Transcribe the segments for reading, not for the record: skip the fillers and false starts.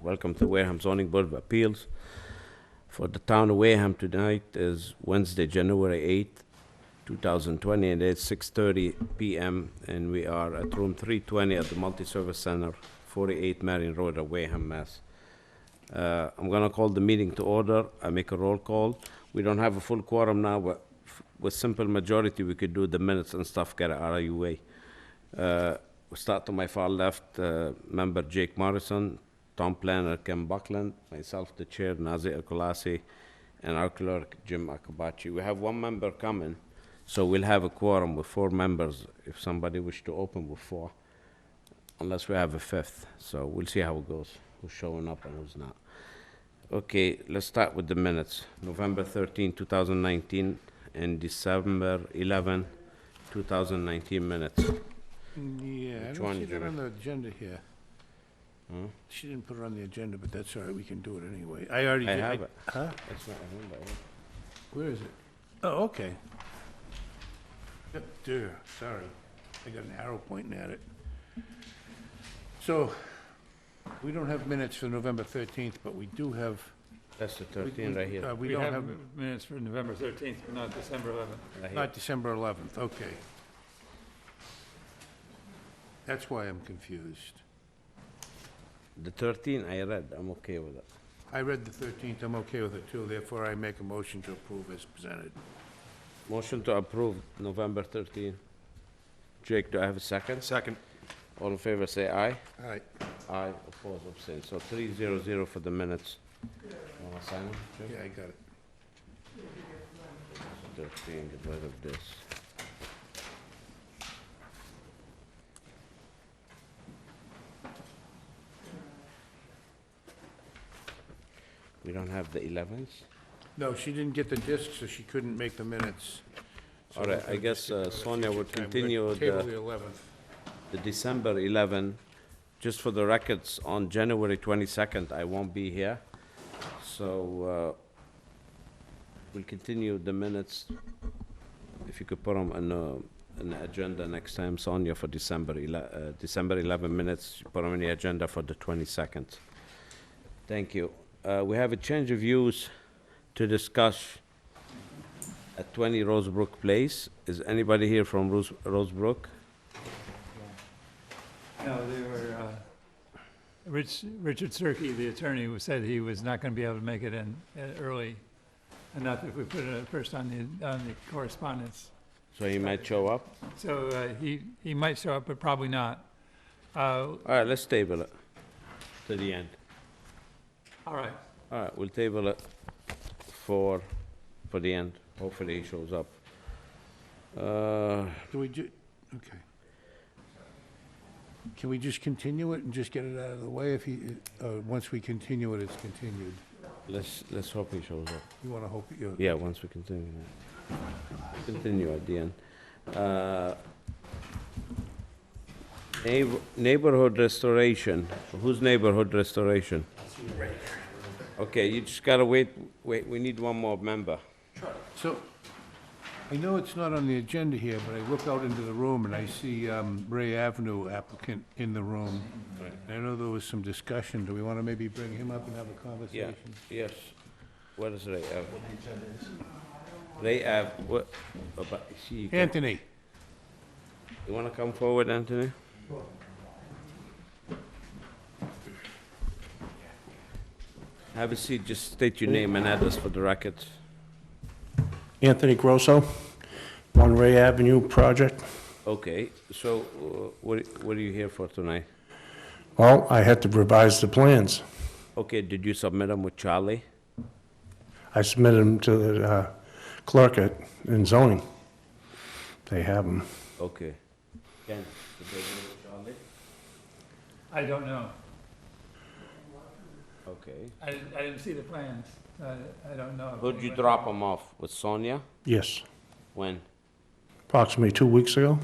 Welcome to Wareham Zoning Board of Appeals. For the town of Wareham, tonight is Wednesday, January 8th, 2020, and it's 6:30 p.m. and we are at room 320 at the Multi-Service Center, 48 Marion Road at Wareham, Mass. I'm gonna call the meeting to order. I make a roll call. We don't have a full quorum now, but with simple majority, we could do the minutes and stuff, get it out of your way. We start to my far left, member Jake Morrison, town planner Ken Buckland, myself, the chair, Nazir Kolasi, and our clerk, Jim Akabachi. We have one member coming, so we'll have a quorum with 4 members if somebody wish to open with 4, unless we have a 5th. So we'll see how it goes, who's showing up and who's not. Okay, let's start with the minutes. November 13, 2019, and December 11, 2019 minutes. Yeah, I Which don't one, see that Jimmy? on the agenda here. Huh? She didn't put it on the agenda, but that's all right, we can do it anyway. I already I did. have it. Huh? That's not, I remember it. Where is it? Oh, okay. Yep, there, sorry. I got an arrow pointing at it. So, we don't have minutes for November 13th, but we do have... That's the 13 right here. We don't have, minutes for November 13th, but not December 11th. Right here. not December 11th, okay. That's why I'm confused. The 13 I read, I'm okay with it. I read the 13th, I'm okay with it too, therefore I make a motion to approve as presented. Motion to approve November 13. Jake, do I have a second? Second. All in favor, say aye. All right, Aye, oppose, abstain. So 300 for the minutes. Wanna sign them, Jake? yeah, I got it. 13, get rid of this. We don't have the 11s? No, she didn't get the disc, so she couldn't make the minutes. So All right, we'll I guess just stick to Sonia future would time. We're continue gonna Table the the 11th. the December 11. Just for the records, on January 22nd, I won't be here. So we'll continue the minutes. If you could put them on the agenda next time, Sonia, for December 11 minutes, put them on the agenda for the 22nd. Thank you. We have a change of use to discuss at 20 Rosebrook Place. Is anybody here from Rosebrook? No, they were, Richard Cirque, the attorney, who said he was not going to be able to make it in early, enough if we put it first on the correspondence. So he might show up? So he might show up, but probably not. All right, let's table it to the end. All right. All right, we'll table it for the end. Hopefully he shows up. Do we okay. Can we just continue it and just get it out of the way if he, once we continue it, it's continued? Let's hope he shows up. You wanna hope you... Yeah, once we continue. Continue at the end. Neighborhood restoration. Whose neighborhood restoration? Okay, you just gotta wait, we need one more member. So, I know it's not on the agenda here, but I look out into the room and I see Ray Avenue applicant in the room. I know there was some discussion. Do we want to maybe bring him up and have a Yeah, conversation? yes. What is Ray Ave? Ray Ave, what, you Anthony, wanna come forward, Anthony? Have a seat, just state your name and address for the records. Anthony Grosso, One Ray Avenue project. Okay, so what are you here for tonight? Well, I had to revise the plans. Okay, did you submit them with Charlie? I submitted them to the clerk in zoning. They have them. Okay. Ken, did they go with Charlie? I don't know. Okay. I didn't see the plans. I don't know. if Who'd they you went- drop them off? With Sonia? Yes, When? approximately 2 weeks ago.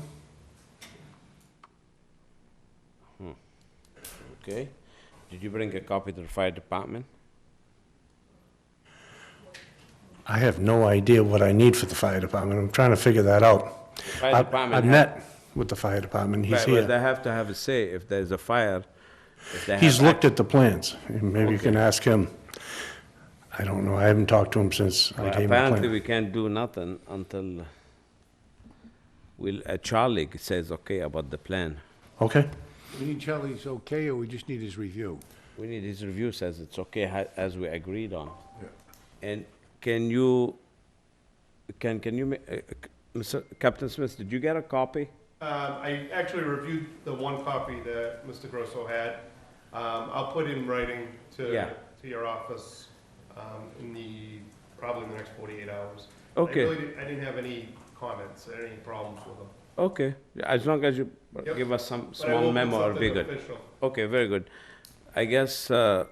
Okay. Did you bring a copy to the fire department? I have no idea what I need for the fire department. I'm trying to figure that out. Fire department I've met with the fire department. He's Right, but here. they have to have a say. If there's a fire, If they He's have looked at the plans. Maybe you can Okay. ask him. I don't know. I haven't talked to him since I Well, gave him the apparently, plan. we can't do nothing until Charlie says okay about the plan. Okay? We need Charlie's okay, or we just need his review? We need his review, says it's okay as we agreed on. And can you, Mr. Captain Smith, did you get a copy? I actually reviewed the one copy that Mr. Grosso had. I'll put in writing Yeah. to your office probably in the next 48 hours. Okay. I didn't have any comments, or any problems with them. Okay, as long as you Yep. give us some But I small will put memo, it'll be something good. official. Okay, very good. I guess, so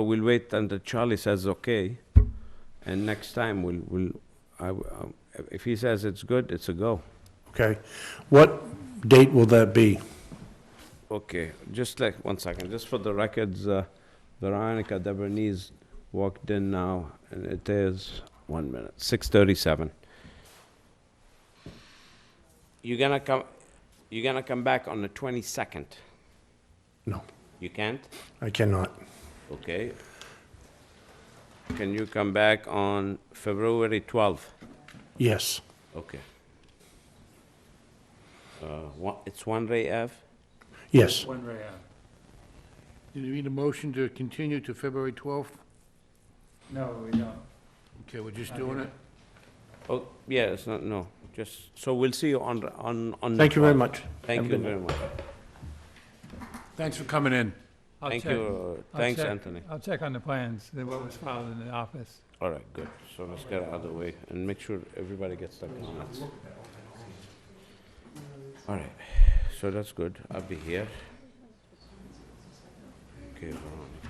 we'll wait until Charlie says okay, and next time if he says it's good, it's a go. Okay. What date will that be? Okay, just like, 1 second, just for the records, Veronica Debernese walked in now, and it is, 1 minute, 6:37. You're gonna come back on the 22nd? No, You can't? I cannot. Okay. Can you come back on February 12th? Yes. Okay. It's One Ray Ave? Yes. One Ray Ave. Do you need a motion to continue to February 12th? No, we don't. Okay, we're just doing it? Oh, yeah, it's not, no, just, so we'll see you on the Thank you very 12th. much. Thank Have a you good very much. Thanks for coming in. I'll Thank check- you, I'll thanks, check- Anthony. I'll check on the plans, what was filed in the office. All right, good, so let's get it out of the way, and make sure everybody gets their comments. All right, so that's good, I'll be here. Okay, Veronica.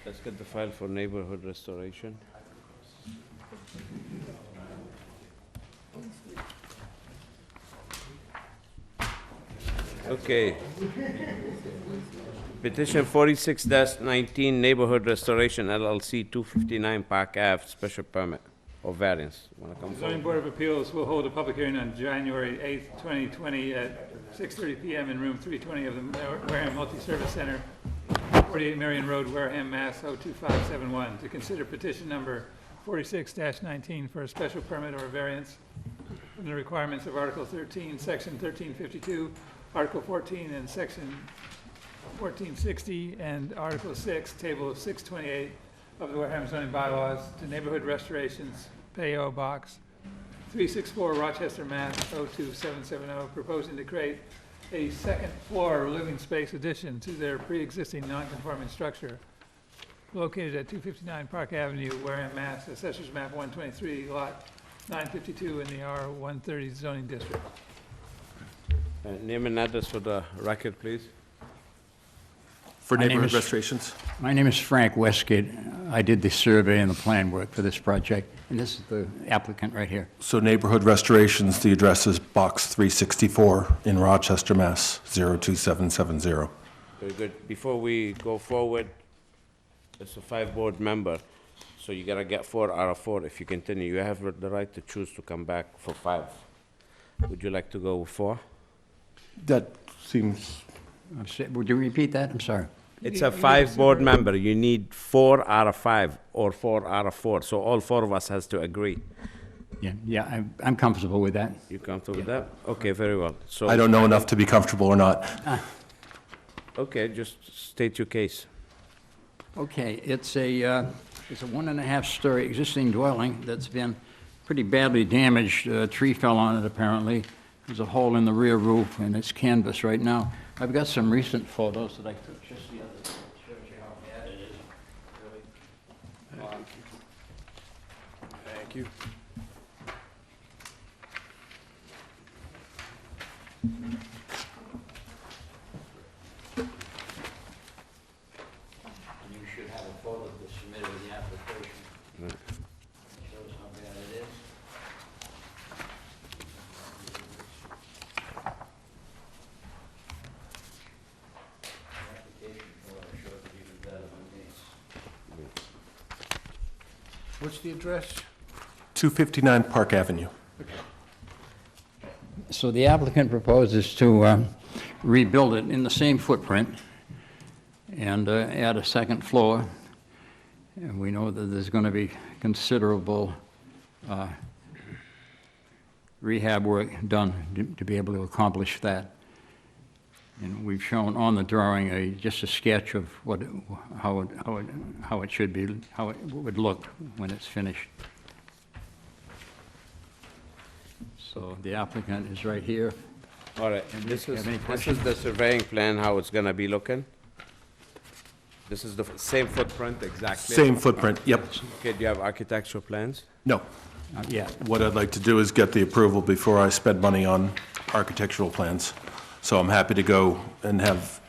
Let's get the file for neighborhood restoration. Okay. Petition 46-19, Neighborhood Restoration LLC, 259 Park Ave, special permit or variance. Wanna come The zoning forward? board of appeals will hold a public hearing on January 8th, 2020 at 6:30 PM in room 320 of the Wareham Multi-Service Center, 48 Marion Road, Wareham, Mass. 02571, to consider petition number 46-19 for a special permit or variance from the requirements of Article 13, Section 1352, Article 14, and Section 1460, and Article 6, Table of 628 of the Wareham zoning bylaws to neighborhood restorations, P.O. Box 364, Rochester, Mass. 02770, proposing to create a second floor living space addition to their pre-existing non-conforming structure located at 259 Park Avenue, Wareham, Mass. Assessors Map 123, Lot 952 in the R130 zoning district. Name and address for the record, please. For My name neighborhood is- restorations? My name is Frank Westgate. I did the survey and the plan work for this project, and this is the applicant right here. So neighborhood restorations, the address is Box 364 in Rochester, Mass. 02770. Very good. Before we go forward, it's a 5 board member, so you gotta get 4 out of 4 if you continue. You have the right to choose to come back for 5. Would you like to go with 4? That seems, Would you repeat that? I'm sorry. It's a 5 board member. You need 4 out of 5 or 4 out of 4. So all 4 of us has to agree. Yeah, I'm comfortable with that. You comfortable with that? Okay, very well. So, I don't know enough to be comfortable or not. okay, just state your case. Okay, it's a 1.5-story existing dwelling that's been pretty badly damaged. A tree fell on it, apparently. There's a hole in the rear roof, and it's canvas right now. I've got some recent photos that I took just the other day. It shows you how bad it is, really. Thank you. And you should have a photo to submit with the application. It shows how bad it is. The application photo shows it even better than these. What's the address? 259 Park Avenue. So the applicant proposes to rebuild it in the same footprint and add a second floor. And we know that there's going to be considerable rehab work done to be able to accomplish that. And we've shown on the drawing just a sketch of how it should be, how it would look when it's finished. So the applicant is right here. All right, And this you is, have any this is the surveying plan, how it's gonna be looking? This is the same footprint exactly? Same footprint, yep. Okay, do you have architectural plans? No. Not yet. What I'd like to do is get the approval before I spend money on architectural plans. So I'm happy to go and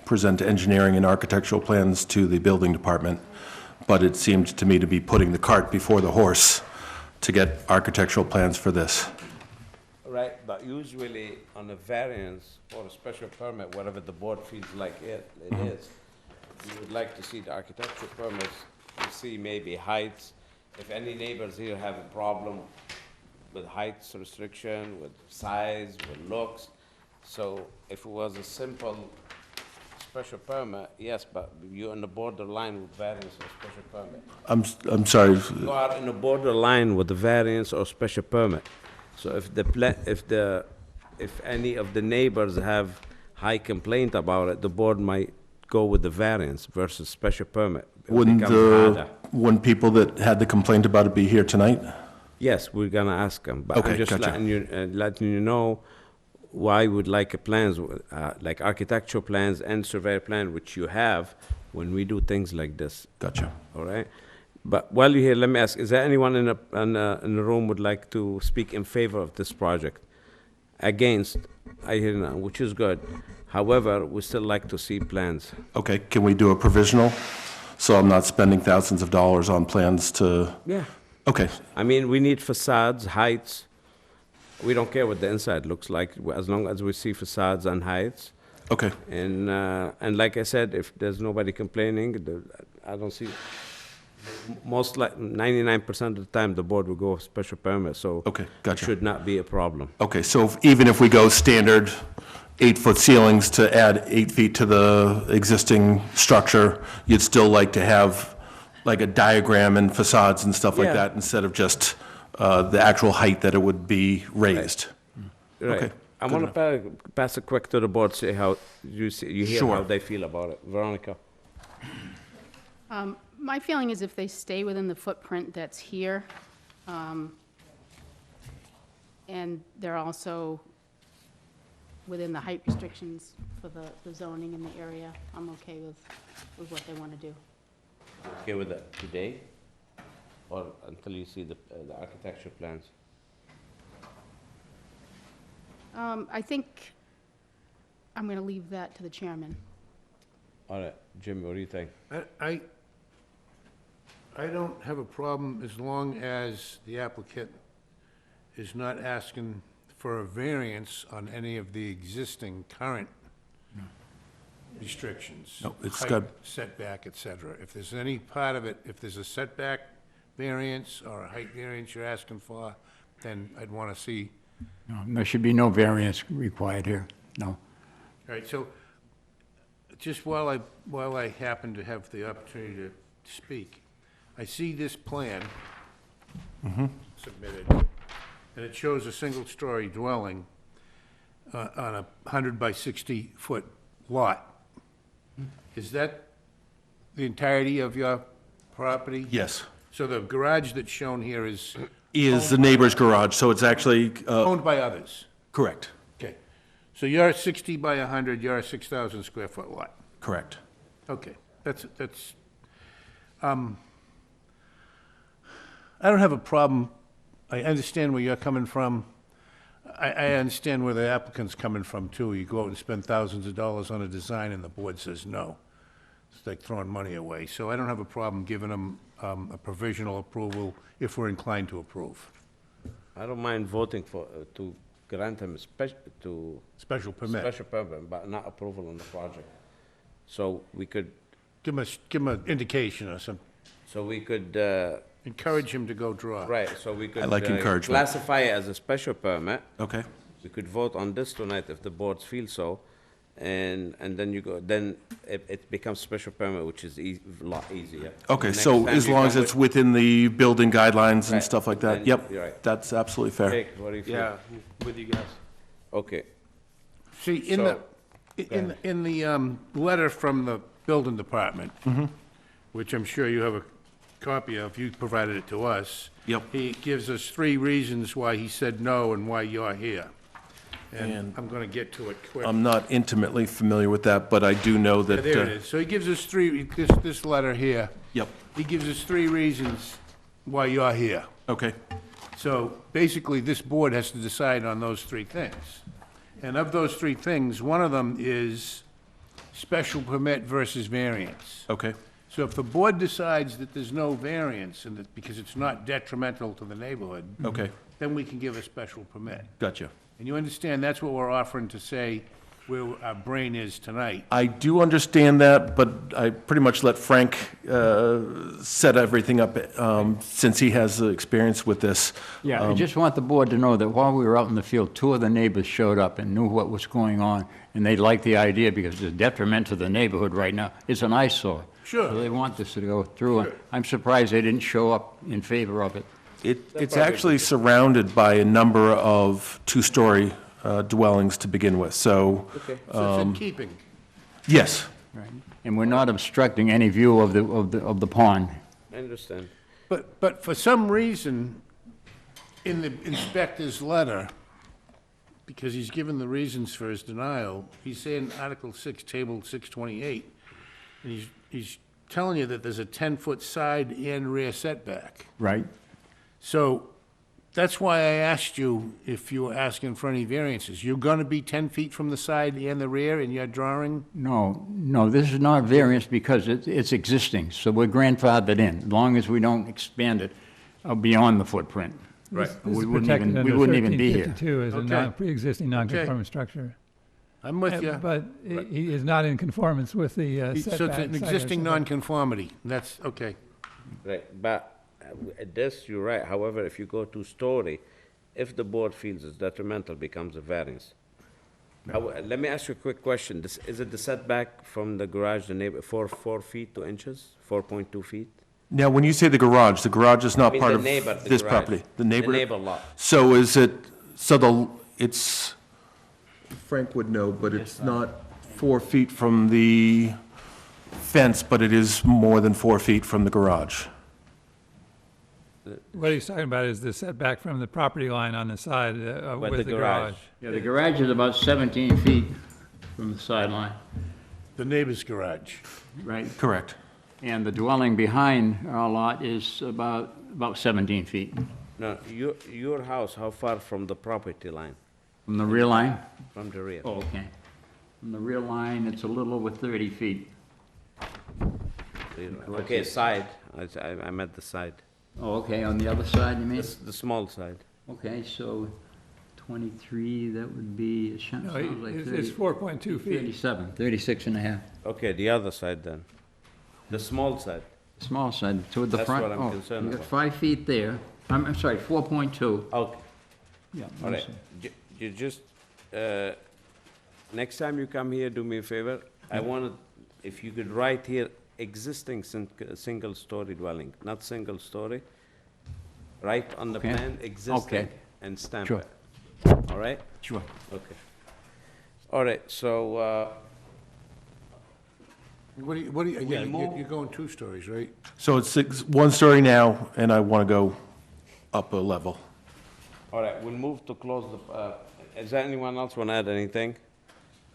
present engineering and architectural plans to the building department, but it seemed to me to be putting the cart before the horse to get architectural plans for this. Right, but usually on a variance or a special permit, whatever the board feels like it is, we would like to see the architectural permits, to see maybe heights. If any neighbors here have a problem with heights restriction, with size, with looks. So if it was a simple special permit, yes, but you're on the borderline with variance or special permit. I'm sorry, You are in a borderline with the variance or special permit. So if any of the neighbors have high complaint about it, the board might go with the variance versus special permit. It wouldn't becomes harder. people that had the complaint about it be here tonight? Yes, we're gonna ask them, but Okay, I'm just gotcha. letting you know why we'd like a plans, like architectural plans and surveyor plan, which you have when we do things like this, Gotcha. all right? But while you're here, let me ask, is there anyone in the room would like to speak in favor of this project? Against, I hear none, which is good. However, we still like to see plans. Okay, can we do a provisional? So I'm not spending thousands of dollars on plans to, Yeah. okay, I mean, we need facades, heights. We don't care what the inside looks like, as long as we see facades and heights. okay. And like I said, if there's nobody complaining, I don't see, most like 99% of the time, the board will go with special permit, so. Okay, It gotcha. should not be a problem. Okay, so even if we go standard 8-foot ceilings to add 8 feet to the existing structure, you'd still like to have like a diagram and facades and stuff like Yeah. that instead of just the actual height that it would be raised? Right. Okay, I good want to pass it quick to the board, see how, you hear Sure. how they feel about it. Veronica? My feeling is if they stay within the footprint that's here, and they're also within the height restrictions for the zoning in the area, I'm okay with what they want to do. Okay with that today? Or until you see the architecture plans? I think I'm going to leave that to the chairman. All right, Jimmy, what do you think? I don't have a problem as long as the applicant is not asking for a variance on any of the existing current restrictions. No, it's height, got- setback, et cetera. If there's any part of it, if there's a setback variance or a height variance you're asking for, then I'd want to see. No, there should be no variance required here, no. All right, so just while I happen to have the opportunity to speak, I see this plan submitted, and it shows a single-story dwelling on a 100 by 60-foot lot. Is that the entirety of your property? Yes. So the garage that's shown here is Is the neighbor's garage, so it's actually, owned by others? correct, Okay. So you're 60 by 100, you're a 6,000 square foot lot? correct. Okay, I don't have a problem, I understand where you're coming from. I understand where the applicant's coming from, too. You go out and spend thousands of dollars on a design, and the board says no. It's like throwing money away. So I don't have a problem giving them a provisional approval if we're inclined to approve. I don't mind voting for, to grant him to Special permit. special permit, but not approval on the project. So we could, Give them an indication or something. so we could, encourage him to go draw. Right, so we could. like encouragement. Classify it as a special permit. Okay, We could vote on this tonight if the boards feel so, and then you go, then it becomes special permit, which is a lot easier. okay, Next so time as you long come as it's with- within the building guidelines and Right, stuff like then that, yep, you're right. that's absolutely fair. Jake, what do you feel? Yeah, with you guys. Okay, See, in the, So- in the letter from the building department, which I'm sure you have a copy of, you provided it to us. Yep. He gives us 3 reasons why he said no and why you're here. And And- I'm gonna get to it quick. I'm not intimately familiar with that, but I do know Yeah, that. there it is. So he gives us 3, this letter here, Yep, he gives us 3 reasons why you're here. okay, So basically, this board has to decide on those 3 things. And of those 3 things, one of them is special permit versus variance. okay, So if the board decides that there's no variance and that, because it's not detrimental to the neighborhood, okay, then we can give a special permit. gotcha. And you understand, that's what we're offering to say where our brain is tonight. I do understand that, but I pretty much let Frank set everything up, since he has the experience with this. Yeah, I just want the board to know that while we were out in the field, 2 of the neighbors showed up and knew what was going on, and they liked the idea because it's a detriment to the neighborhood right now. It's an eyesore. Sure. So they want this to go through, and I'm surprised they didn't show up in favor of it. It's actually surrounded by a number of 2-story dwellings to begin with, so, So it's in keeping. yes, Right. And we're not obstructing any view of the pond. I understand. But for some reason, in the inspector's letter, because he's given the reasons for his denial, he's saying Article 6, Table 628, and he's telling you that there's a 10-foot side and rear setback. Right. So that's why I asked you if you were asking for any variances. You're going to be 10 feet from the side and the rear in your drawing? No, this is not variance because it's existing, so we're grandfathered in, as long as we don't expand it beyond the footprint. Right. This is We wouldn't protected even- under we wouldn't even be here. 1352 as a Okay. pre-existing non-conforming structure. I'm with you. But he is not in conformance with the So it's setback. an side existing setback. nonconformity. That's, okay. Right, but this, you're right, however, if you go 2-story, if the board feels it's detrimental, becomes a variance. Let me ask you a quick question, is it the setback from the garage, the neighbor, 4 feet 2 inches, 4.2 feet? now, when you say the garage is not mean part the of neighbor, the this garage. property? The The neighbor? neighbor lot. So is it, it's, Frank would know, but it's not 4 feet from the fence, but it is more than 4 feet from the garage. What he's talking about is the setback from the property line on the side With with the the garage. garage. Yeah, the garage is about 17 feet from the sideline. The neighbor's garage. Right. Correct. And the dwelling behind our lot is about 17 feet No, your house, how far from the property line, from the rear line. from the rear? Oh, okay. From the rear line, it's a little over 30 feet. Okay, side, I meant the side, Oh, okay, on the other side, you mean? the small side. Okay, so 23, that would be, it sounds No, like it's 30, 4.2 feet. 37, 36 and a half. Okay, the other side then, the small side. Small side, toward the That's front. what I'm Oh, concerned you got about. 5 feet there. I'm sorry, 4.2. Okay, Yeah. all right, you just, next time you come here, do me a favor, I wanted, if you could write here, existing single-story dwelling, not single-story, write on the Okay. plan, existing, Okay. and stamp Sure. it. All right? Sure. Okay. All right, so, Again, you're going 2 stories, right? So it's 1 story now, and I want to go up a level. all right, we'll move to close the, is there anyone else want to add anything?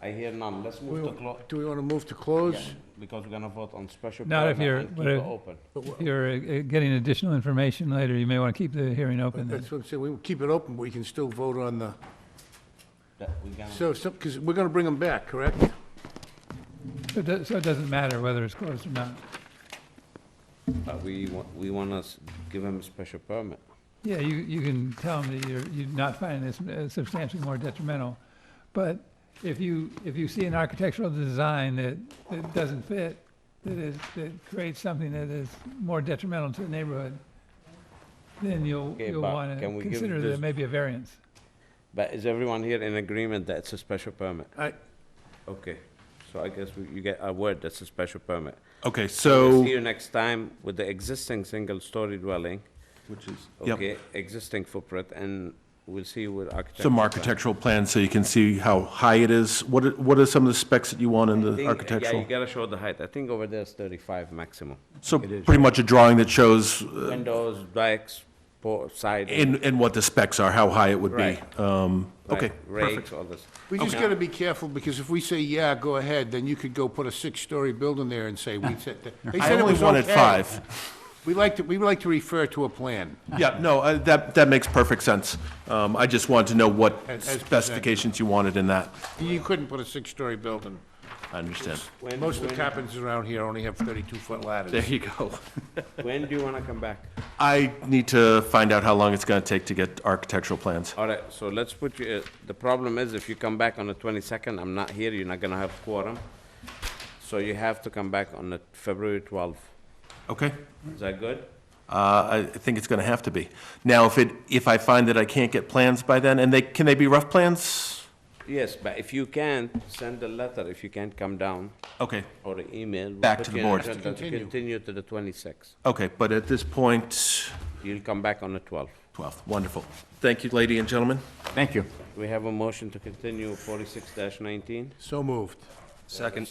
I hear none, let's move to close, Do we want to move to close? because we're gonna vote on special Not if permit you're- and keep but it if- open. If you're getting additional information later, you may want to keep the hearing open then. That's what I'm saying, we keep it open, but we can still vote on the, We gonna- so, because we're going to bring them back, correct? So it doesn't matter whether it's closed or not. We wanna give him a special permit. Yeah, you can tell them that you're not finding this substantially more detrimental. But if you see an architectural design that doesn't fit, that creates something that is more detrimental to the neighborhood, then you'll Okay, you'll but want can to we give consider there this- may be a variance. But is everyone here in agreement that it's a special permit? I, Okay, so I guess you get a word that's a special permit. Okay, We'll so, see you next time with the existing single-story dwelling, which is, yep, okay, existing footprint, and we'll see you with architecture. some architectural plans so you can see how high it is. What are some of the specs that you want in the Yeah, architectural? you gotta show the height. I think over there is 35 maximum. So It is. pretty much a drawing that shows Windows, backs, side. in what the specs are, how high it would be. Right. Okay, Rakes, perfect. all this. we just gotta be careful, because if we say, yeah, go ahead, then you could go put a 6-story building there and say, we said, they I said it only was wanted okay. 5. We like to refer to a plan. Yeah, no, that makes perfect sense. I just wanted to know what As presented. specifications you wanted in that. You couldn't put a 6-story building. I understand. Most of the carpenters around here only have 32-foot ladders. There you go. When do you wanna come back? I need to find out how long it's gonna take to get architectural plans. All right, so let's put you, the problem is if you come back on the 22nd, I'm not here, you're not gonna have quorum. So you have to come back on the February 12th. Okay? Is that good? I think it's gonna have to be. Now, if I find that I can't get plans by then, and can they be rough plans? Yes, but if you can't, send a letter if you can't come down, Okay, or an email. We'll Back put to the you on board. agenda to Continue. continue to the 26th. okay, but at this point, You'll come back on the 12th. 12th, wonderful. Thank you, lady and gentlemen. Thank you. We have a motion to continue 46-19. So moved. Second,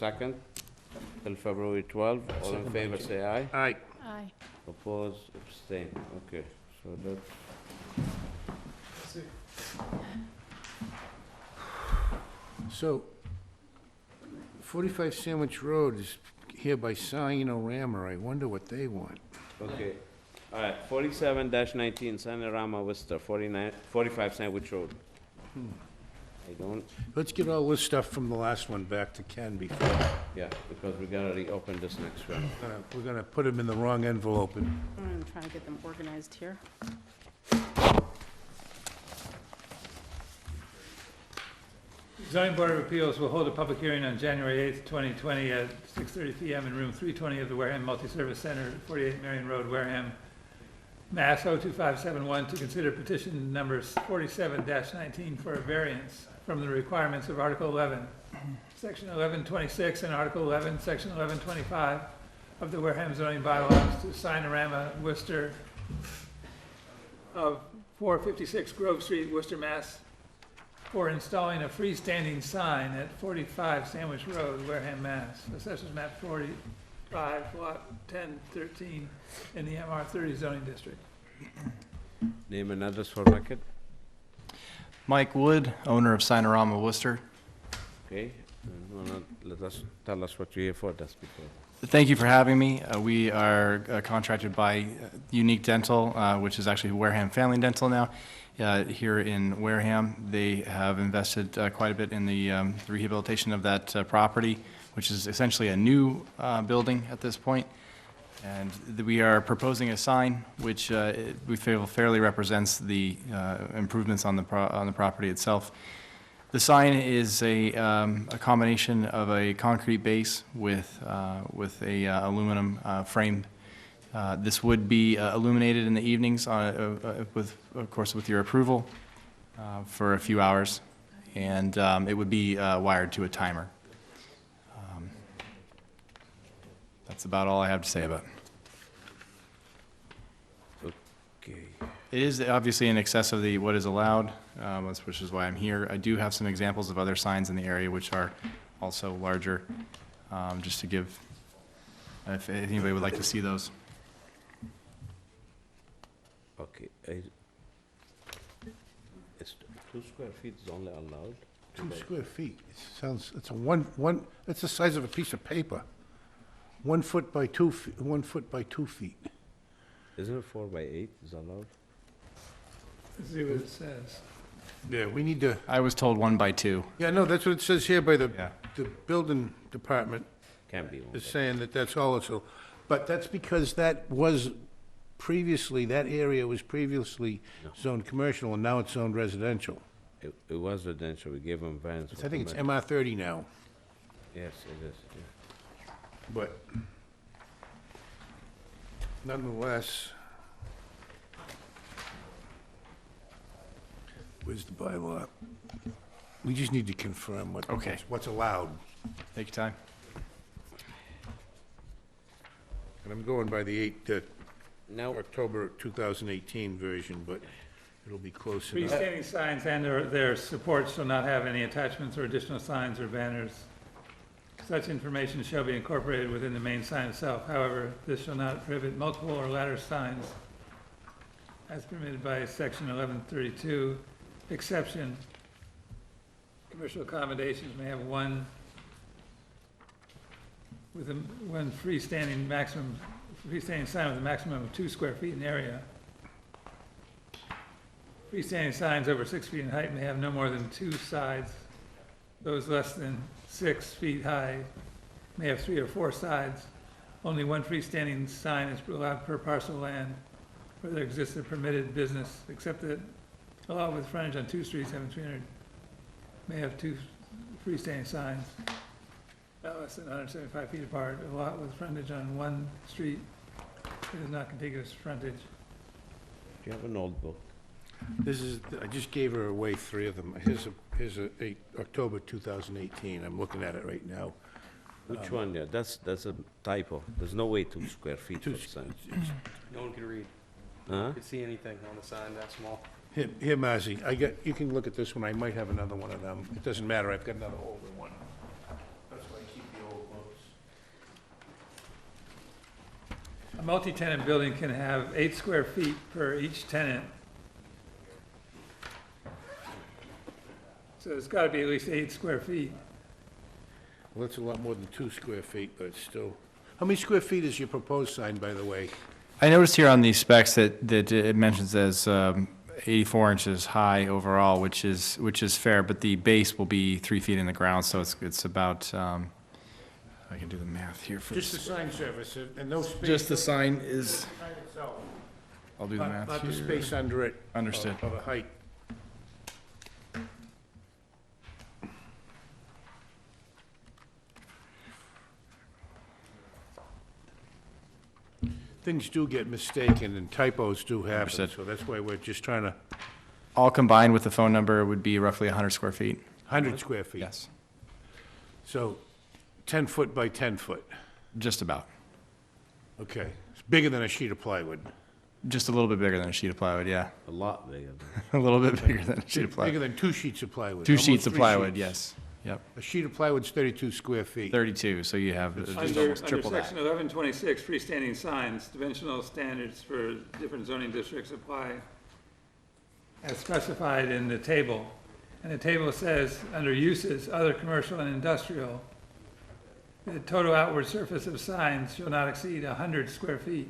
till February 12th. All in favor, say aye. All right, Aye. Oppose, abstain. Okay, so that's, so 45 Sandwich Road is here by Signorama. I wonder what they want. okay. All right, 47-19, Sanorama Worcester, 45 Sandwich Road. I don't, Let's get all this stuff from the last one back to Ken before, yeah, because we're gonna reopen this next one. we're gonna put them in the wrong envelope and I'm trying to get them organized here. Zoning Board of Appeals will hold a public hearing on January 8th, 2020 at 6:30 PM in room 320 of the Wareham Multi-Service Center, 48 Marion Road, Wareham, Mass. 02571, to consider petition numbers 47-19 for a variance from the requirements of Article 11, Section 1126, and Article 11, Section 1125 of the Wareham zoning bylaws to Signorama Worcester of 456 Grove Street, Worcester, Mass., for installing a freestanding sign at 45 Sandwich Road, Wareham, Mass. Assessors map 45, lot 1013, in the MR 30 zoning district. Name and address for record, Mike Wood, owner of Signorama Worcester. okay? And tell us what you're here for, that's before. Thank you for having me. We are contracted by Unique Dental, which is actually Wareham Family Dental now, here in Wareham. They have invested quite a bit in the rehabilitation of that property, which is essentially a new building at this point. And we are proposing a sign which we feel fairly represents the improvements on the property itself. The sign is a combination of a concrete base with a aluminum frame. This would be illuminated in the evenings, with, of course, with your approval, for a few hours, and it would be wired to a timer. That's about all I have to say about it. Okay. It is obviously in excess of what is allowed, which is why I'm here. I do have some examples of other signs in the area which are also larger, just to give, if anybody would like to see those. Okay, it's 2 square feet is only allowed? 2 square feet. It sounds, it's it's the size of a piece of paper. 1 foot by 2 feet, 1 foot by 2 feet. Isn't it 4 by 8 is allowed? Let's see what it says. Yeah, we need to, I was told 1 by 2. yeah, no, that's what it says here by the Yeah. building department. Can't be one. Is saying that that's also, but that's because that was previously, that area was previously zoned commercial, and now it's zoned residential. It was residential, we gave them variance. I think it's commercial. MR 30 now, Yes, it is, yeah. but nonetheless, Where's the bylaw? We just need to confirm Okay. what's allowed. Take your time. And I'm going by the Now, October 2018 version, but it'll be close enough. Freestanding signs and or their supports shall not have any attachments or additional signs or banners. Such information shall be incorporated within the main sign itself. However, this shall not prohibit multiple or ladder signs as permitted by section 1132, exception. Commercial accommodations may have one freestanding sign with a maximum of 2 square feet in area. Freestanding signs over 6 feet in height may have no more than 2 sides. Those less than 6 feet high may have 3 or 4 sides. Only one freestanding sign is allowed per parcel of land where there exists a permitted business, except that a lot with frontage on 2 streets having 300 may have 2 freestanding signs, not less than 175 feet apart. A lot with frontage on 1 street that is not contiguous frontage. do you have an old book? This is, I just gave her away 3 of them. Here's October 2018. I'm looking at it right now. Which one? Yeah, that's a typo. There's no way 2 square feet for Two the sign. No one can read. Huh? Could see anything on the sign that small. Here, Marzi, you can look at this one. I might have another one of them. It doesn't matter. I've got another older one. That's why I keep the old books. A multi-tenant building can have 8 square feet per each tenant. So it's got to be at least 8 square feet. Well, that's a lot more than 2 square feet, but it's still... How many square feet is your proposed sign, by the way? I noticed here on these specs that it mentions as 84 inches high overall, which is fair, but the base will be 3 feet in the ground, so it's about, I can do the math here for Just the this. sign surface and no space... Just the sign is, sign itself. I'll do the math Not the here. space under it. Understood. Or the height. Things do get mistaken and typos do happen, Understood. so that's why we're just trying to... All combined with the phone number would be roughly 100 square feet. 100 square feet. Yes, So 10 foot by 10 foot. just about. Okay. It's bigger than a sheet of plywood. Just a little bit bigger than a sheet of plywood, yeah. A lot bigger. A little bit bigger than a sheet of Bigger plywood. than 2 sheets of plywood. 2 almost sheets of 3 plywood, sheets. yes. Yep, A sheet of plywood's 32 square feet. 32, so you have just Under almost triple that. section 1126, freestanding signs, dimensional standards for different zoning districts apply as specified in the table. And the table says, under uses, other commercial and industrial, the total outward surface of signs shall not exceed 100 square feet.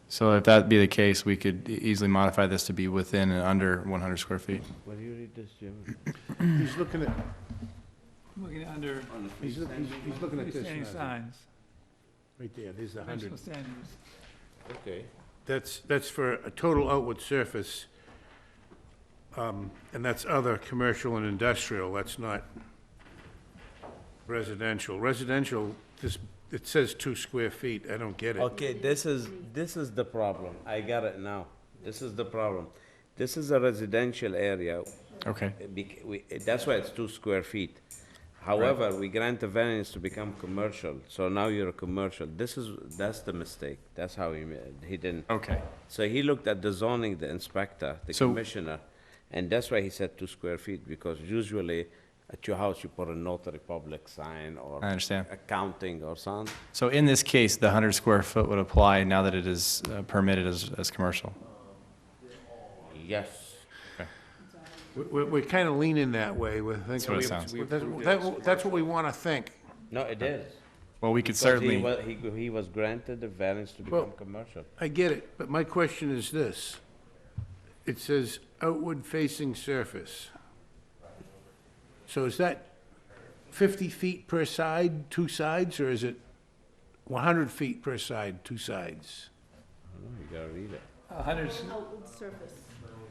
So if that be the case, we could easily modify this to be within and under 100 square feet. Where do you read this, Jim? He's looking at, Looking under he's looking at this. freestanding Nazir. signs, Right there, there's the 100. dimensional standards. Okay. That's for a total outward surface, and that's other commercial and industrial, that's not residential. Residential, it says 2 square feet, I don't get it. Okay, this is the problem. I got it now. This is the problem. This is a residential area. Okay, That's why it's 2 square feet. However, we grant a variance to become commercial, so now you're a commercial. That's the mistake. That's how he didn't. okay. So he looked at the zoning, the inspector, the So- commissioner, and that's why he said 2 square feet, because usually at your house you put a notary public sign or I understand. accounting or something. So in this case, the 100 square foot would apply now that it is permitted as commercial. Yes. We're kind of leaning that way, we're thinking. That's what it sounds. That's what we want to think. No, it is. Well, we could Because certainly, he was granted a variance to Well- become commercial. I get it, but my question is this. It says outward facing surface. So is that 50 feet per side, 2 sides, or is it 100 feet per side, 2 sides? Oh, you gotta read it. 100, Outward surface.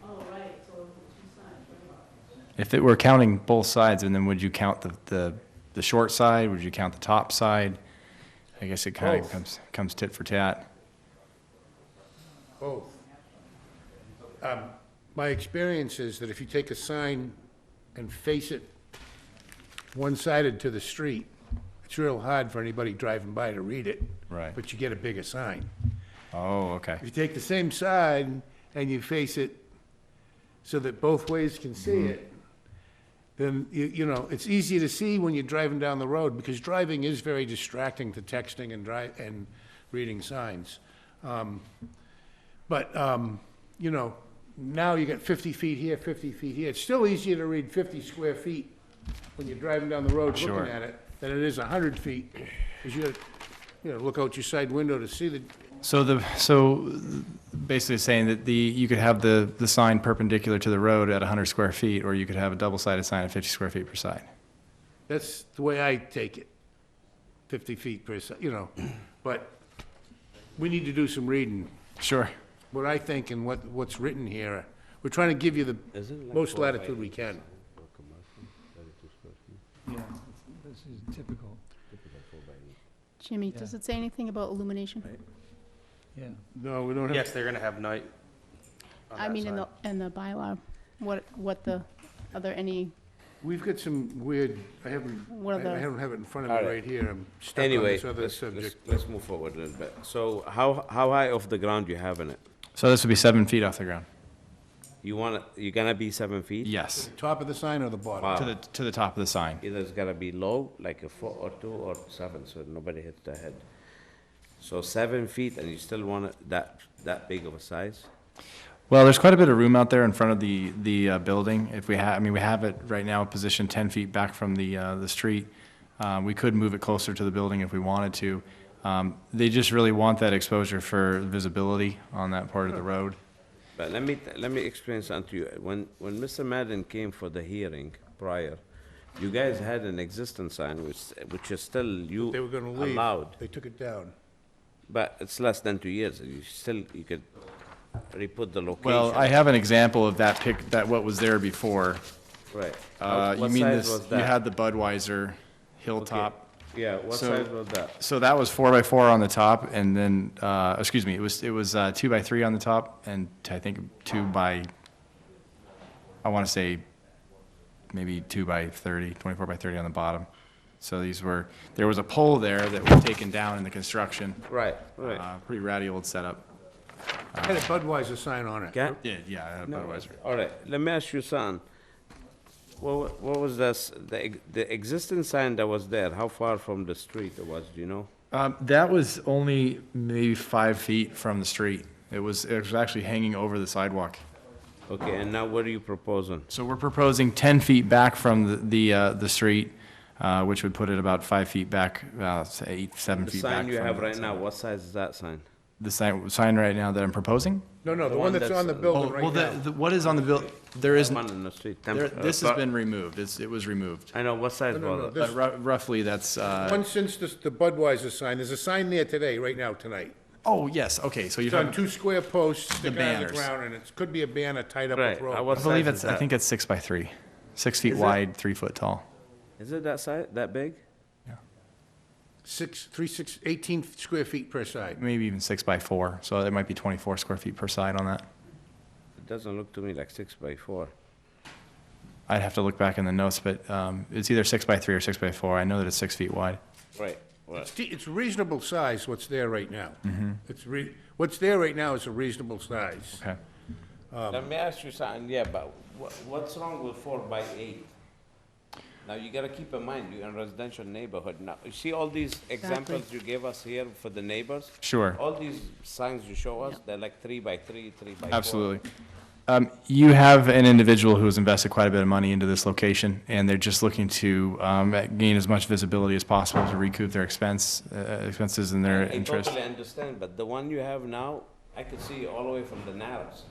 Oh, right, so 2 sides, right? if it were counting both sides, and then would you count the short side? Would you count the top side? I guess it kind of Both. comes tit for tat. Both. My experience is that if you take a sign and face it one-sided to the street, it's real hard for anybody driving by to read it. Right. But you get a bigger sign. Oh, okay. If you take the same side and you face it so that both ways can see it, then, you know, it's easier to see when you're driving down the road, because driving is very distracting to texting and reading signs. You know, now you got 50 feet here, 50 feet here. It's still easier to read 50 square feet when you're driving down the road Sure. looking at it than it is 100 feet, because you gotta, you know, look out your side window to see the, So basically saying that you could have the sign perpendicular to the road at 100 square feet, or you could have a double-sided sign at 50 square feet per side. that's the way I take it, 50 feet per side, you know. But we need to do some reading. Sure. What I think and what's written here, we're trying to give you the Isn't it like most 4 by latitude we 8 can. for commercial, 32 square feet? Yeah, this is typical, Typical 4 by 8. Jimmy, does it say anything about illumination? yeah. No, we don't have. Yes, they're gonna have night on I that mean, side. in the bylaw, are there any, We've got some weird, I What are the- don't have it in front of All me right. right here. I'm stuck on Anyway, this other let's subject. let's move forward a little bit. So how high off the ground you having it? So this would be 7 feet off the ground. You're gonna be 7 feet? Yes, Top of the sign or the bottom? Wow. to the top of the sign. Either it's gotta be low, like a 4 or 2 or 7, so nobody hits the head. So 7 feet, and you still want it that big of a size? Well, there's quite a bit of room out there in front of the building. If we have, I mean, we have it right now positioned 10 feet back from the street. We could move it closer to the building if we wanted to. They just really want that exposure for visibility on that part of the road. But let me explain something to you. When Mr. Madden came for the hearing prior, you guys had an existing sign which is still They were gonna leave. allowed, They took it down. but it's less than 2 years. You could re-put the location. Well, I have an example of that what was there before. Right. You What mean size this, was you that? had the Budweiser Hilltop. Yeah, what So- size was that? So that was 4x4 on the top, and then, excuse me, it was 2x3 on the top, and I think 2 by, I want to say, maybe 2 by 30, 24 by 30 on the bottom. So there was a pole there that was taken down in the construction. Right. Pretty ratty old setup. Had a Budweiser sign on it. Okay. Yeah, I had a Budweiser. All right, let me ask you something. What was this, the existing sign that was there, how far from the street it was, do you know? That was only maybe 5 feet from the street. It was actually hanging over the sidewalk. Okay, and now what are you proposing? So we're proposing 10 feet back from the street, which would put it about 5 feet back, say 8, 7 The feet back. sign you from have the right now, sidewalk. what size is that sign? The sign right now that I'm proposing? No, the The one one that's on the that's- building Well, right now. what is on the bill, there is, One in the street. this has been removed. It was removed. I know, what size No, was it? this- Roughly, that's, One since the Budweiser sign, there's a sign there today, right now, tonight. oh, yes, okay, so you're It's on talking, 2 square posts sticking out of the banners. ground, and it could be a banner tied up Right, with rope. what I believe size it's, is I that? think it's 6 by 3, 6 feet Is it? wide, 3 foot tall. Is it that size, that big? 18 square feet per side. Maybe even 6 by 4, so it might be 24 square feet per side on that. It doesn't look to me like 6 by 4. I'd have to look back in the notes, but it's either 6 by 3 or 6 by 4. I know that it's 6 feet wide. Right. It's reasonable size, what's there right now. Mm-hmm. What's there right now is a reasonable size. Okay. Let me ask you something, yeah, but what's wrong with 4 by 8? Now, you gotta keep in mind, you're in a residential neighborhood now. You see all these examples you gave us here for the neighbors? Sure. All these signs you show us, they're like 3 by 3, 3 by 4. Absolutely. You have an individual who has invested quite a bit of money into this location, and they're just looking to gain as much visibility as possible to recoup their expenses and their I interest. totally understand, but the one you have now, I could see all the way from the Narrows.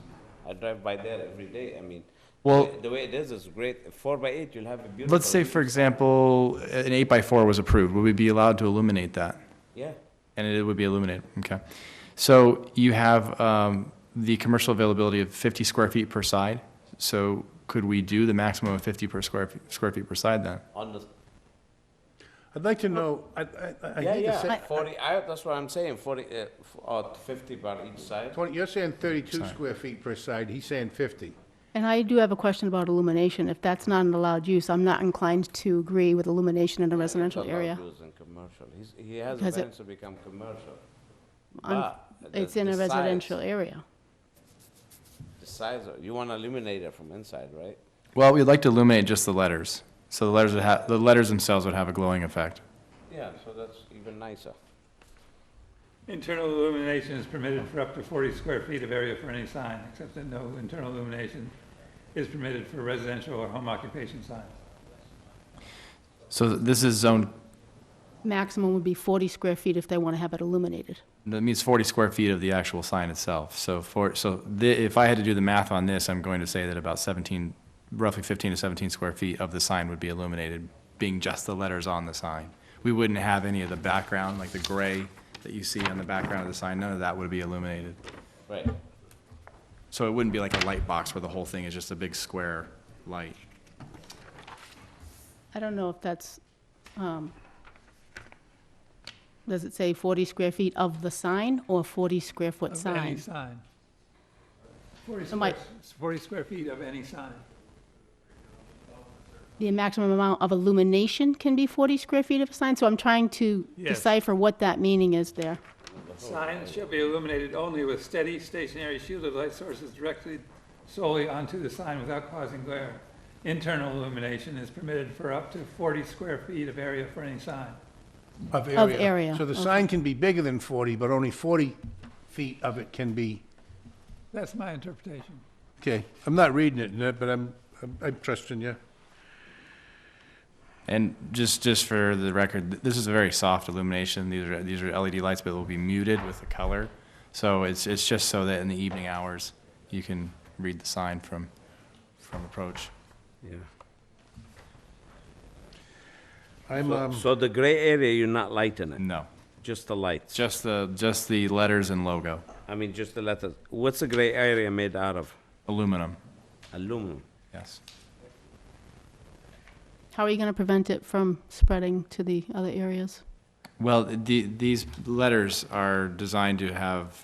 I drive by there every day, I mean, Well- the way it is great. 4 by 8, you'll have a beautiful. Let's say, for example, an 8 by 4 was approved. Would we be allowed to illuminate that? Yeah, And it would be illuminated, okay. So you have the commercial availability of 50 square feet per side. So could we do the maximum of 50 per square feet per side then? on the, I'd like to know, I Yeah, hate to say, yeah, 40, that's what I'm saying, 40, or 50 per each side. You're saying 32 square feet per side, he's saying 50. And I do have a question about illumination. If that's not an allowed use, I'm not inclined to agree with illumination in a residential It's allowed area. use in commercial. He has a Because it- plans to become commercial. Un- But It's in a the size- residential area. The size, you want to illuminate it from inside, right? Well, we'd like to illuminate just the letters. So the letters would have, the letters themselves would have a glowing effect. Yeah, so that's even nicer. Internal illumination is permitted for up to 40 square feet of area for any sign, except that no internal illumination is permitted for residential or home occupation signs. So this is zoned, Maximum would be 40 square feet if they want to have it illuminated. that means 40 square feet of the actual sign itself. So if I had to do the math on this, I'm going to say that about 17, roughly 15 to 17 square feet of the sign would be illuminated, being just the letters on the sign. We wouldn't have any of the background, like the gray that you see on the background of the sign. None of that would be illuminated. Right. So it wouldn't be like a light box where the whole thing is just a big square light. I don't know if that's, does it say 40 square feet of the sign or 40 square foot Of any sign? sign. 40 square feet of any sign. The maximum amount of illumination can be 40 square feet of a sign, so I'm trying to Yes. decipher what that meaning is there. Signs shall be illuminated only with steady, stationary, shielded light sources directly solely onto the sign without causing glare. Internal illumination is permitted for up to 40 square feet of area for any sign. Of area. area, So the okay. sign can be bigger than 40, but only 40 feet of it can be, That's my interpretation. okay, I'm not reading it, but I'm trusting you. And just for the record, this is a very soft illumination. These are LED lights, but it will be muted with the color. So it's just so that in the evening hours, you can read the sign from approach. Yeah. I'm, So the gray area, you're not lighting it, No, just the lights? just the letters and logo, I mean, just the letters. What's the gray area made out of? aluminum. Aluminum. Yes. How are you going to prevent it from spreading to the other areas? Well, these letters are designed to have,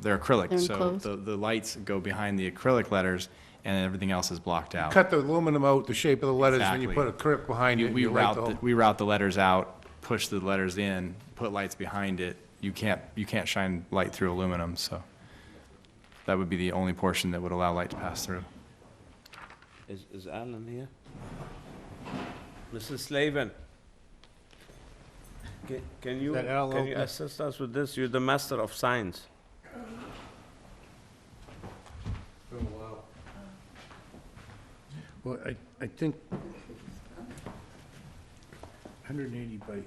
they're acrylic. They're So enclosed. the lights go behind the acrylic letters and everything else is blocked out. cut the aluminum out, the shape of the letters, and you Exactly. put a crimp behind it, and We you light the whole. we route the letters out, push the letters in, put lights behind it. You can't shine light through aluminum, so that would be the only portion that would allow light to pass through. Is Alan here? Mrs. Slavin? Can you, that Al can you open? assist us with this? You're the master of signs. Well, I think 180 by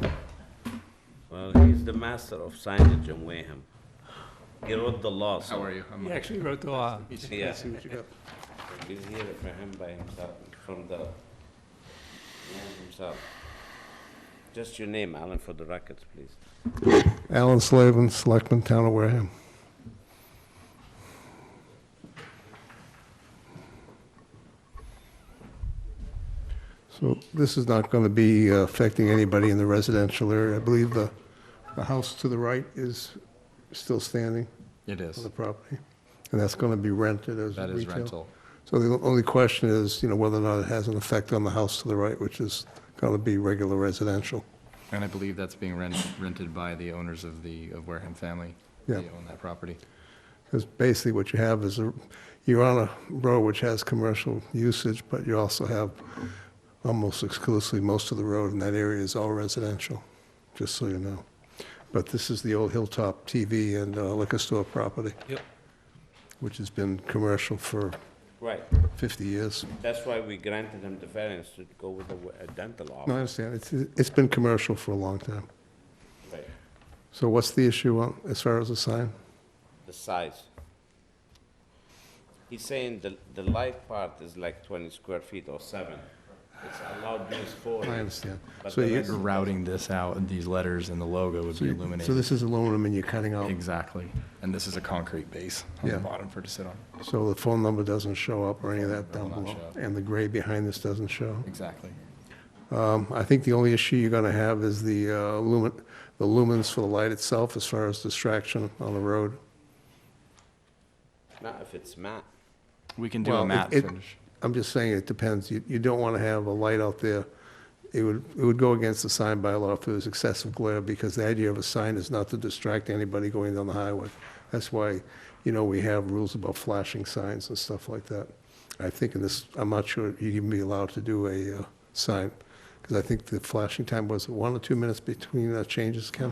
84. Well, he's the master of signage in Wareham. He wrote the law, so. How are you? He actually wrote the law. Yeah. See what you got. You hear it from him by himself, from the man himself. Just your name, Alan, for the records, please. Alan Slavin, Selectman, Town of Wareham. So this is not going to be affecting anybody in the residential area. I believe the house to the right is still standing It on is. the property, and that's going to be rented as That retail. is rental. So the only question is, whether or not it has an effect on the house to the right, which is going to be regular residential. And I believe that's being rented by the owners of Wareham family. Yeah. They own that property. Because basically what you have is, you're on a road which has commercial usage, but you also have almost exclusively, most of the road in that area is all residential, just so you know. But this is the old Hilltop TV and liquor store property. Yep. Which has been commercial for Right. 50 years. That's why we granted him the variance to go with a dental No, I office. understand. It's been commercial for a long time. Right. So what's the issue as far as the sign? The size. He's saying the light part is like 20 square feet or 7. It's allowed use 40. I understand. But So the you- rest- You're routing this out, and these letters and the logo would be illuminated. So this is aluminum and you're cutting out, Exactly. And this is a concrete base on Yeah. the bottom for it to sit on. so the phone number doesn't show up or any of that It will down not below? show up. And the gray behind this doesn't show? Exactly. I think the only issue you're gonna have is the lumens for the light itself as far as distraction on the road. Not if it's matte. We can do Well, a matte it- finish. I'm just saying it depends. You don't want to have a light out there. It would go against the sign bylaw if there was excessive glare, because the idea of a sign is not to distract anybody going down the highway. That's why, we have rules about flashing signs and stuff like that. I think in this, I'm not sure you'd even be allowed to do a sign, because I think the flashing time was 1 or 2 minutes between changes, Ken?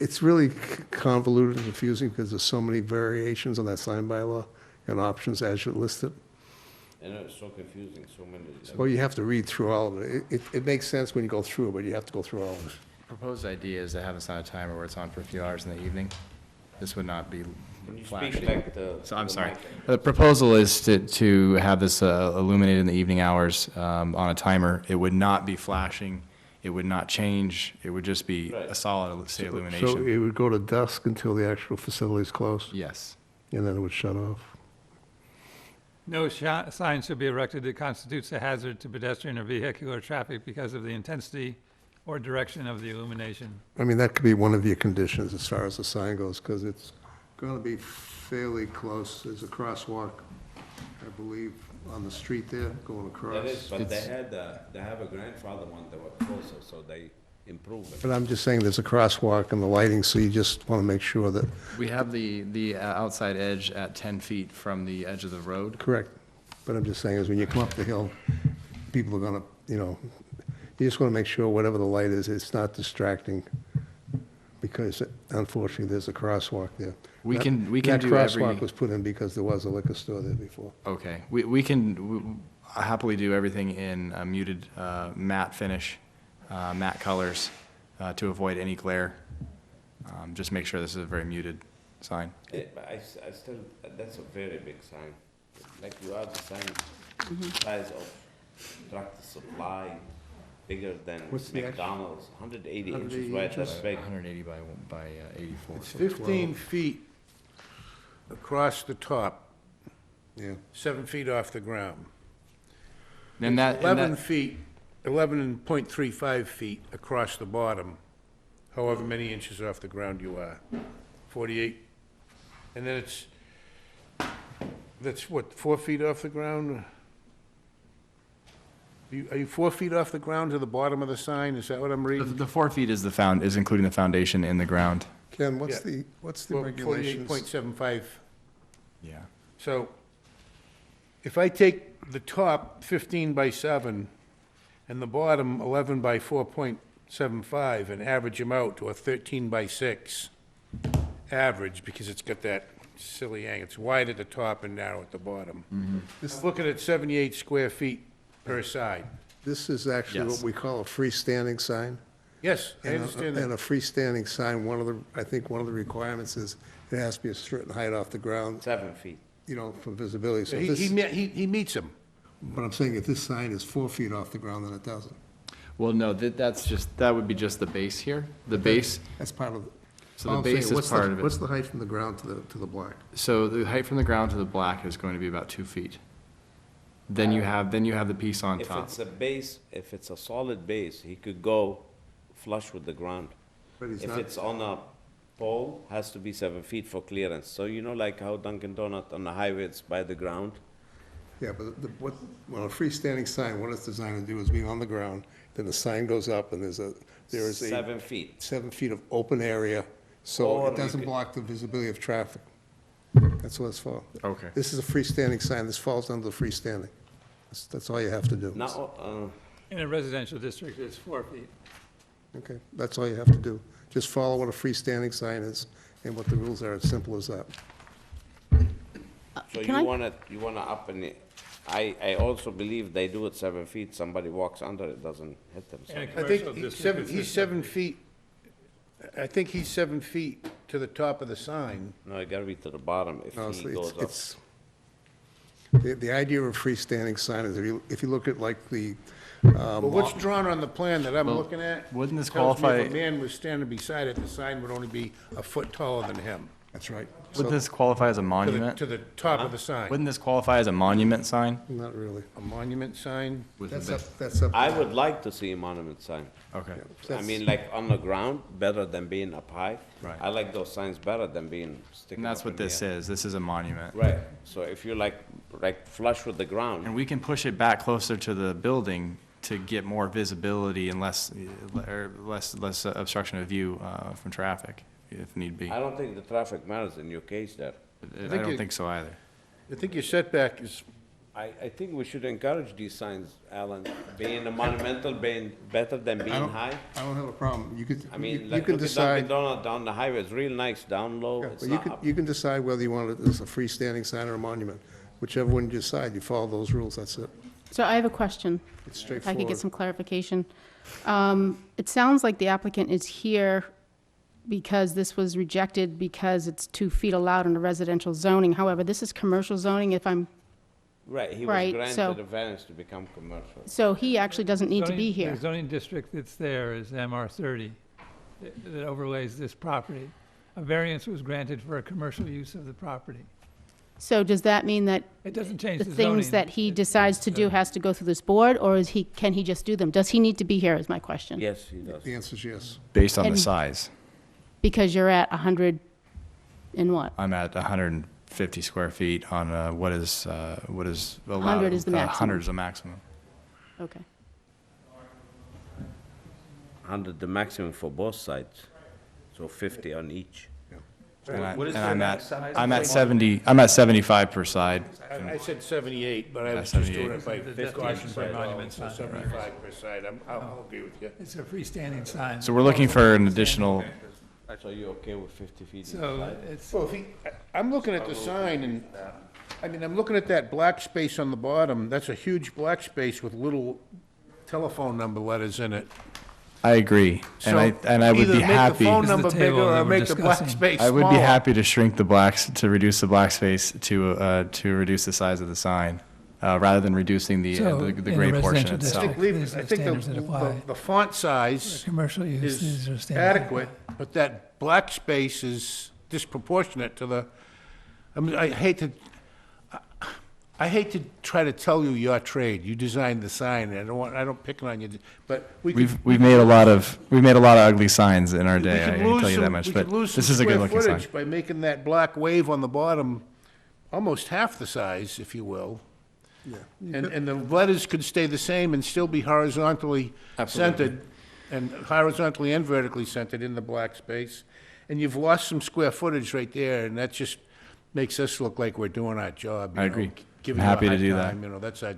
It's really convoluted and confusing because there's so many variations on that sign bylaw and options as you listed. I know, it's so confusing, so many. Well, you have to read through all of it. It makes sense when you go through it, but you have to go through all of it. Proposed idea is to have this on a timer where it's on for a few hours in the evening. This would not be Can you flashing. speak like the? So I'm the sorry. mic? The proposal is to have this illuminated in the evening hours on a timer. It would not be flashing. It would not change. It would just be a Right. solid, say, So illumination. it would go to dusk until the actual facility's closed, Yes. and then it would shut off. No sign should be erected that constitutes a hazard to pedestrian or vehicular traffic because of the intensity or direction of the illumination. I mean, that could be one of your conditions as far as the sign goes, because it's going to be fairly close. There's a crosswalk, I believe, on the street there going across. That is, but they have a grandfather one that was closer, so they improved it. But I'm just saying there's a crosswalk and the lighting, so you just want to make sure that, We have the outside edge at 10 feet from the edge of the road. correct. But I'm just saying is when you come up the hill, people are going to, you just want to make sure whatever the light is, it's not distracting, because unfortunately, there's a crosswalk there. We That- can do every. That crosswalk was put in because there was a liquor store there before. Okay, we can happily do everything in a muted matte finish, matte colors, to avoid any glare. Just make sure this is a very muted sign. But I still, that's a very big sign. Like you have the sign, size of tractor supply, bigger than What's the McDonald's, 180 inches, 180 right, that's inches? big. 180 by 84. It's 15 feet across the top, Yeah. 7 feet off the ground. And that, 11 feet, 11.35 feet across the bottom, however many inches off the ground you are. 48. And then that's what, 4 feet off the ground? Are you 4 feet off the ground to the bottom of the sign? Is that what I'm reading? the 4 feet is is including the foundation in the ground. Ken, what's Yeah. the regulations? 48.75. Yeah. So if I take the top 15 by 7 and the bottom 11 by 4.75 and average them out to a 13 by 6 average, because it's got that silly angle, it's wide at the top and narrow at the bottom. I'm looking at 78 square feet per side. This is actually what Yes. we call a freestanding sign. Yes, I And a- understand And that. a freestanding sign, I think one of the requirements is it has to be a certain height off the ground, 7 feet. for visibility. So He, this, he meets them. but I'm saying if this sign is 4 feet off the ground, then it doesn't. Well, no, that would be just the base here. The base, That's part of, so all the I'm saying, base is what's part of What's it. the height from the ground to the black? So the height from the ground to the black is going to be about 2 feet. Then you have the piece on If top. it's a base, if it's a solid base, he could go flush with the ground. But he's If not, it's on a pole, has to be 7 feet for clearance. So like how Dunkin' Donut on the highway, it's by the ground? yeah, but well, a freestanding sign, what it's designed to do is be on the ground, then the sign goes up and there is a 7 feet. 7 feet of open area, so Or it you doesn't could- block the visibility of traffic. That's what it's for. Okay. This is a freestanding sign, this falls under the freestanding. That's all you have to do. Now, In a residential district, it's 4 feet. Okay, that's all you have to do. Just follow what a freestanding sign is and what the rules are, as simple as that. so Can I- you wanna up in it. I also believe they do it 7 feet, somebody walks under it, doesn't hit them. In a I commercial think he's district, it's 7 feet, I think he's 7 feet to the top of the sign. No, it gotta be to the bottom if No, he goes up. it's, the idea of a freestanding sign is if you look at like the, But what's drawn on the plan that I'm Well, looking at? wouldn't this tells me qualify- If a man was standing beside it, the sign would only be a foot taller than him. That's right. Would So, this qualify as a To the, monument? to the top of the sign. Wouldn't this qualify as a monument sign? not really. A monument sign? That's up. I would like to see a monument sign. Okay. I mean, like on the ground, better than being up high. Right. I like those signs better than being sticking And that's up what in the this air. is. This is a monument. Right, so if you like flush with the ground, And we can push it back closer to the building to get more visibility and less obstruction of view from traffic, if need be. I don't think the traffic matters in your case there. I don't think so either. I think your setback is, I think we should encourage these signs, Alan, being a monumental, being better than being high. I don't have a problem. You could, I mean, you like, can look at decide, Dunkin' Donut down the highway, it's real nice, down low, it's but you not can, up. you can decide whether you want it as a freestanding sign or a monument. Whichever one you decide, you follow those rules, that's it. So I have a question. It's If I could straightforward. get some clarification. It sounds like the applicant is here because this was rejected because it's 2 feet allowed in the residential zoning. However, this is commercial zoning, if I'm, Right, he was Right, so- granted a variance to become commercial. so he actually doesn't need to be Zoning- here. The zoning district that's there is MR 30 that overlays this property. A variance was granted for a commercial use of the property. So does that mean that It doesn't change the the zoning. things that he It- decides to do has to go through this board, or can he just do them? Does he need to be here, is my question? Yes, he does. The answer is yes. Based on the And- size, Because you're at 100 and what? I'm at 150 square feet on what is allowed. 100 is the maximum. 100 is the maximum. Okay. 100, the maximum for both sides, so 50 on each. What is And the I'm max size? I'm at 70, I'm at 75 per side. I said 78, but I Yeah, was just doing 78. it by The precaution definition for by law, monument so sign. 75 per side. I'll agree with you. It's a freestanding sign. So we're looking for an additional, So you okay with 50 feet So inside? it's, Well, I'm looking at the sign, and, I'm looking at that black space on the bottom. That's a huge black space with little telephone number letters in it. I agree. So And I would either be make the happy, phone This is the number table bigger that or we're make the black discussing. space I would be smaller. happy to shrink the blacks, to reduce the black space to reduce the size of the sign, rather than reducing the So, the in a gray portion residential itself. district, these are I the think standards that apply. the font size Commercial use, these are is standards. adequate, but that black space is disproportionate to the, I hate to try to tell you your trade. You designed the sign, and I don't pick on you, but we could. We've made a lot of ugly signs in our we day, I could can lose tell you that some- much, we but could lose this some is a good square looking sign. footage by making that black wave on the bottom almost half the size, if you will. And the letters could stay the same and still be horizontally centered, and horizontally and vertically centered in the black space. And you've lost some square footage right there, and that just makes us look like we're doing our job. you I know, agree. giving I'm you a happy to hard do that. time, that's our,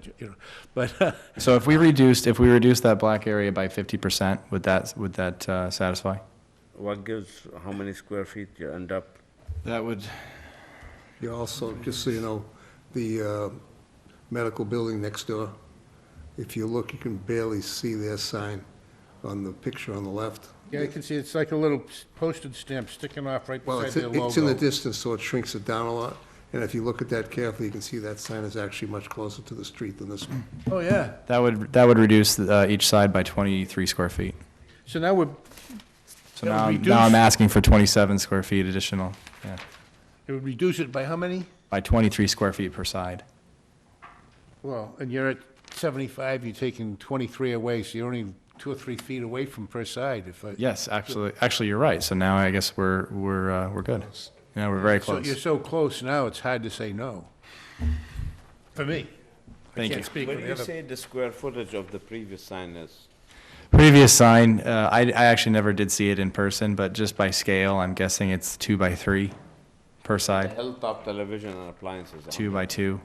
but, So if we reduced that black area by 50%, would that satisfy? What gives, how many square feet you end up? That would, You also, just so you know, the medical building next door, if you look, you can barely see their sign on the picture on the left. yeah, you can see it's like a little postage stamp sticking off right Well, beside it's their it's in the logo. distance, so it shrinks it down a lot. And if you look at that carefully, you can see that sign is actually much closer to the street than this one. Oh, yeah. that would reduce each side by 23 square feet. So now we're, So That would now I'm reduce- asking for 27 square feet additional, yeah, it would reduce it by how many? by 23 square feet per side. Well, and you're at 75, you're taking 23 away, so you're only 2 or 3 feet away from per side, if I... Yes, actually, you're right. So now I guess we're good. Yeah, we're very So close. you're so close now, it's hard to say no. For me. Thank you. Can't speak What for do the you other... say the square footage of the previous sign is? Previous sign, I actually never did see it in person, but just by scale, I'm guessing it's 2 by 3 per The side, Hilltop Television and Appliances. 2 by 2.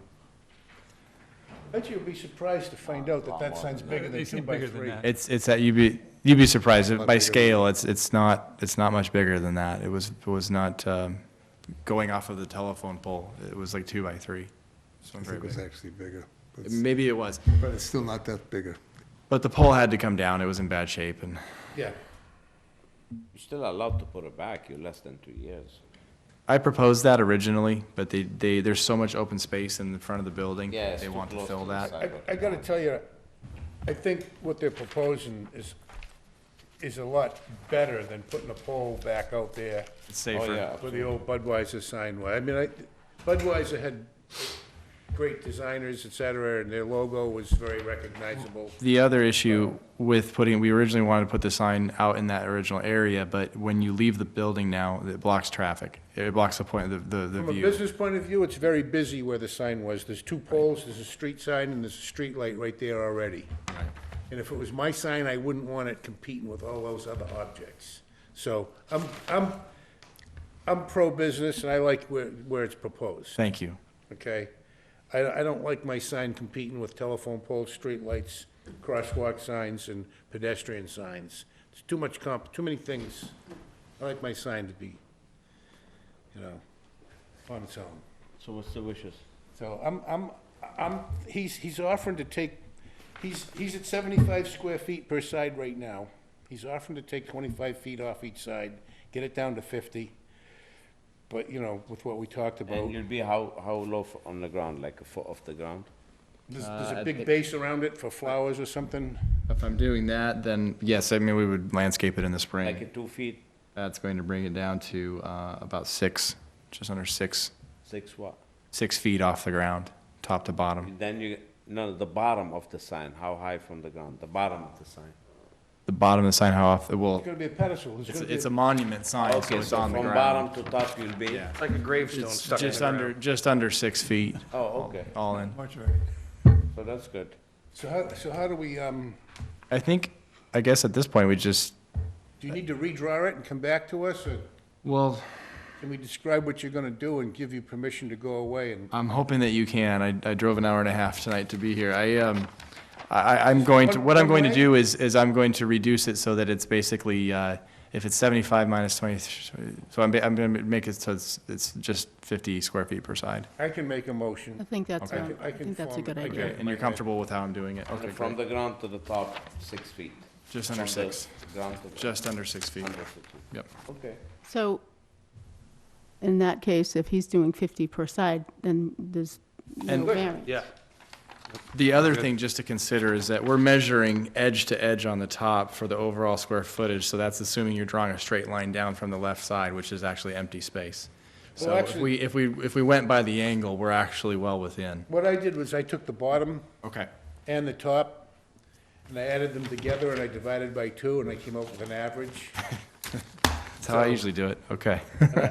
I bet you'll be surprised to find out that that sign's bigger They than seem 2 by bigger than 3. that. It's that you'd be surprised by scale. It's not much bigger than that. It was not going off of the telephone pole. It was like 2 by 3. So I very think it was big. actually bigger. Maybe it was, But it's still not that bigger. but the pole had to come down. It was in bad shape, and Yeah. You're still allowed to put it back, you're less than 2 years. I proposed that originally, but there's so much open space in the front of the building. Yeah, it's They too want to close fill to the that. side. I gotta tell you, I think what they're proposing is is a lot better than putting a pole back out there It's safer. Oh, yeah. where the old Budweiser sign was. I mean, Budweiser had great designers, et cetera, and their logo was very recognizable. The other issue with putting, we originally wanted to put the sign out in that original area, but when you leave the building now, it blocks traffic. It blocks the point, the From a view. business point of view, it's very busy where the sign was. There's two poles, there's a street sign, and there's a street light right there already. And if it was my sign, I wouldn't want it competing with all those other objects. So I'm pro-business, and I like where it's proposed, Thank you. okay? I don't like my sign competing with telephone poles, street lights, crosswalk signs, and pedestrian signs. It's too much too many things. I like my sign to be, on its own. So what's the wishes? So he's offering to take, he's at 75 square feet per side right now. He's offering to take 25 feet off each side, get it down to 50. But, with what we talked about, And you'll be how low on the ground, like a foot off the ground? there's a big base around it for flowers or something. If I'm doing that, then yes, I mean, we would landscape it in the spring. Like a 2 feet, That's going to bring it down to about 6, just under 6, 6 what? 6 feet off the ground, top to bottom. Then no, the bottom of the sign, how high from the ground? The bottom of the sign. The bottom of the sign, how off, well, It's gonna be a pedestal. it's a monument sign, so Okay, it's so on the from ground. bottom to top you'll be? Yeah. It's like a gravestone It's stuck in the ground. just under 6 feet, Oh, okay, all in. so that's good. So how do we, I guess at this point, we just, do you need to redraw it and come back to us, or well, can we describe what you're gonna do and give you permission to go away and? I'm hoping that you can. I drove an hour and a half tonight to be here. I'm going to, what I'm going to do is I'm going to reduce it so that it's basically, if it's 75 minus 20, so I'm going to make it so it's just 50 square feet per side. I can make a I motion. think that's, Okay. I think that's a good form it. idea. Okay. And you're comfortable with how I'm doing it? Okay, From great. the ground to the top, 6 feet. Just under From the 6, ground to the. just under 6 feet. Under 6 feet. Yep. Okay. So, in that case, if he's doing 50 per side, then there's no And- variance. Yeah. The other thing just to consider is that we're measuring edge to edge on the top for the overall square footage, so that's assuming you're drawing a straight line down from the left side, which is actually empty space. Well, So actually- if we went by the angle, we're actually well within. What I did was I took the bottom Okay. and the top, and I added them together, and I divided by 2, and I came up with an average. That's how I usually do it. Okay.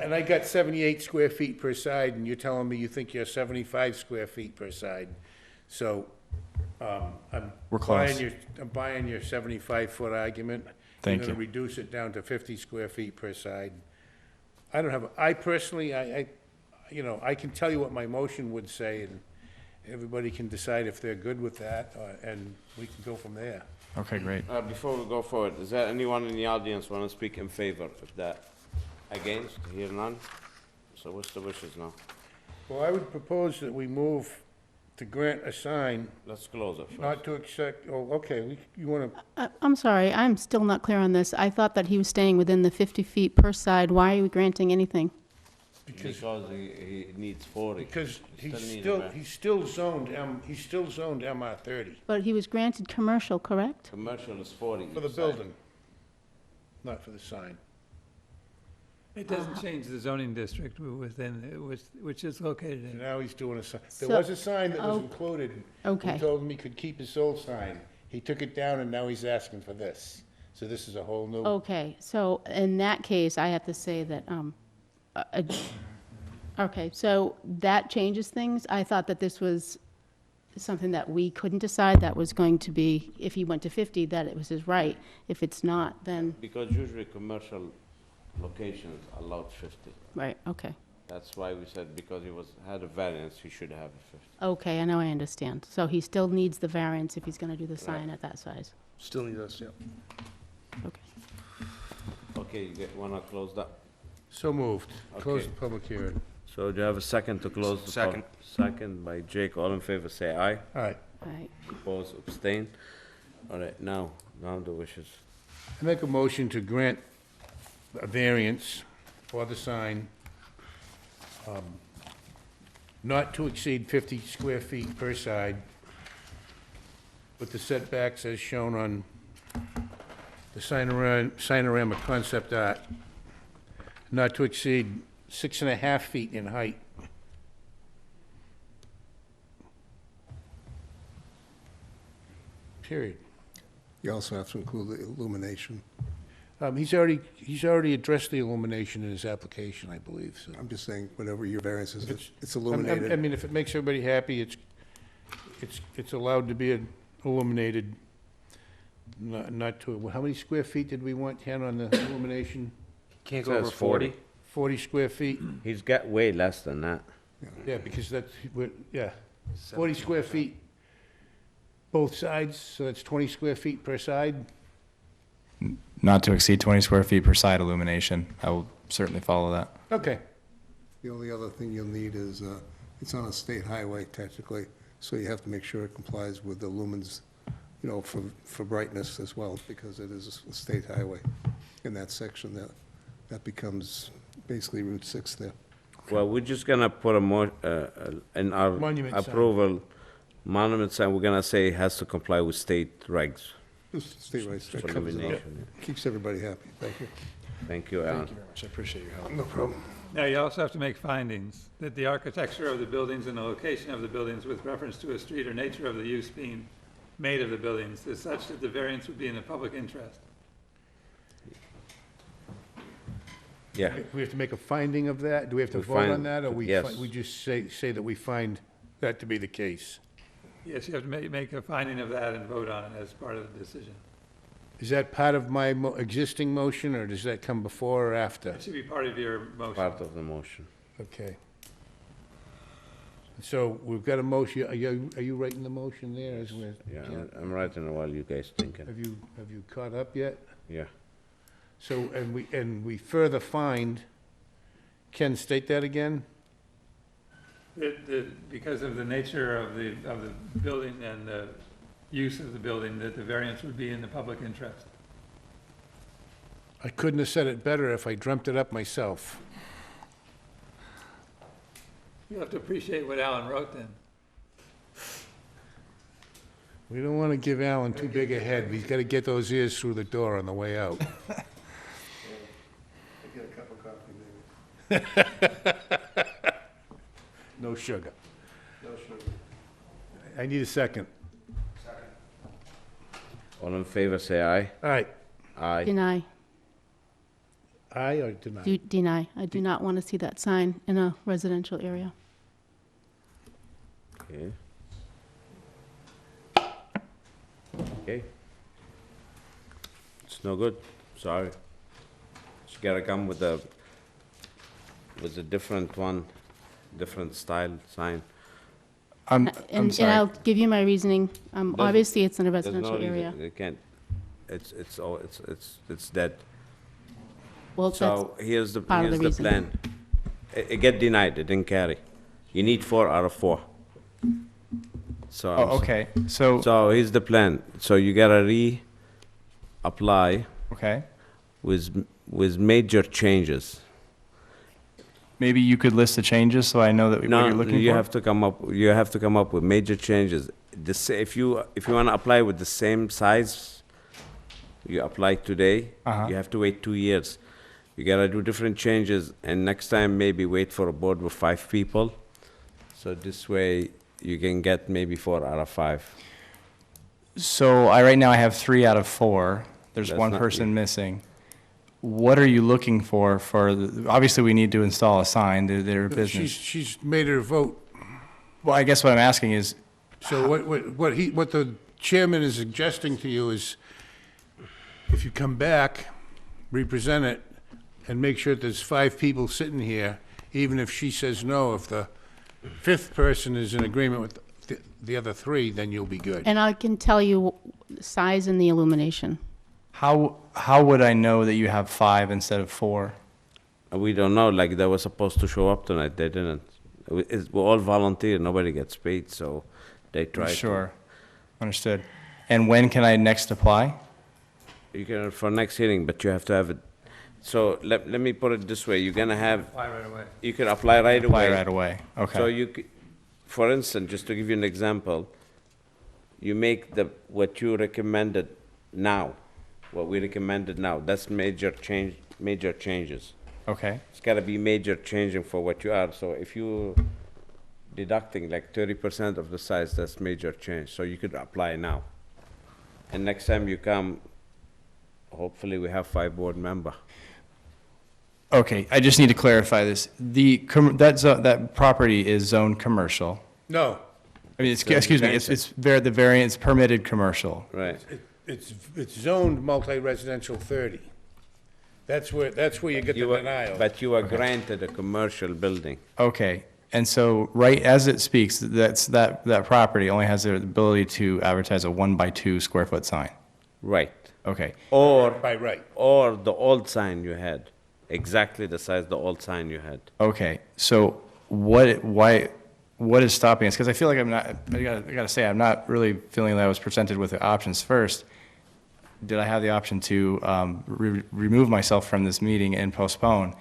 And I got 78 square feet per side, and you're telling me you think you're 75 square feet per side. So, I'm We're close. I'm buying your 75-foot argument. Thank You're you. gonna reduce it down to 50 square feet per side. I personally, I can tell you what my motion would say, and everybody can decide if they're good with that, and we can go from there. Okay, great. Before we go forward, is there anyone in the audience want to speak in favor of that? Against? Hear none? So what's the wishes now? Well, I would propose that we move to grant a sign, Let's close it first. not to accept, okay, you wanna, I'm sorry, I'm still not clear on this. I thought that he was staying within the 50 feet per side. Why are we granting anything? because Because he needs 40. Because Still need a he's still zoned MR 30 But he was granted commercial, correct? Commercial is 40. for the each side. building, not for the sign. It doesn't change the zoning district within, which is located And in. now he's doing a sign. There So- was a sign that was oh, included. okay. He told him he could keep his old sign. He took it down, and now he's asking for this. So this is a whole new, Okay, so in that case, I have to say that, okay, so that changes things. I thought that this was something that we couldn't decide, that was going to be, if he went to 50, that it was his right. If it's not, then, Because usually commercial locations allowed 50. right, okay. That's why we said because he had a variance, he should have a 50. Okay, I know, I understand. So he still needs the variance if he's going to do the sign at that size. Still need us, yeah. Okay. Okay, you want to close that? so moved. Close Okay. the public hearing. So do you have a second to close the? Second. Second by Jake. All in favor, say aye. All right. All right. Oppose, abstain. All right, now the wishes. I make a motion to grant a variance for the sign, not to exceed 50 square feet per side, with the setbacks as shown on the Signorama Concept Art, not to exceed 6.5 feet in height. Period. You also have to include the illumination. He's already addressed the illumination in his application, I believe, so. I'm just saying, whatever your variance is, it's I illuminated. mean, if it makes everybody happy, it's allowed to be illuminated, not to, how many square feet did we want, Ken, on the illumination? Can't Says go over 40. 40 square feet? He's got way less than that. Yeah, because that's, 40 square feet, both sides, so that's 20 square feet per side? Not to exceed 20 square feet per side illumination. I will certainly follow that. Okay. The only other thing you'll need is, it's on a state highway technically, so you have to make sure it complies with the lumens, you know, for brightness as well, because it is a state highway in that section that becomes basically Route 6 there. Well, we're just gonna put in our Monument sign. approval, monument sign, we're gonna say it has to comply with state regs. Just state rights, that for covers it all. illumination, yeah. Keeps everybody happy. Thank you. Thank you, Alan. very much. I appreciate your help. No problem. Now, you also have to make findings that the architecture of the buildings and the location of the buildings with reference to a street or nature of the use being made of the buildings is such that the variance would be in the public interest. Yeah, We have to make a finding of that? Do we have to We vote on find- that, or yes. we just say that we find that to be the case? Yes, you have to make a finding of that and vote on it as part of the decision. Is that part of my existing motion, or does that come before or after? It should be part of your motion. part of the motion. Okay. So we've got a motion, are you writing the motion there as we're? Yeah, I'm writing it while you guys thinking. Have you caught up yet? Yeah. So, and we further find, Ken, state that again? Because of the nature of the building and the use of the building, that the variance would be in the public interest. I couldn't have said it better if I dreamt it up myself. You have to appreciate what Alan wrote then. We don't want to give Alan too big a head. He's got to get those ears through the door on the way out. Get a cup of coffee, maybe. No sugar. No sugar. I need a second. All in favor, say aye. All right. Aye. Deny. Aye or deny? Deny. I do not want to see that sign in a residential area. Okay. Okay. It's no good, sorry. You gotta come with a different one, different style sign. I'm And sorry. I'll give you my reasoning. Obviously, it's in a There's no residential reason- area. It can't, it's dead. Well, that's, So here's the part of the plan. It get denied, it didn't carry. You need 4 out of 4. So. Oh, okay. So, So here's the plan. So you gotta reapply okay. with major changes. Maybe you could list the changes so I know that what No, you're looking you for? have to come up with major changes. If you wanna apply with the same size you apply today, Uh-huh. you have to wait 2 years. You gotta do different changes, and next time maybe wait for a board with 5 people. So this way you can get maybe 4 out of 5. So right now I have 3 out of 4. There's That's one not- person missing. What are you looking for obviously we need to install a sign, they're a business. She's made her vote. Well, I guess what I'm asking is, So what the chairman is suggesting to you is, if you come back, represent it, and make sure that there's 5 people sitting here, even if she says no, if the 5th person is in agreement with the other 3, then you'll be good. and I can tell you size and the illumination. how would I know that you have 5 instead of 4? We don't know, like they were supposed to show up tonight, they didn't. We're all volunteer, nobody gets paid, so they try to. Sure, understood. And when can I next apply? You can, for next hearing, but you have to have it, so let me put it this way, you're gonna have, Apply right away. you can apply right away. Apply right away, okay. So for instance, just to give you an example, you make what you recommended now, what we recommended now. That's major changes. Okay. It's gotta be major changing for what you are, so if you deducting like 30% of the size, that's major change, so you could apply now. And next time you come, hopefully we have 5 board member. Okay, I just need to clarify this. That property is zoned commercial. No, I mean, excuse me, the variance permitted commercial. Right. it's zoned multi-residential 30. That's where you get the You were- denial. But you are granted a commercial building. Okay, and so, right as it speaks, that property only has the ability to advertise a 1 by 2 square foot sign. Right. Okay, Or, By right. or the old sign you had, exactly the size the old sign you had. okay, so what is stopping us? Because I feel like I gotta say, I'm not really feeling that I was presented with the options first. Did I have the option to remove myself from this meeting and postpone,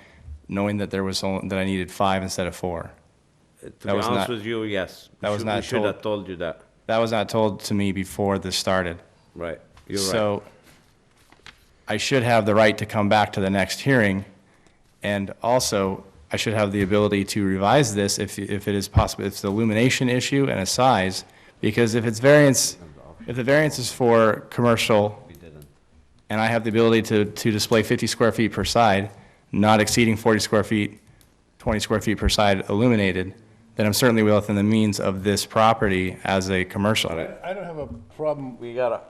knowing that that I needed 5 instead of 4? To That be was honest not- with you, yes. that was not We should have told you that. That was not told to me before this started. Right, you're right. So I should have the right to come back to the next hearing, and also I should have the ability to revise this if it is possible. It's the illumination issue and a size, because if the variance is for commercial, and I have the ability to display 50 square feet per side, not exceeding 40 square feet, 20 square feet per side illuminated, then I'm certainly within the means of this property as a commercial. I don't have a problem We gotta,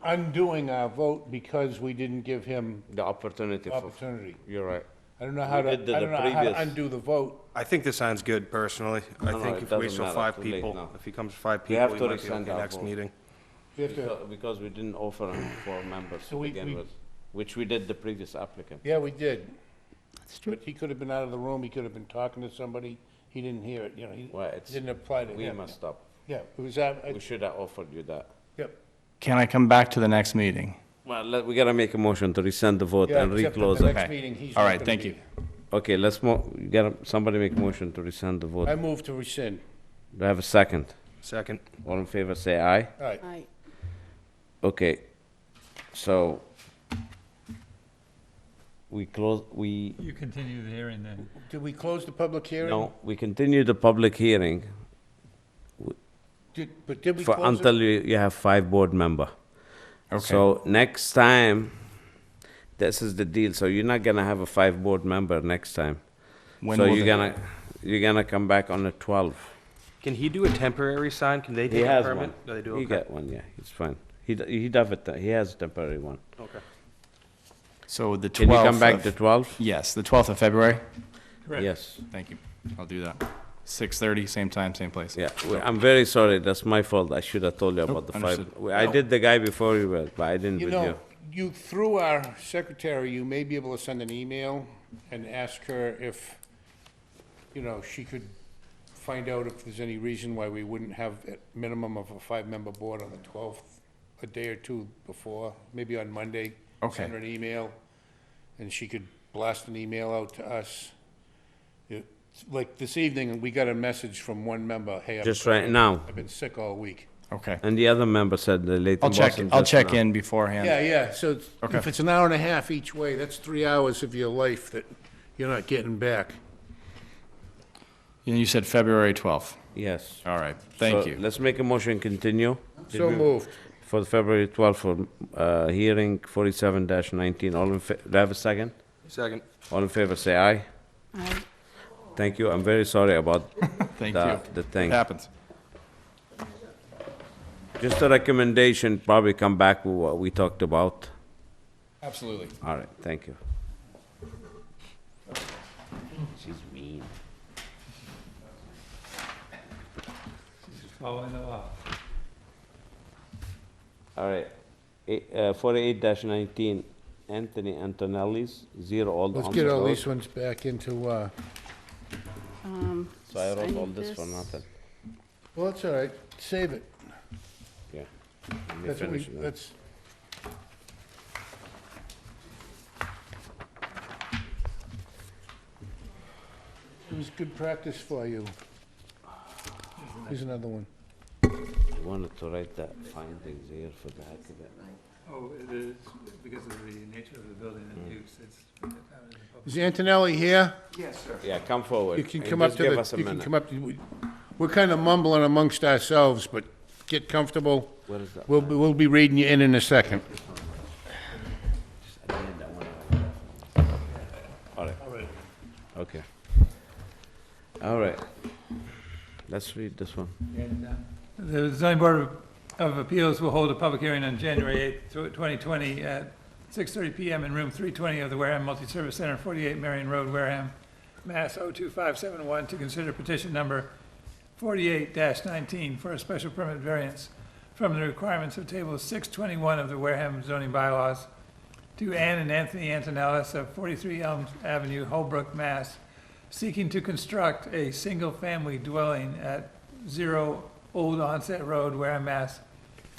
undoing our vote because we didn't give him the opportunity for, opportunity. you're right. I don't know how to, We did I the don't know how to previous- undo the vote. I think this sounds good personally. I No, think it if we wait doesn't till matter. 5 Too late people, now. if he comes 5 We people, have we to might be rescind okay our next vote. meeting. We have to, Because we didn't offer 4 members So to we- begin with, which we did the previous applicant. yeah, we did. But he could have been out of the room, he could have been talking to somebody, he didn't hear it, he Well, it's, didn't apply to we him. messed up. Yeah, it was that, We should have offered you that. yep. Can I come back to the next meeting? Well, we gotta make a motion to rescind the vote Yeah, and except at reclose the it. next Okay. meeting, he's All not right, gonna thank be you. Okay, somebody make a motion to rescind the vote. I move to rescind. Do I have a second? Second. All in favor, say aye. All right. Okay, so we, You continue the hearing then. Did we close the public hearing? no, we continue the public hearing But did we for, close it? until you have 5 board member. Okay. So next time, this is the deal, so you're not gonna have a 5 board member next time. When So will you're gonna come back on the 12th. Can he do a temporary sign? Can they He take a has permit? one. Do they do He okay? got one, yeah, it's fine. He does it, he has a temporary one. Okay. So the 12th. Can you come back of- the 12th? Yes, the 12th of February? Correct. Yes, Thank you. I'll do that. 6:30, same time, same place. yeah, I'm very sorry, that's my fault, I should have told you about the 5. understood. I did the guy before you were, but I didn't You with you. know, you, through our secretary, you may be able to send an email and ask her if, she could find out if there's any reason why we wouldn't have a minimum of a 5-member board on the 12th, a day or 2 before, maybe on Monday. Okay. Send her an email, and she could blast an email out to us. Like this evening, we got a message from one member, hey, Just right now. I've been sick all week. Okay. And the other member said the late. I'll check in beforehand. Yeah, so Okay. if it's an hour and a half each way, that's 3 hours of your life that you're not getting back. And you said February 12th. Yes. All right, thank So you. let's make a motion, continue. So moved. For the February 12th for hearing 47-19. Do I have a second? Second. All in favor, say aye. Aye. Thank you. I'm very sorry about Thank the you. the It thing. happens. Just a recommendation, probably come back with what we talked about. Absolutely. All right, thank you. She's mean. Following the law. All right. 48-19, Anthony Antonelli's, 0 Old Let's Onset get all Road. these ones back into, So I wrote sign all this for this. nothing. well, that's all right, save it. Yeah. Let me That's what we, finish it now. that's. It was good practice for you. Here's another one. I wanted to write that findings here for the heck of it. Oh, it is, because of the nature of the building and use, it's. Is Antonelli here? Yes, sir. Yeah, come forward. You can and come up just to give the, us a you can minute. come up, we're kind of mumbling amongst ourselves, but get comfortable. What is that? We'll be reading you in a second. All right. Okay. All right. Let's read this one. The zoning board of appeals will hold a public hearing on January 8th, 2020 at 6:30 PM in room 320 of the Wareham Multi-Service Center, 48 Marion Road, Wareham, Mass. 02571, to consider petition number 48-19 for a special permit variance from the requirements of table 621 of the Wareham zoning bylaws to Ann and Anthony Antonellis of 43 Elm Avenue, Holbrook, Mass., seeking to construct a single-family dwelling at 0 Old Onset Road, Wareham, Mass.,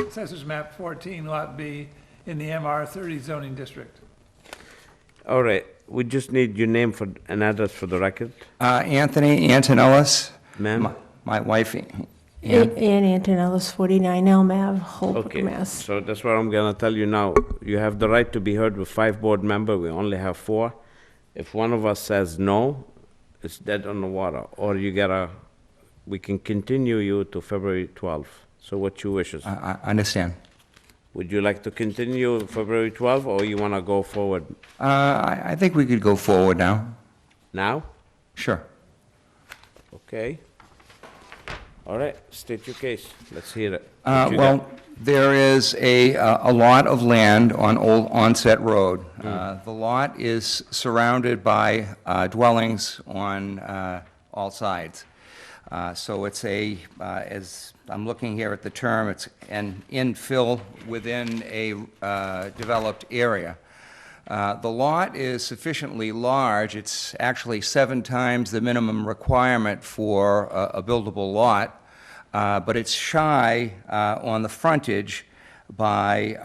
Assessors Map 14, Lot B, in the MR 30 zoning district. All right, we just need your name for, and address for the record. Anthony Antonellis, Ma'am? my wife, Ann Antonellis, 49 Elm Ave, Holbrook, Okay, Mass. so that's what I'm gonna tell you now. You have the right to be heard with 5 board members, we only have 4. If one of us says no, it's dead on the water, or we can continue you to February 12th. So what you wishes? I understand. Would you like to continue February 12th, or you wanna go forward I think we could go forward now. now? Sure. Okay. All right, state your case, let's hear it. What you got? Well, there is a lot of land on Old Onset Road. The lot is surrounded by dwellings on all sides. So it's as I'm looking here at the term, it's an infill within a developed area. The lot is sufficiently large, it's actually 7 times the minimum requirement for a buildable lot, but it's shy on the frontage by,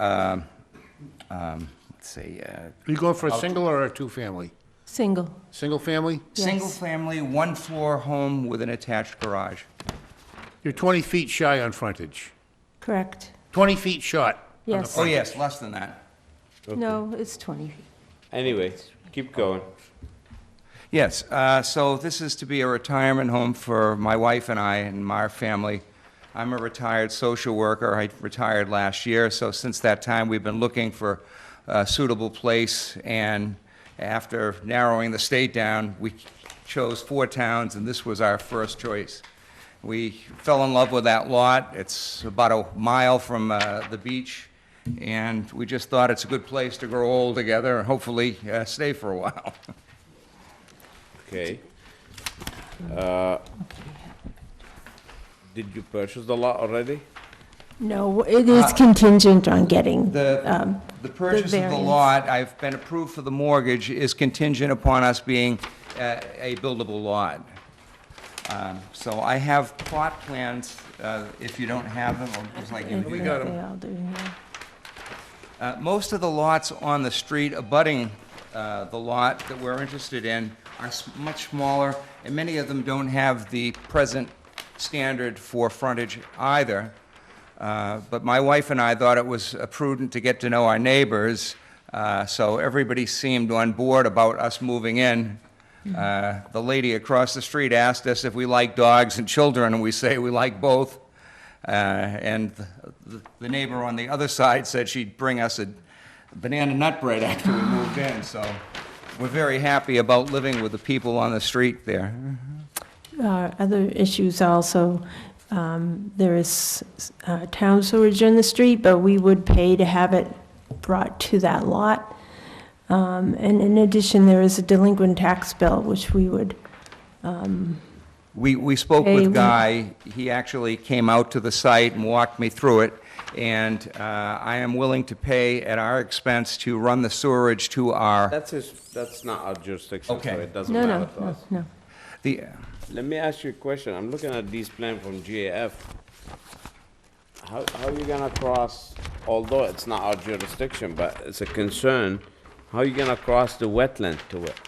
let's see, Are you going for a single or a two-family? Single. Single family? Yes. single-family, one-floor home with an attached garage. You're 20 feet shy on frontage. Correct. 20 feet short. Yes. Oh, yes, less than that. No, it's 20 feet. Anyway, keep going. Yes, so this is to be a retirement home for my wife and I and our family. I'm a retired social worker. I retired last year, so since that time, we've been looking for a suitable place, and after narrowing the state down, we chose 4 towns, and this was our first choice. We fell in love with that lot. It's about a mile from the beach, and we just thought it's a good place to grow old together and hopefully stay for a while. Okay. Did you purchase the lot already? No, it is contingent on getting The purchase of the variance. lot, I've been approved for the mortgage, is contingent upon us being a buildable lot. So I have plot plans, if you don't have them, or just like, We got 'em. They all do, yeah. most of the lots on the street abutting the lot that we're interested in are much smaller, and many of them don't have the present standard for frontage either. But my wife and I thought it was prudent to get to know our neighbors, so everybody seemed on board about us moving in. The lady across the street asked us if we like dogs and children, and we say we like both. And the neighbor on the other side said she'd bring us a banana nut bread after we moved in, so we're very happy about living with the people on the street there. Other issues also, there is town sewage in the street, but we would pay to have it brought to that lot. And in addition, there is a delinquent tax bill, which we would, We spoke Hey, with Guy. He actually came out to the site and walked me through it, and I am willing to pay at our expense to run the sewerage to our, That's not our jurisdiction, so Okay. it doesn't no, matter no, to no, us. no. the, Let me ask you a question. I'm looking at these plans from GAF. How are you gonna cross, although it's not our jurisdiction, but it's a concern, how are you gonna cross the wetland to it?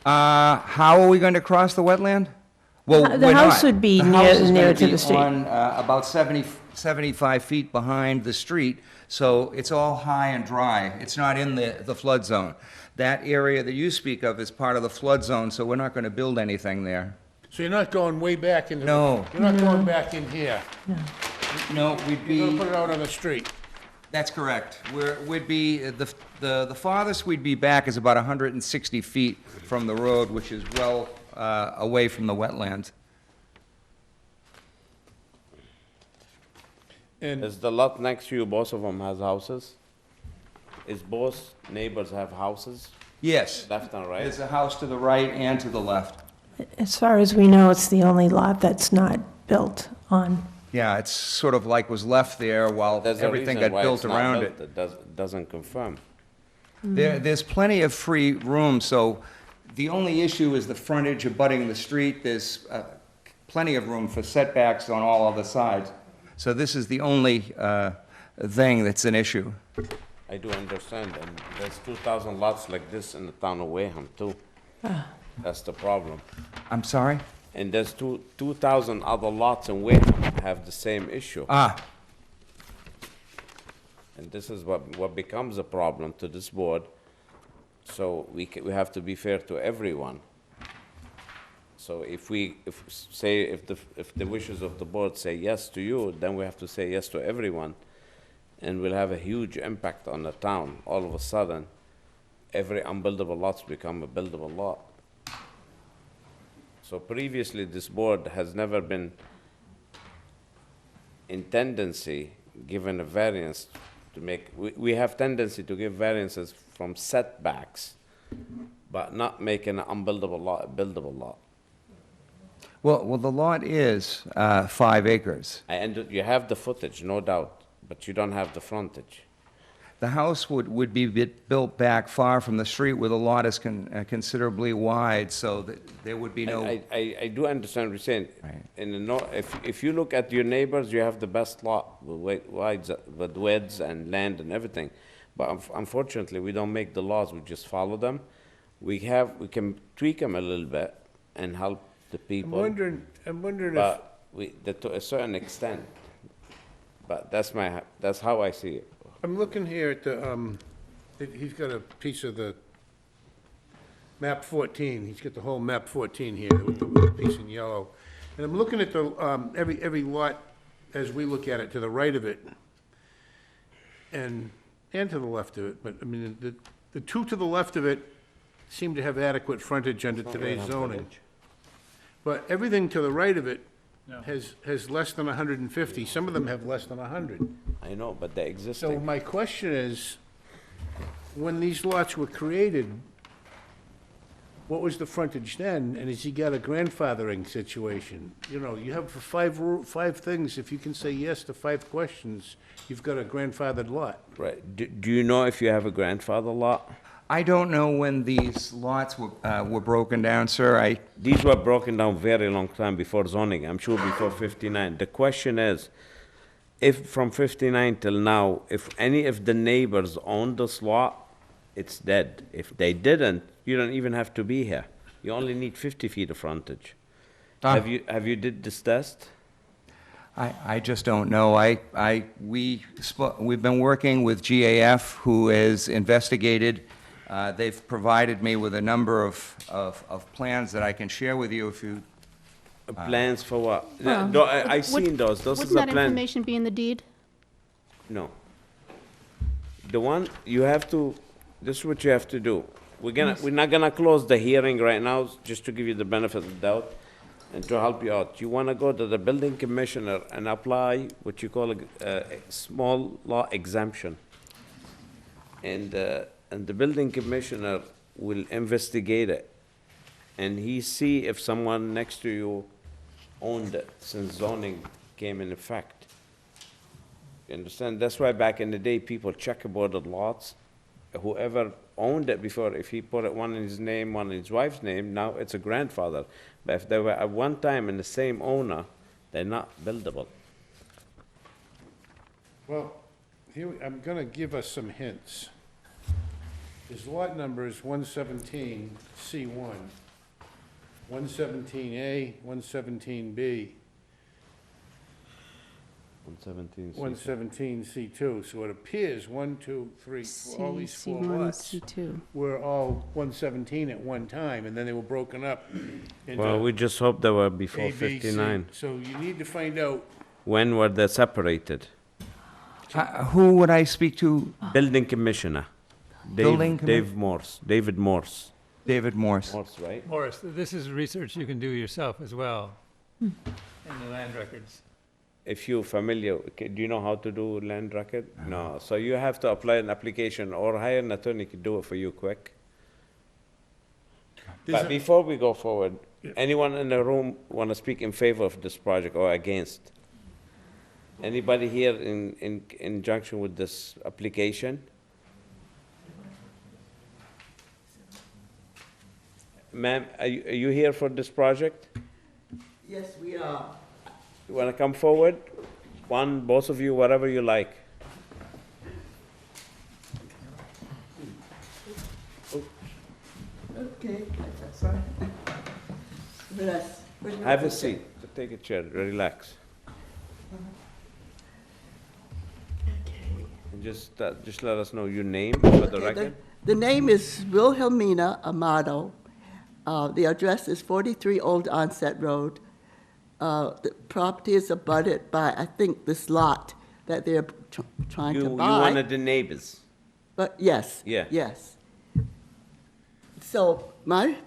how are we going to cross the wetland? Well, The we're house not. would be The house is near gonna to be the street. on about 70 75 feet behind the street, so it's all high and dry. It's not in the flood zone. That area that you speak of is part of the flood zone, so we're not going to build anything there. So you're not going way back into? No. You're not going back in here? No, we'd be... You're gonna put it out on the street? That's correct. We'd be, the farthest we'd be back is about 160 feet from the road, which is well away from the wetlands. And Is the lot next to you, both of them has houses? Is both neighbors have houses, Yes. left and right? There's a house to the right and to the left. As far as we know, it's the only lot that's not built on. Yeah, it's sort of like was left there while There's a everything reason got why built it's not around built. it. Doesn't confirm. There's plenty of free room, so the only issue is the frontage abutting the street. There's plenty of room for setbacks on all other sides. So this is the only thing that's an issue. I do understand, and there's 2,000 lots like this in the town of Wareham too. That's the problem. I'm sorry? And there's 2,000 other lots in Wareham have the same issue. Ah, And this is what becomes a problem to this board. So we have to be fair to everyone. So if the wishes of the board say yes to you, then we have to say yes to everyone. And we'll have a huge impact on the town. All of a sudden, every unbuildable lot's become a buildable lot. So previously, this board has never been in tendency given a variance to make, we have tendency to give variances from setbacks, but not making an unbuildable lot a buildable lot. well, the lot is 5 acres. And you have the footage, no doubt, but you don't have the frontage. The house would be built back far from the street where the lot is considerably wide, so that there would be no... I do understand what you're saying. Right. In the if you look at your neighbors, you have the best lot with with widths and land and everything. But unfortunately, we don't make the laws, we just follow them. We can tweak them a little bit and help the people. I'm wondering if, But to a certain extent. But that's how I see it. I'm looking here at the, he's got a piece of the map 14. He's got the whole map 14 here with the piece in yellow. And I'm looking at the, every lot as we look at it, to the right of it and to the left of it. But, I mean, the two to the left of it seem to have adequate frontage under today's zoning. But everything to the right of it has less than 150. Some of them have less than 100. I know, but the So existing, my question is, when these lots were created, what was the frontage then? And has he got a grandfathering situation? You know, you have five things, if you can say yes to 5 questions, you've got a grandfathered lot. right, do you know if you have a grandfather lot? I don't know when these lots were broken down, sir. These were broken down very long time before zoning, I'm sure before 59. The question is, if from 59 till now, if any of the neighbors own this lot, it's dead. If they didn't, you don't even have to be here. You only need 50 feet of frontage. Have you did this test? I just don't know. We've been working with GAF, who has investigated. They've provided me with a number of plans that I can share with you if you... Plans for what? Well, No, I seen those. This is Wouldn't a that plan. information be in the deed? No. The one, you have to, this is what you have to do. We're not gonna close the hearing right now, just to give you the benefit of the doubt and to help you out. You wanna go to the building commissioner and apply what you call a small law exemption. And the building commissioner will investigate it. And he see if someone next to you owned it since zoning came in effect. You understand? That's why back in the day, people checkerboarded lots. Whoever owned it before, if he put it one in his name, one in his wife's name, now it's a grandfather. But if they were at one time in the same owner, they're not buildable. Well, here, I'm gonna give us some hints. His lot number is 117 C1, 117A, 117B. 117. 117C2, so it appears 1, 2, 3, all these four C1, lots C2. were all 117 at one time, and then they were broken up into Well, we just hope they were A, before B, C. 59. So you need to find out, When were they separated? Who would I speak to? Building commissioner. Building David Morse. David Morse. Morse, right? Morris, this is research you can do yourself as well in the land records. If you're familiar, do you know how to do land record? No, so you have to apply an application or hire an attorney to do it for you quick. But before we go forward, anyone in the room want to speak in favor of this project or against? Anybody here in conjunction with this application? Ma'am, are you here for this project? Yes, we are. You want to come forward? One, both of you, whatever you like. Okay. Bless. Have a seat. Take a chair. Relax. And just let us know your name for the record. The name is Wilhelmina Amato. The address is 43 Old Onset Road. The property is abutted by, I think, this lot that they're trying to You buy. one of the neighbors. But yes. Yeah. Yes. So my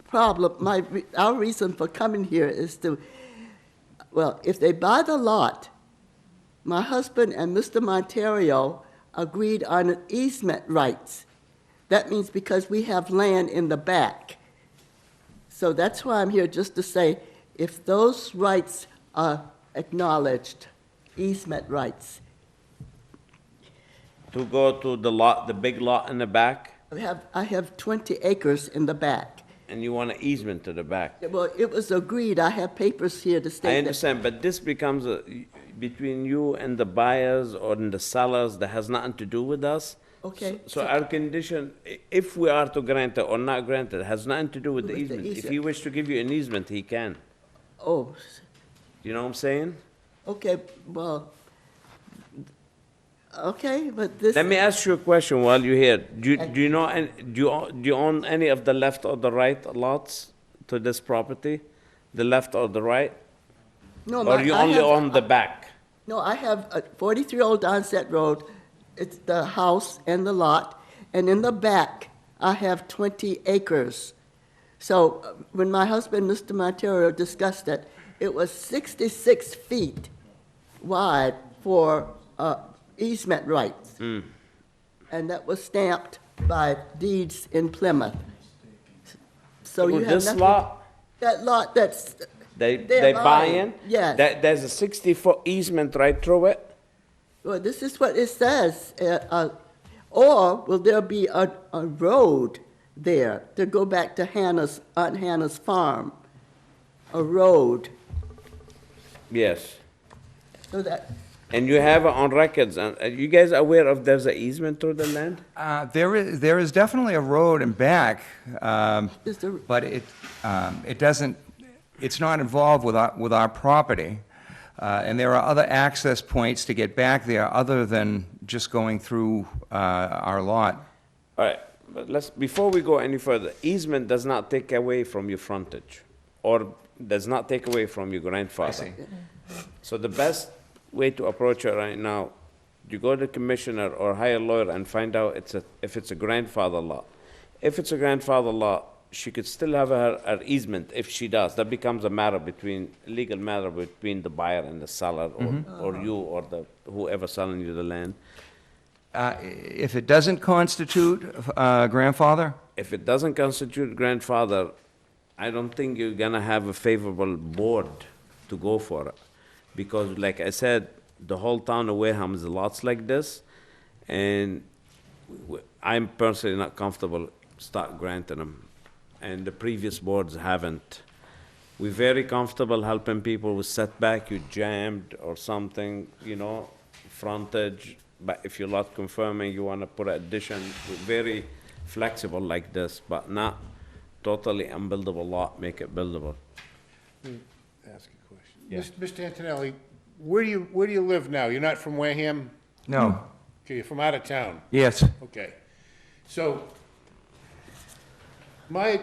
problem, our reason for coming here is to, well, if they buy the lot, my husband and Mr. Monterio agreed on easement rights. That means because we have land in the back. So that's why I'm here, just to say, if those rights are acknowledged, easement rights, To go to the lot, the big lot in the back, I have 20 acres in the back. and you want an easement to the back. Well, it was agreed, I have papers here to I state that. understand, but this becomes between you and the buyers or the sellers that has nothing to do with us. Okay. So our condition, if we are to grant it or not grant it, has nothing to do with the With the easement. If easement. he wish to give you an easement, he can. Oh, You know what I'm saying? okay, well, okay, but this. Let me ask you a question while you're here. Do you know, do you own any of the left or the right lots to this property? The left or the right? No, Or you I only have- own the back? No, I have 43 Old Onset Road. It's the house and the lot, and in the back, I have 20 acres. So when my husband, Mr. Monteiro, discussed it, it was 66 feet wide for easement rights. And that was stamped by deeds in Plymouth. So you have This nothing. lot, That lot, that's, they They're buy buying, in? yes. There's a 60-foot easement right through it? well, this is what it says. Or will there be a road there to go back to Aunt Hannah's farm? A road, Yes. so that, And you have it on records, and are you guys aware of there's an easement through the land? There is definitely a road and back, is the, but it doesn't, it's not involved with our property. And there are other access points to get back there other than just going through our lot. All right, but before we go any further, easement does not take away from your frontage, or does not take away from your grandfather. So the best way to approach it right now, you go to the commissioner or hire a lawyer and find out if it's a grandfather lot. If it's a grandfather lot, she could still have her easement if she does. That becomes a legal matter between the buyer and the seller, or you or whoever selling you the land. If it doesn't constitute grandfather, If it doesn't constitute grandfather, I don't think you're gonna have a favorable board to go for it. Because like I said, the whole town of Wareham is lots like this, and I'm personally not comfortable start granting them. And the previous boards haven't. We're very comfortable helping people with setback, you jammed or something, frontage. But if you're lot confirming, you wanna put an addition, we're very flexible like this, but not totally unbuildable lot, make it buildable. ask a question. Mr. Antonelli, where do you live now? You're not from Wareham? No, Okay, you're from out of town. yes. Okay. So, my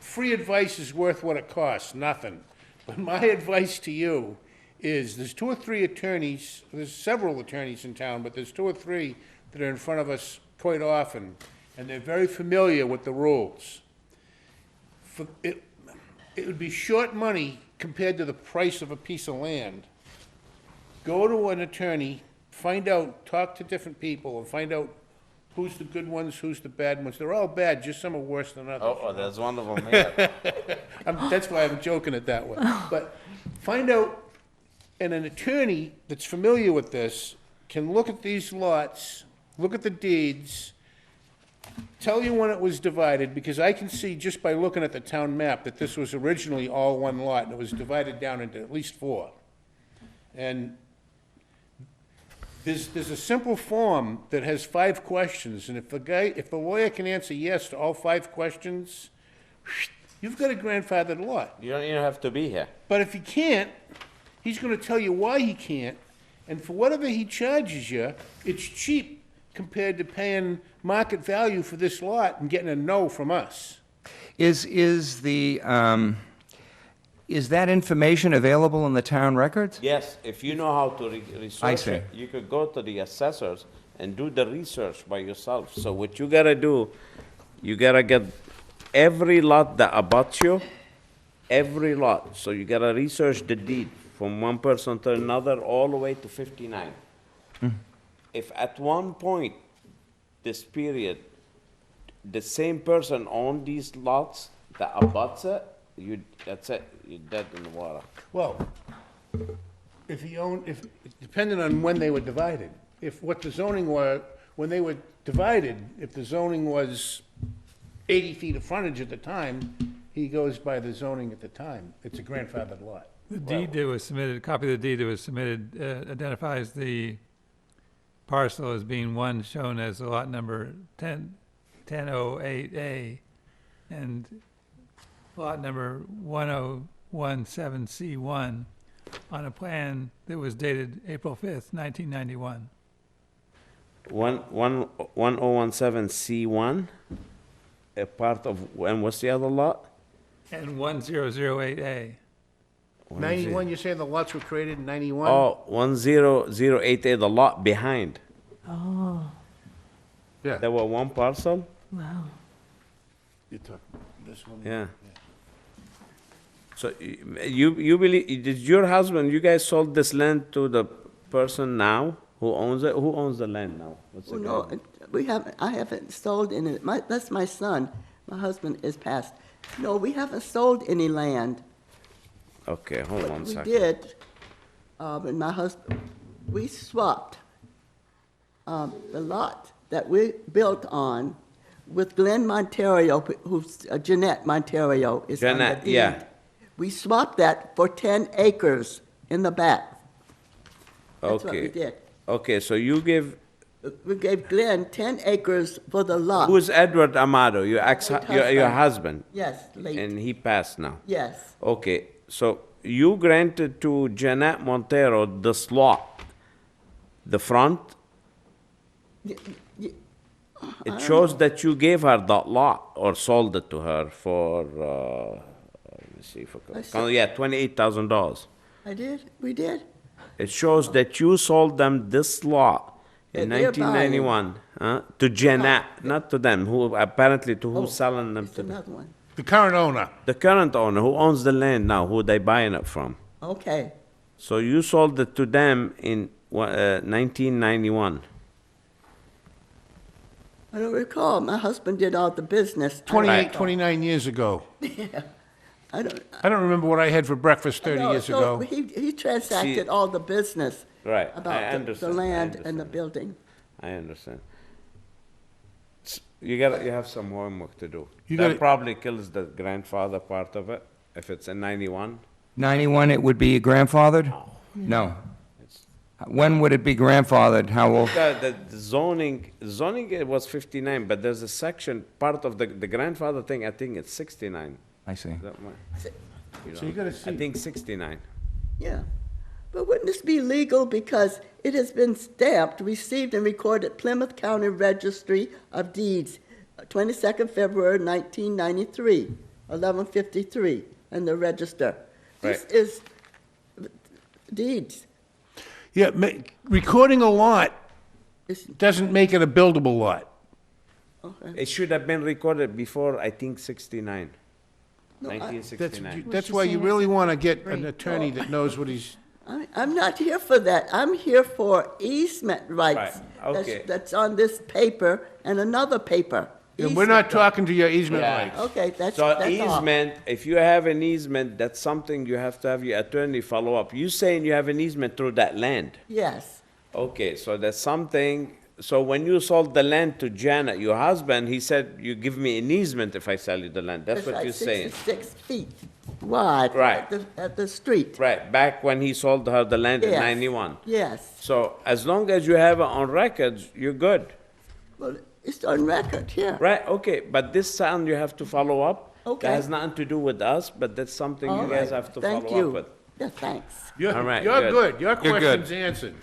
free advice is worth what it costs, nothing. But my advice to you is, there's 2 or 3 attorneys, there's several attorneys in town, but there's 2 or 3 that are in front of us quite often, and they're very familiar with the rules. It would be short money compared to the price of a piece of land. Go to an attorney, find out, talk to different people, and find out who's the good ones, who's the bad ones. They're all bad, just some are worse than others. Oh, there's one of them here. That's why I'm joking it that way. But find out, and an attorney that's familiar with this can look at these lots, look at the deeds, tell you when it was divided, because I can see just by looking at the town map that this was originally all one lot, and it was divided down into at least 4. And there's a simple form that has 5 questions, and if the lawyer can answer yes to all 5 questions, you've got a grandfathered lot. You don't even have to be here. But if he can't, he's gonna tell you why he can't, and for whatever he charges you, it's cheap compared to paying market value for this lot and getting a no from us. Is that information available in the town records? Yes, if you know how to I research see. it, you could go to the assessors and do the research by yourself. So what you gotta do, you gotta get every lot that abuts you, every lot. So you gotta research the deed from one person to another, all the way to 59. If at one point, this period, the same person owned these lots that abuts it, that's it, you're dead in the water. Well, depending on when they were divided, if what the zoning were, when they were divided, if the zoning was 80 feet of frontage at the time, he goes by the zoning at the time. It's a grandfathered lot. The deed that was submitted, a copy of the deed that was submitted identifies the parcel as being one shown as the lot number 1008A and lot number 1017C1 on a plan that was dated April 5th, 1991. 1017C1, a part of, and what's the other lot? And 1008A. 91, you're saying the lots were created in 91? Oh, 1008A, the lot behind. Oh, Yeah. There were one parcel? wow. You took this one? Yeah. So you believe, did your husband, you guys sold this land to the person now who owns it? Who owns the land now? What's the Well, guy? no, I haven't sold any, that's my son. My husband is passed. No, we haven't sold any land. Okay, hold on a We second. did, and my husband, we swapped the lot that we built on with Glenn Monterio, who's Jeanette Monterio is on the Jeanette, deed. yeah. We swapped that for 10 acres in the back. That's what we Okay. did. Okay, so you give, We gave Glenn 10 acres for the lot. who's Edward Amado, your your husband? Yes, late, And he passed now. yes. Okay, so you granted to Jeanette Montero this lot, the front? Y- y- It shows that you gave her that lot or sold it to her for, let me see if I I can, said- yeah, $28,000. I did, we did. It shows that you sold them this lot in That they're buying. 1991, to Jeanette, not to them, who apparently to Oh, who's selling them It's to. another one. The current owner. The current owner, who owns the land now, who they buying it from. Okay. So you sold it to them in 1991. I don't recall. My husband did all the business. 28, 29 years ago. I don't. I don't remember what I had for breakfast 30 No, years so ago. He transacted all the business Right, I about the understand, I land and the understand. building. I understand. You have some homework to do. You That gotta- probably kills the grandfather part of it, if it's in 91. 91, it would be grandfathered? No. When would it be grandfathered? How old? The zoning, it was 59, but there's a section, part of the grandfather thing, I think it's 69. I see. Is that right? So you gotta I see, think 69. Yeah. But wouldn't this be legal because it has been stamped, received, and recorded Plymouth County Registry of Deeds, 22nd February 1993, 11:53, in the register. This Right. is deeds. Yeah, recording a lot It's- doesn't make it a buildable lot. okay. It should have been recorded before, I think, 69, No, I- 1969. That's why you really want to get an attorney that knows what he's, I'm not here for that. I'm here for easement rights. Right, okay. That's on this paper and another paper. and we're not Easement talking to your easement Yeah. rights. rights. Okay, that's So all. easement, if you have an easement, that's something you have to have your attorney follow up. You saying you have an easement through that land? Yes, Okay, so that's something, so when you sold the land to Janet, your husband, he said, you give me an easement if I sell you the land. That's it's what like you're saying. 66 feet wide. Right. At the street. Right, back when he sold her the land in Yes. 91. Yes. So as long as you have it on records, you're good. Well, it's on record here. Right, okay, but this sound you have to follow up. Okay. That has nothing to do with us, but that's something All you guys right. have to Thank follow you. up with. Yeah, thanks. You're, All right, you're good. good. Your You're good. question's answered.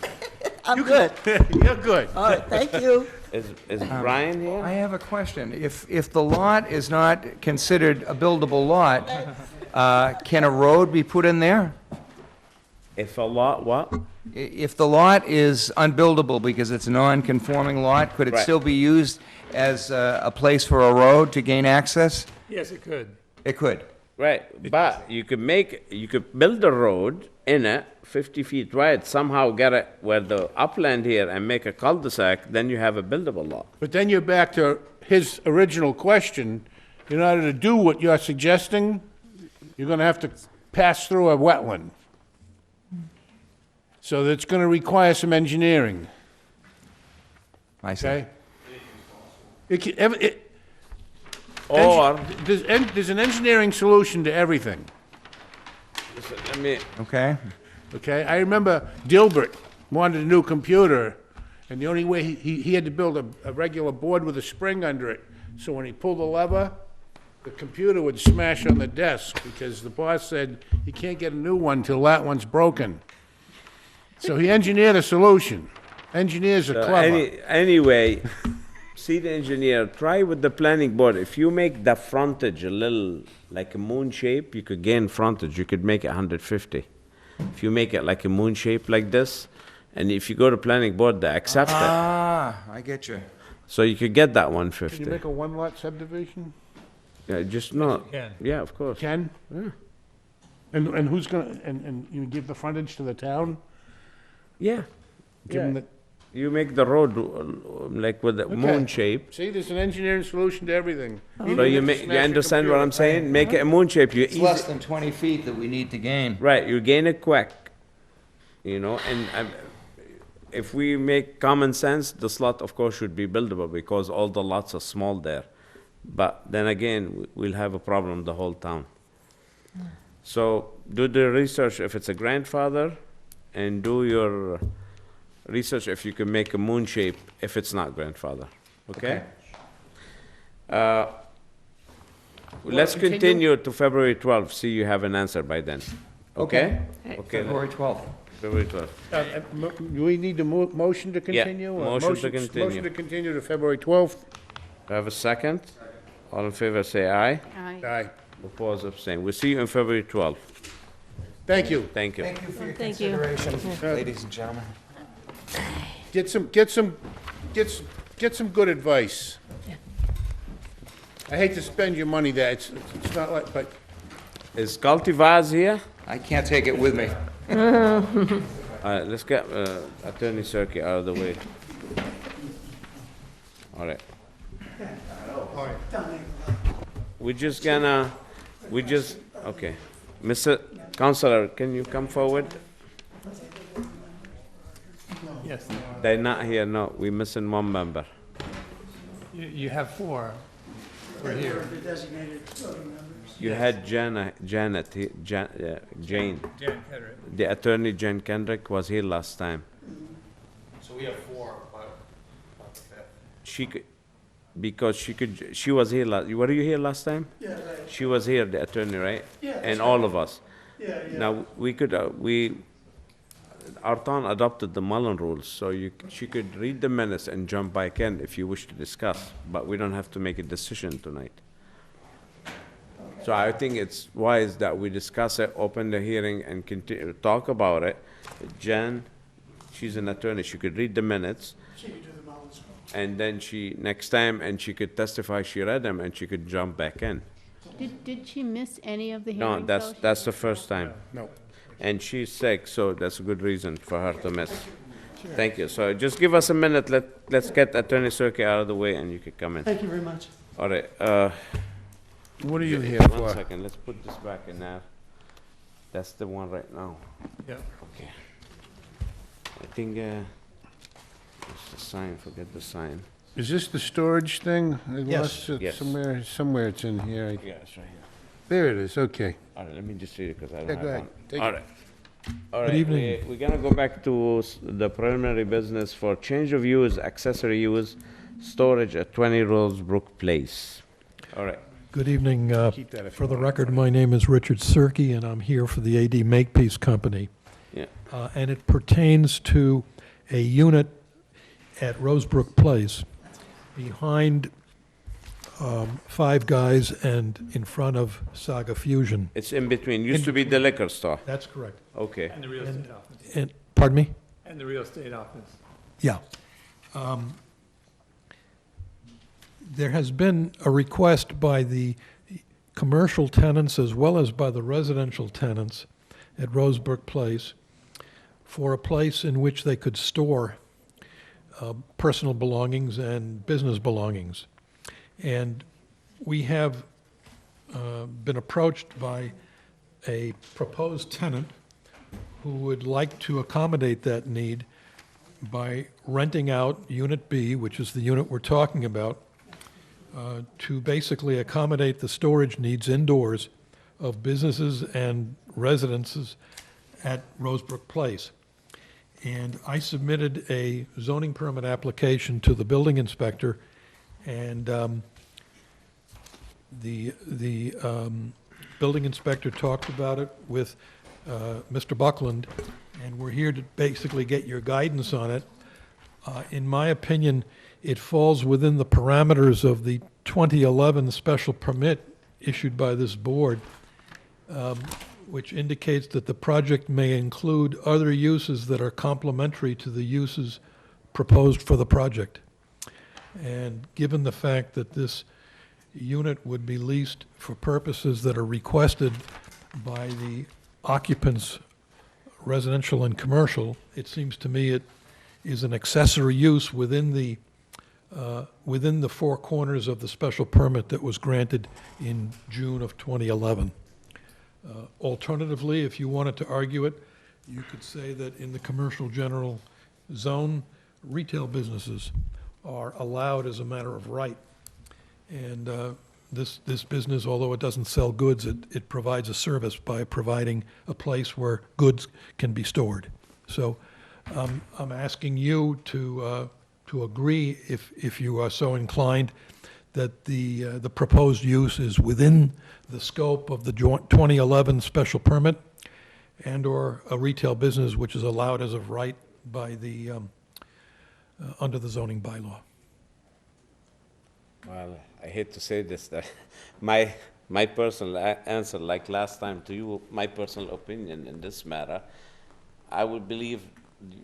I'm good. You're good. All right, thank you. Is Brian here? I have a question. If the lot is not considered a buildable lot, can a road be put in there? If a lot, what? If the lot is unbuildable because it's a non-conforming lot, could it Right. still be used as a place for a road to gain access? Yes, it could. It could. Right, but you could build a road in it, 50 feet wide, somehow get it where the upland here and make a cul-de-sac, then you have a buildable lot. But then you're back to his original question. In order to do what you're suggesting, you're going to have to pass through a wetland. So that's going to require some engineering, I see. okay? It can, Or, there's an engineering solution to everything, I mean, Okay? okay? I remember Dilbert wanted a new computer, and the only way, he had to build a regular board with a spring under it. So when he pulled the lever, the computer would smash on the desk, because the boss said, you can't get a new one till that one's broken. So he engineered a solution. Engineers are clever. anyway, see the engineer, try with the planning board, if you make the frontage a little, like a moon shape, you could gain frontage, you could make it 150. If you make it like a moon shape like this, and if you go to planning board, they accept it. Ah, I get you. So you could get that Can you 150. make a one-lot subdivision? Yeah, just not, can. yeah, of course. Ken? Yeah. And who's gonna, and you give the frontage to the town? Yeah, Give 'em yeah. the, You make the road like with the moon Okay. shape. see, there's an engineering solution to everything. So you make, you understand what I'm saying? Make it a moon shape, you It's less easy, than 20 feet that we need to gain. right, you gain it quick, you know, and if we make common sense, this lot, of course, should be buildable because all the lots are small there. But then again, we'll have a problem the whole town. So do the research if it's a grandfather, and do your research if you can make a moon shape if it's not grandfather, okay? Let's continue? continue to February 12th, see you have an answer by then, okay? Okay, February 12th. February 12th. Do we need a motion to continue? or motion to continue. Motion to continue to February 12th? Do I have a second? All in favor, say aye. Aye. Aye. Oppose, abstain. We'll see you on February 12th. Thank you. Thank you. Thank you for your Thank you. consideration, ladies and gentlemen. Get some good advice. I hate to spend your money there, it's not like, but Is Cultivars here? I can't take it with me. All right, let's get Attorney Circuit out of the way. All right. Okay. Mr. Counselor, can you come forward? Yes, They're not here, no, we're missing one member. you have four. We're here. You had Janet, Jane, Jan Kedrick. the attorney Jane Kendrick was here last time. So we have four, but not the fifth. She could, because she was here were you here last time? Yeah, right. She was here, the attorney, right? Yeah. And all of us. Yeah, yeah. Now, we could, our town adopted the Mullen rules, so she could read the minutes and jump back in if you wish to discuss, but we don't have to make a decision tonight. So I think it's wise that we discuss it, open the hearing, and continue, talk about it. Jen, she's an attorney, she could read the minutes. And then next time, and she could testify she read them, and she could jump back in. Did she miss any of the No, hearings? that's the first time. No. And she's sick, so that's a good reason for her to miss. Thank you. So just give us a minute, let's get Attorney Cirque out of the way, and you can come in. Thank you very much. All right, What are you here one for? second, let's put this back in there. That's the one right now. Yeah. Okay. I think, it's the sign, forget the sign. Is this the storage thing? I Yes. lost it Yes. somewhere it's in here. Yeah, it's right here. There it is, okay. All right, let me just read it, because I Yeah, don't go have ahead. one. Take All it. right. All right, we're gonna go back to the preliminary business for change of use, accessory use, storage at 20 Rosebrook Place. All right. Good evening. Keep that if For you the want. record, my name is Richard Cirque, and I'm here for the AD Makepeace Company. Yeah. And it pertains to a unit at Rosebrook Place behind Five Guys and in front of Saga Fusion. It's in between, used to be the liquor store. That's correct. Okay. And the real estate office. And, pardon me? And the real estate office. Yeah. There has been a request by the commercial tenants as well as by the residential tenants at Rosebrook Place for a place in which they could store personal belongings and business belongings. And we have been approached by a proposed tenant who would like to accommodate that need by renting out Unit B, which is the unit we're talking about, to basically accommodate the storage needs indoors of businesses and residences at Rosebrook Place. And I submitted a zoning permit application to the building inspector, and the building inspector talked about it with Mr. Buckland, and we're here to basically get your guidance on it. In my opinion, it falls within the parameters of the 2011 special permit issued by this board, which indicates that the project may include other uses that are complementary to the uses proposed for the project. And given the fact that this unit would be leased for purposes that are requested by the occupants, residential and commercial, it seems to me it is an accessory use within the four corners of the special permit that was granted in June of 2011. Alternatively, if you wanted to argue it, you could say that in the commercial general zone, retail businesses are allowed as a matter of right. And this business, although it doesn't sell goods, it provides a service by providing a place where goods can be stored. So I'm asking you to agree, if you are so inclined, that the proposed use is within the scope of the 2011 special permit and/or a retail business which is allowed as of right by the, under the zoning bylaw. Well, I hate to say this, that my personal answer, like last time to you, my personal opinion in this matter, I would believe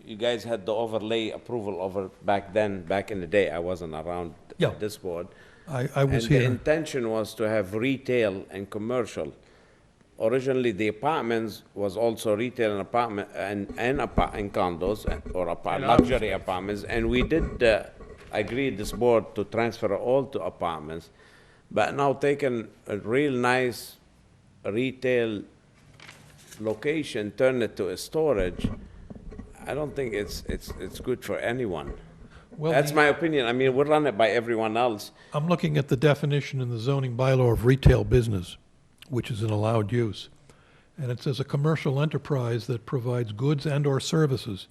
you guys had the overlay approval over back then, back in the day. I wasn't around Yeah. this board. I was And the here. intention was to have retail and commercial. Originally, the apartments was also retail and apartment and condos or luxury apartments, and we did agree this board to transfer all to apartments, but now taking a real nice retail location, turn it to a storage. I don't think it's good for anyone. Well, That's my opinion. I mean, we run it by everyone else. I'm looking at the definition in the zoning bylaw of retail business, which is an allowed use. And it says a commercial enterprise that provides goods and/or services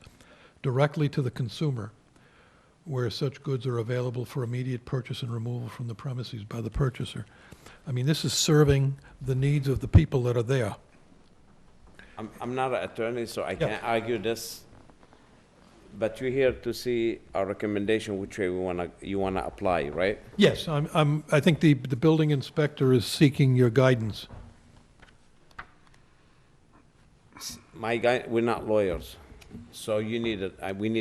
directly to the consumer, where such goods are available for immediate purchase and removal from the premises by the purchaser. I mean, this is serving the needs of the people that are there. I'm not an attorney, so I can't argue this. But you're here to see our recommendation, which way you wanna apply, right? Yes, I think the building inspector is seeking your guidance. My guy, we're not lawyers, so we need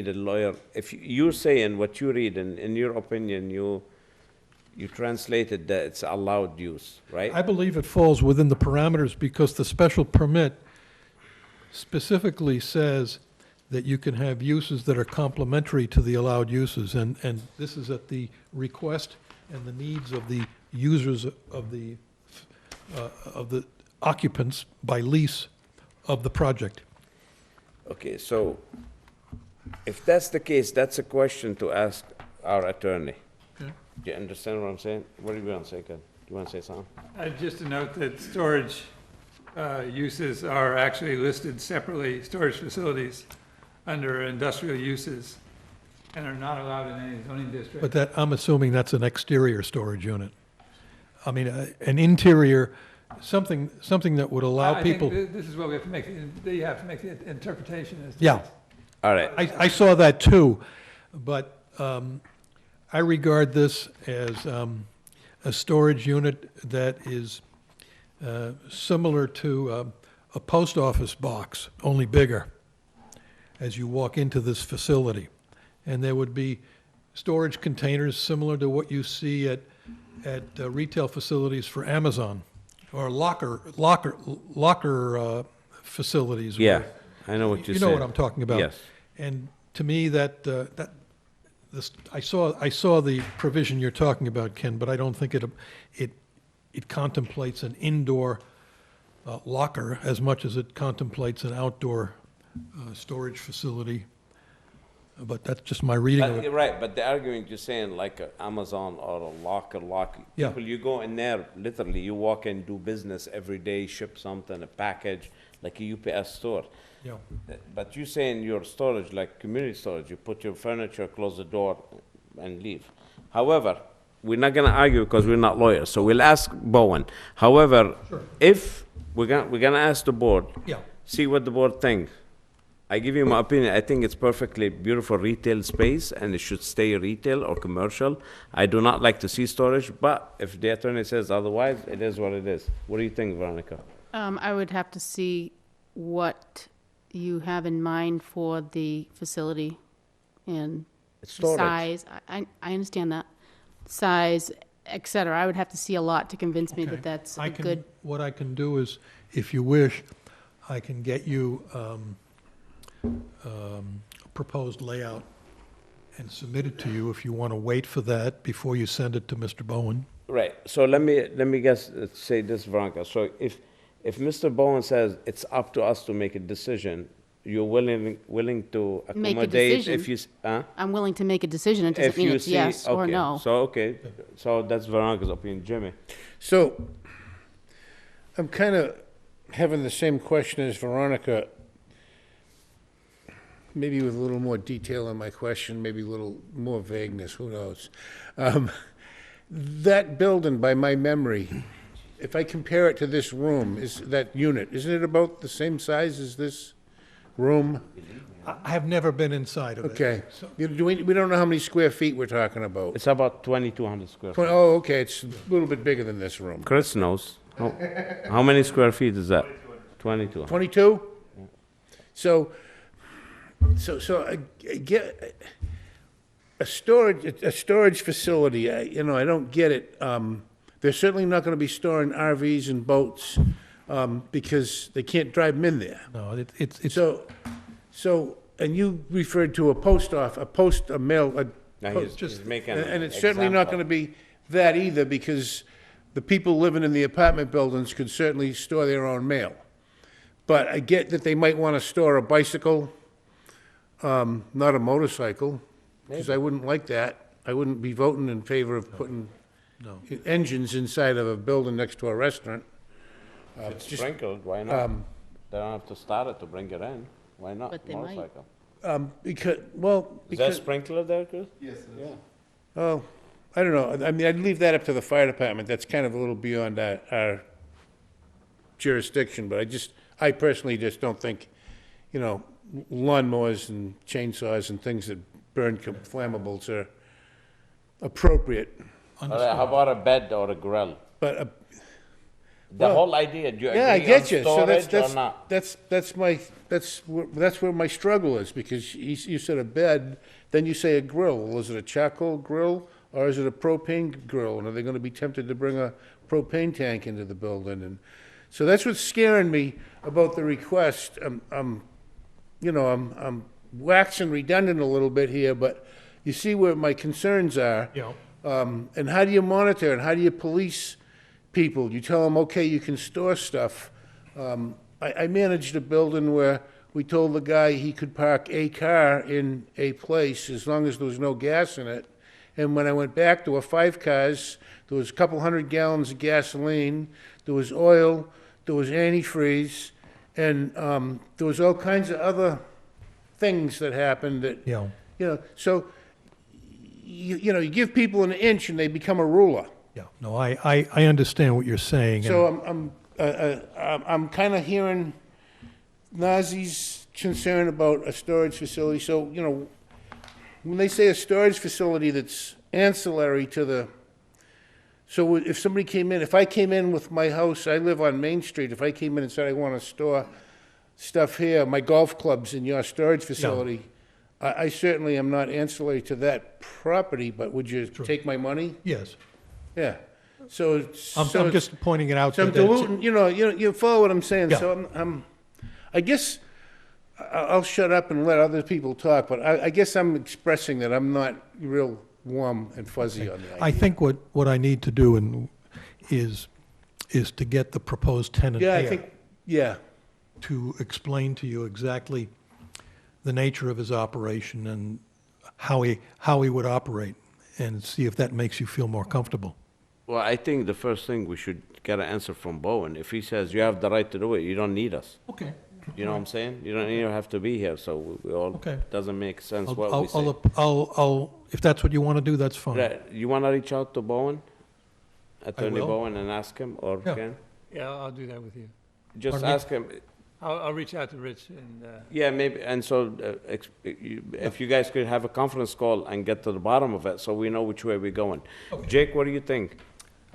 a lawyer. If you're saying what you read, and in your opinion, you translated that it's allowed use, right? I believe it falls within the parameters because the special permit specifically says that you can have uses that are complementary to the allowed uses, and this is at the request and the needs of the users of the occupants by lease of the project. Okay, so if that's the case, that's a question to ask our attorney. Okay. Do you understand what I'm saying? What do you want to say, Ken? Do you want to say something? Just to note that storage uses are actually listed separately, storage facilities, under industrial uses, and are not allowed in any zoning district. But that, I'm assuming that's an exterior storage unit. I mean, an interior, something that would allow people. I think this is what we have to make, you have to make the interpretation as to. Yeah. All right. I saw that too, but I regard this as a storage unit that is similar to a post office box, only bigger, as you walk into this facility. And there would be storage containers similar to what you see at retail facilities for Amazon, or locker facilities. Yeah, where- I know what you're You saying. know what I'm talking about. Yes. And to me, I saw the provision you're talking about, Ken, but I don't think it contemplates an indoor locker as much as it contemplates an outdoor storage facility. But that's just my reading of You're it. right, but the argument you're saying, like a Amazon or a locker, Yeah. people, you go in there, literally, you walk in, do business every day, ship something, a package, like a UPS store. Yeah. But you're saying your storage, like community storage, you put your furniture, close the door, and leave. However, we're not gonna argue because we're not lawyers, so we'll ask Bowen. However, if we're gonna ask the board, Yeah. see what the board thinks. I give you my opinion. I think it's perfectly beautiful retail space, and it should stay retail or commercial. I do not like to see storage, but if the attorney says otherwise, it is what it is. What do you think, Veronica? I would have to see what you have in mind for the facility and It's the storage. size. I understand that. Size, et cetera. I would have to see a lot to convince me Okay. that that's I a can- good. What I can do is, if you wish, I can get you proposed layout and submit it to you if you want to wait for that before you send it to Mr. Bowen. Right, so let me guess, say this, Veronica. So if Mr. Bowen says it's up to us to make a decision, you're willing to Make a accommodate if decision. you, huh? I'm willing to make a decision. It doesn't If mean you it's see, yes or okay. no. So that's Veronica's opinion. Jimmy? So, I'm kind of having the same question as Veronica, maybe with a little more detail in my question, maybe a little more vagueness, who knows? That building, by my memory, if I compare it to this room, that unit, isn't it about the same size as this room? I have never been inside of it. Okay. So- We don't know how many square feet we're talking about. It's about 2,200 square feet. Oh, okay, it's a little bit bigger than this room. Chris knows. How many square feet is that? 22. 22? So I get a storage facility, I don't get it. They're certainly not gonna be storing RVs and boats, because they can't drive them in there. No, it's, So, and you referred to a mail, Now he's making an and it's certainly not example. gonna be that either, because the people living in the apartment buildings could certainly store their own mail. But I get that they might wanna store a bicycle, not a motorcycle, because I wouldn't like that. I wouldn't be voting in favor of putting engines inside of a building next to a restaurant. It's just- sprinkled, why not? They don't have to start it to bring it in. Why not? But they might. Motorcycle. Because, Is that sprinkler there, Chris? Yes, it is. oh, I don't know. I mean, I'd leave that up to the fire department. That's kind of a little beyond our jurisdiction, but I personally just don't think, you know, lawnmowers and chainsaws and things that burn flammables are appropriate. All right, how about a bed or a grill? But, The whole idea, do you yeah, I agree on get you. So storage or not? that's where my struggle is, because you said a bed, then you say a grill. Well, is it a charcoal grill or is it a propane grill? And are they gonna be tempted to bring a propane tank into the building? And so that's what's scaring me about the request. I'm waxing redundant a little bit here, but you see where my concerns are. Yeah. And how do you monitor and how do you police people? You tell them, okay, you can store stuff. I managed a building where we told the guy he could park a car in a place as long as there was no gas in it. And when I went back, there were 5 cars, there was a couple 100 gallons of gasoline, there was oil, there was antifreeze, and there was all kinds of other things that happened that, Yeah. you know, so, you give people an inch and they become a ruler. Yeah, no, I understand what you're saying. So I'm kind of hearing Nazi's concern about a storage facility. So, when they say a storage facility that's ancillary to the, so if somebody came in, if I came in with my house, I live on Main Street, if I came in and said I want to store stuff here, my golf club's in your storage facility, I certainly am not ancillary to that property, but would you take my money? Yes. Yeah, so. I'm just pointing it out. So I'm that it's- diluting, you follow what I'm saying? Yeah. So I guess I'll shut up and let other people talk, but I guess I'm expressing that I'm not real warm and fuzzy on the idea. I think what I need to do is to get the proposed tenant Yeah, I there think, yeah, to explain to you exactly the nature of his operation and how he would operate, and see if that makes you feel more comfortable. Well, I think the first thing we should get an answer from Bowen. If he says you have the right to do it, you don't need us. Okay. You know what I'm saying? You don't even have to be here, so we all, Okay. doesn't make sense what we say. I'll, if that's what you want to do, that's fine. Right, you wanna reach out to Bowen? Attorney will. Bowen, and ask him, or Yeah. Ken? Yeah, I'll do that with you. Just Pardon me? ask him, I'll reach out to Rich and, yeah, maybe, and so, if you guys could have a conference call and get to the bottom of it, so we know which way we're going. Jake, what do you think?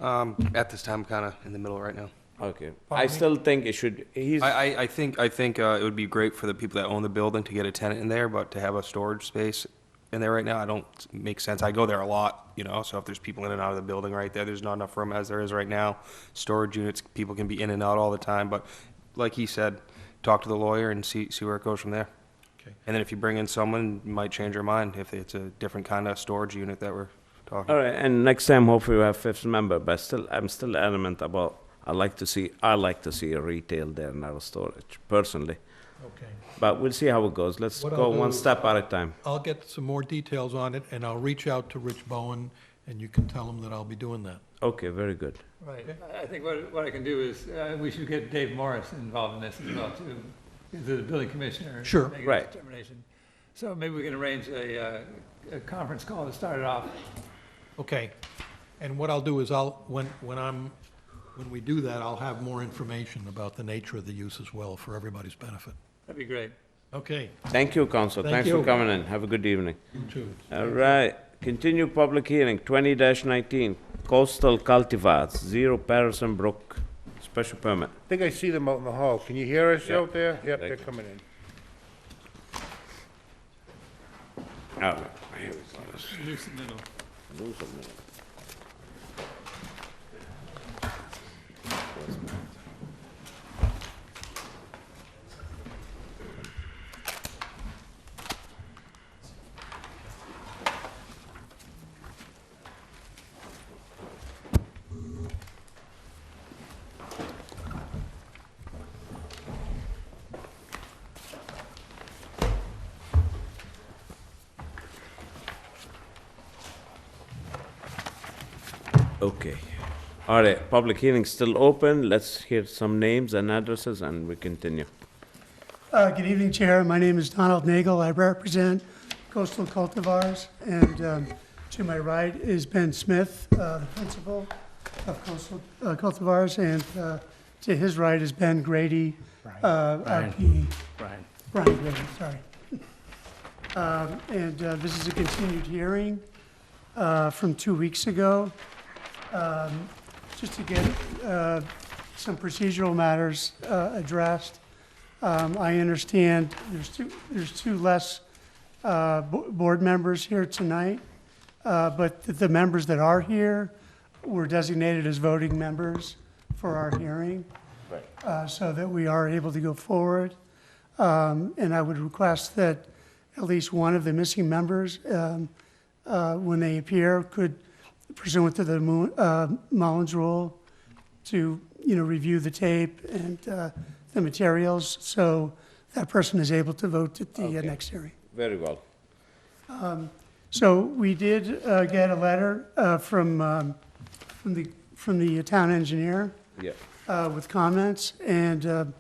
At this time, kind of in the middle right now. Okay, I still think it should, I think it would be great for the people that own the building to get a tenant in there, but to have a storage space in there right now, I don't make sense. I go there a lot, so if there's people in and out of the building right there, there's not enough room as there is right now. Storage units, people can be in and out all the time, but like he said, talk to the lawyer and see where it goes from there. Okay. And then if you bring in someone, you might change your mind if it's a different kind of storage unit that we're talking. all right, and next time hopefully we have 5th member, but I'm still adamant about, I like to see a retail there, not a storage, personally. Okay. But we'll see how it goes. Let's What go I'll do one is step at a time. I'll get some more details on it, and I'll reach out to Rich Bowen, and you can tell him that I'll be doing that. Okay, very good. right. I think what I can do is, we should get Dave Morris involved in this as well, too. He's the building commissioner. Sure. Make a Right. determination. So maybe we can arrange a conference call to start it off. Okay. And what I'll do is when we do that, I'll have more information about the nature of the use as well, for everybody's benefit. That'd be great. Okay. Thank you, Council. Thank Thanks for you. coming in. Have a good evening. You too. All right, continue public hearing, 20-19, coastal cultivars, 0 Patterson Brook, special permit. I think I see them out in the hall. Can you hear us Yeah. out there? Yep, Thank they're coming in. All right, here we go. Let's Loose the middle. lose a minute. Okay. All right, public hearing still open. Let's hear some names and addresses, and we continue. Good evening, Chair. My name is Donald Nagel. I represent Coastal Cultivars, and to my right is Ben Smith, the principal of Coastal Cultivars, and To his right is Ben Grady, Brian. RP. Brian. Brian Grady, sorry. And this is a continued hearing from 2 weeks ago, just to get some procedural matters addressed. I understand there's two less board members here tonight, but the members that are here were designated as voting members for our hearing, so that we are able to go forward. And I would request that at least one of the missing members, when they appear, could, pursuant to the Mullins rule, to, review the tape and the materials, so that person is able to vote at the next hearing. Very well. So we did get a letter from the town engineer Yeah. with comments, and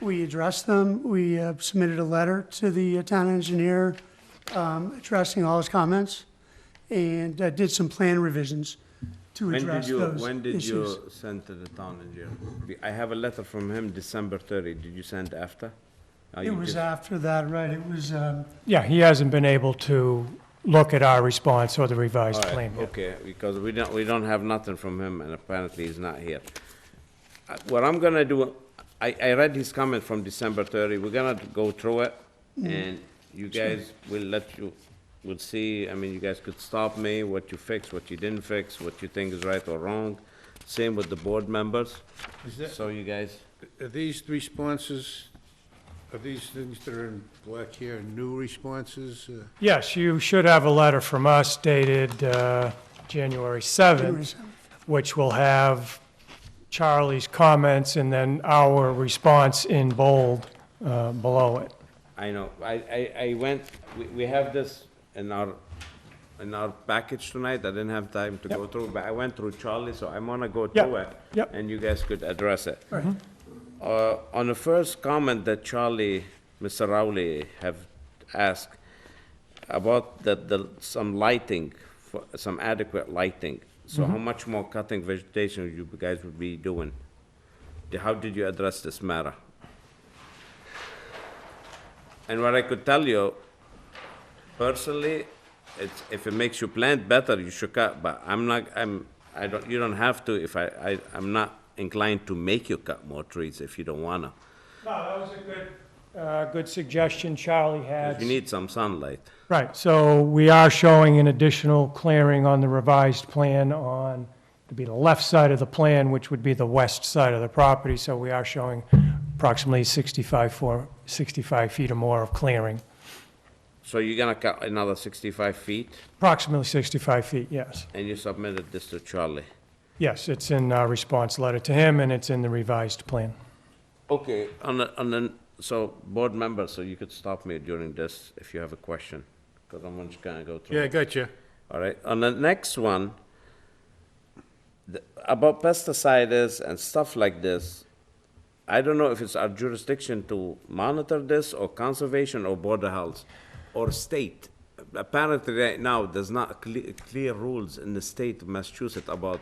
we addressed them. We submitted a letter to the town engineer addressing all his comments, and did some plan revisions to address those issues. When did you send to the town engineer? I have a letter from him December 30. Did you send after? It was after that, right? It was, Yeah, he hasn't been able to look at our response or the revised All right, plan yet. okay, because we don't have nothing from him, and apparently he's not here. What I'm gonna do, I read his comment from December 30. We're gonna go through it, and you guys we'll see. I mean, you guys could stop me, what you fixed, what you didn't fix, what you think is right or wrong. Same with the board members. So you guys, Are these responses, are these things that are in black here, new responses? Yes, you should have a letter from us dated January 7th, which will have Charlie's comments and then our response in bold below it. I know, I went, we have this in our package tonight. I didn't have time to go through, but I went through Charlie, so I'm gonna go through it. Yep. And you guys could address it. On the first comment that Charlie, Mr. Rowley have asked about some lighting, some adequate lighting. So how much more cutting vegetation you guys would be doing? How did you address this matter? And what I could tell you, personally, it's, if it makes your plant better, you should cut, but you don't have to if I'm not inclined to make you cut more trees if you don't wanna. No, that was a good suggestion Charlie had. You need some sunlight. Right, so we are showing an additional clearing on the revised plan on, to be the left side of the plan, which would be the west side of the property, so we are showing approximately 65 feet or more of clearing. So you're gonna cut another 65 feet, Approximately 65 feet, yes. and you submitted this to Charlie? Yes, it's in our response letter to him, and it's in the revised plan. Okay, so board members, so you could stop me during this if you have a question, because I'm just gonna go through. Yeah, I got you. All right, on the next one, about pesticides and stuff like this, I don't know if it's our jurisdiction to monitor this, or conservation, or Board of Health, or state. Apparently, right now, there's not clear rules in the state of Massachusetts about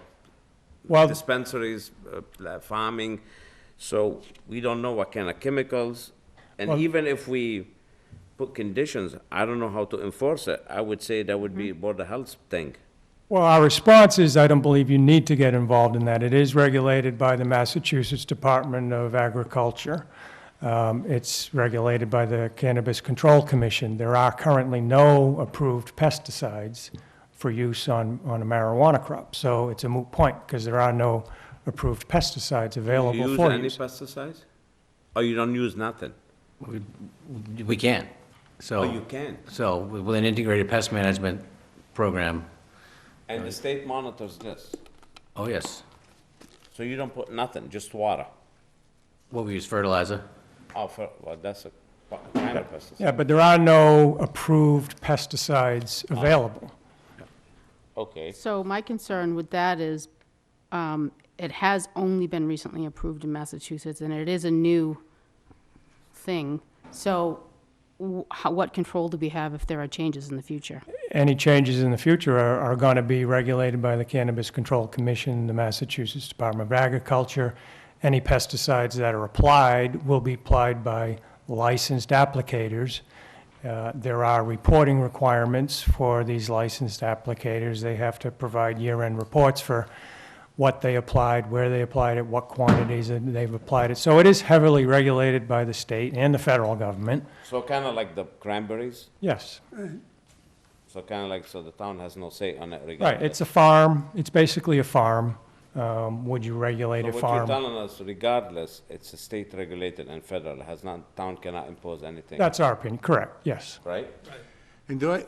dispensaries, farming, so we don't know what kind of chemicals. And even if we put conditions, I don't know how to enforce it. I would say that would be Board of Health thing. Well, our response is, I don't believe you need to get involved in that. It is regulated by the Massachusetts Department of Agriculture. It's regulated by the Cannabis Control Commission. There are currently no approved pesticides for use on a marijuana crop. So it's a moot point, because there are no approved pesticides available for Do you use use. any pesticides? Or you don't use nothing? We can. So. Oh, you can? So with an integrated pest management program. And the state monitors this? Oh, yes. So you don't put nothing, just water? Well, we use fertilizer. Oh, well, that's a kind of pesticide. Yeah, but there are no approved pesticides available. Okay. So my concern with that is, it has only been recently approved in Massachusetts, and it is a new thing. So what control do we have if there are changes in the future? Any changes in the future are going to be regulated by the Cannabis Control Commission, the Massachusetts Department of Agriculture, any pesticides that are applied will be applied by licensed applicators. There are reporting requirements for these licensed applicators. They have to provide year-end reports for what they applied, where they applied it, what quantities they've applied it. So it is heavily regulated by the state and the federal government. So kind of like the cranberries? Yes. So kind of like, so the town has no say on it regardless? Right, it's a farm, it's basically a farm. Would you regulate a So what farm? you're telling us, regardless, it's a state regulated and federal, has not, town cannot impose anything? That's our opinion, correct, yes. Right? And do I,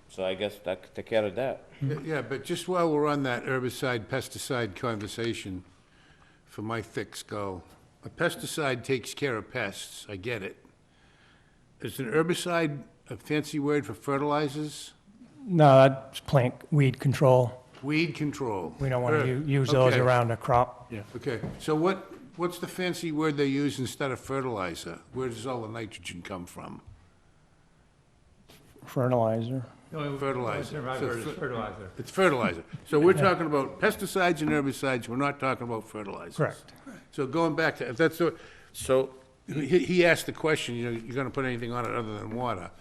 So I guess that could take care of that. yeah, but just while we're on that herbicide, pesticide conversation, for my thick skull, a pesticide takes care of pests, I get it. Is an herbicide a fancy word for fertilizers? No, that's plant weed control. Weed control. We don't want to use those Okay. around a crop. Yeah. Okay, so what's the fancy word they use instead of fertilizer? Where does all the nitrogen come from? Fertilizer. The only Fertilizer. term I've So heard is fer- fertilizer. It's fertilizer. So we're talking about pesticides and herbicides, we're not talking about fertilizers. Correct. So going back to, if that's, so he asked the question, you know, you're gonna put anything on it other than water?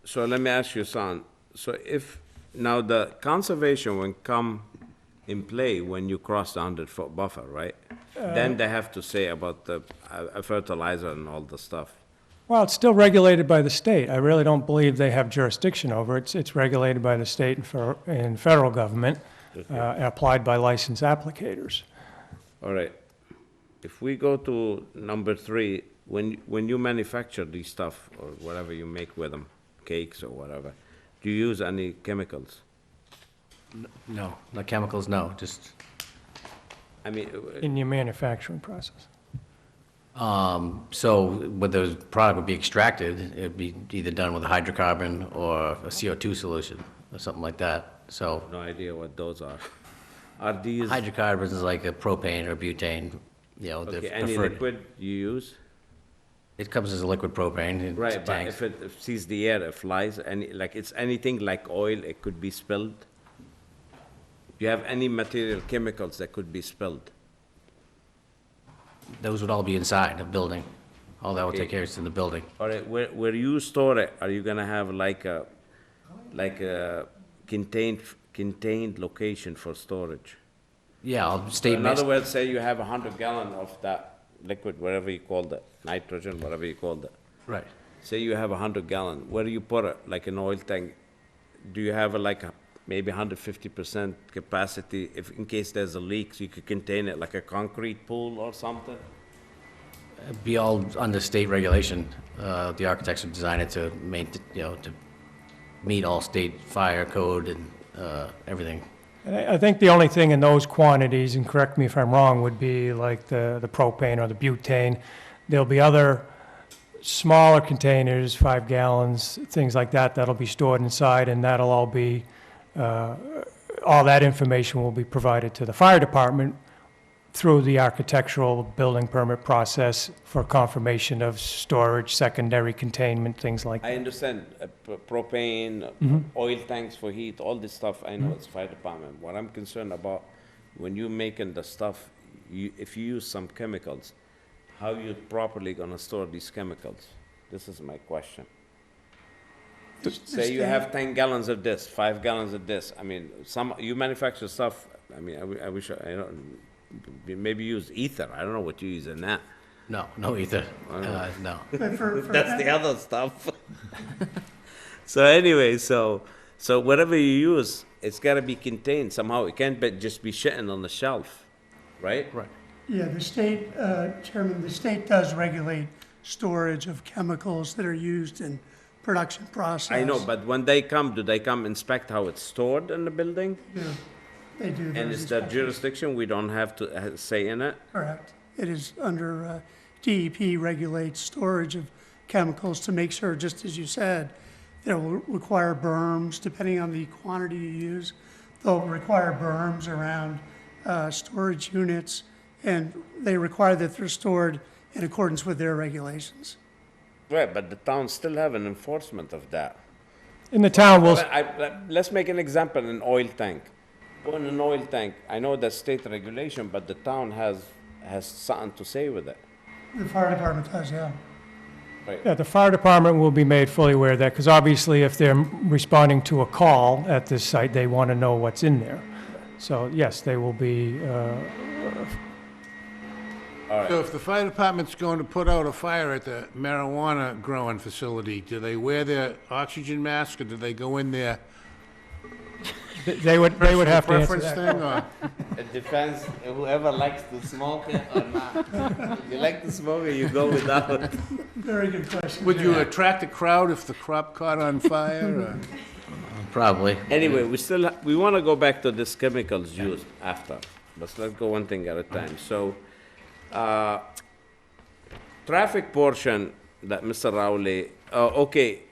So let me ask you, son, so if, now the conservation will come in play when you cross the 100-foot buffer, right? Then they have to say about the fertilizer and all the stuff. Well, it's still regulated by the state. I really don't believe they have jurisdiction over it. It's regulated by the state and federal government, applied by licensed applicators. All right. If we go to number 3, when you manufacture these stuff, or whatever you make with them, cakes or whatever, do you use any chemicals? No, not chemicals, no, just, I mean, In your manufacturing process. so when the product would be extracted, it'd be either done with a hydrocarbon or a CO2 solution, or something like that, so. no idea what those are. Are these, Hydrocarbons is like a propane or butane, you know, the okay, any preferred. liquid you use? It comes as a liquid propane in Right, but tanks. if it sees the air, it flies, like it's anything like oil, it could be spilled? Do you have any material chemicals that could be spilled? Those would all be inside a building. All that would take Okay. care of is in the building. All right, where you store it, are you gonna have like a contained location for storage? Yeah, I'll state. In other words, say you have 100 gallon of that liquid, whatever you called it, nitrogen, whatever you called it. Right. Say you have 100 gallon, where do you put it? Like an oil tank? Do you have maybe 150% capacity if, in case there's a leak, so you could contain it like a concrete pool or something? It'd be all under state regulation. The architects would design it to to meet all state fire code and everything. And I think the only thing in those quantities, and correct me if I'm wrong, would be like the propane or the butane. There'll be other smaller containers, 5 gallons, things like that, that'll be stored inside, and that'll all be, all that information will be provided to the fire department through the architectural building permit process for confirmation of storage, secondary containment, things like I that. understand propane, Mhm. oil tanks for heat, all this stuff, I know it's fire department. What I'm concerned about, when you're making the stuff, if you use some chemicals, how you properly gonna store these chemicals? This is my question. Say you have 10 gallons of this, 5 gallons of this, I mean, you manufacture stuff, I mean, I wish, I don't, maybe use ether, I don't know what you use in that. No ether. No. But for That's the other stuff. So anyway, so whatever you use, it's gotta be contained somehow. It can't just be sitting on the shelf, right? Right. Yeah, the state, Chairman, the state does regulate storage of chemicals that are used in production process. I know, but when they come, do they come inspect how it's stored in the building? Yeah, they do. And those is that inspections. jurisdiction, we don't have to say in it? Correct. It is under, DEP regulates storage of chemicals to make sure, just as you said, they'll require berms, depending on the quantity you use. They'll require berms around storage units, and they require that they're stored in accordance with their regulations. Right, but the town still have an enforcement of that. In the town, we'll, Let's make an example, an oil tank. Put in an oil tank, I know that's state regulation, but the town has has something to say with it. The fire department does, yeah. Right. Yeah, the fire department will be made fully aware of that, because obviously if they're responding to a call at this site, they want to know what's in there. So, yes, they will be, So if the fire department's going to put out a fire at the marijuana growing facility, do they wear their oxygen mask, or do they go in there? they would have to answer Preference that. thing, or? It depends whoever likes to smoke it or not. You like to smoke it, you go without it. Very good question. Would you attract a crowd if the crop caught on fire, or? Probably. Anyway, we want to go back to this chemicals used after, but let's go one thing at a time. So, traffic portion that Mr. Rowley, okay.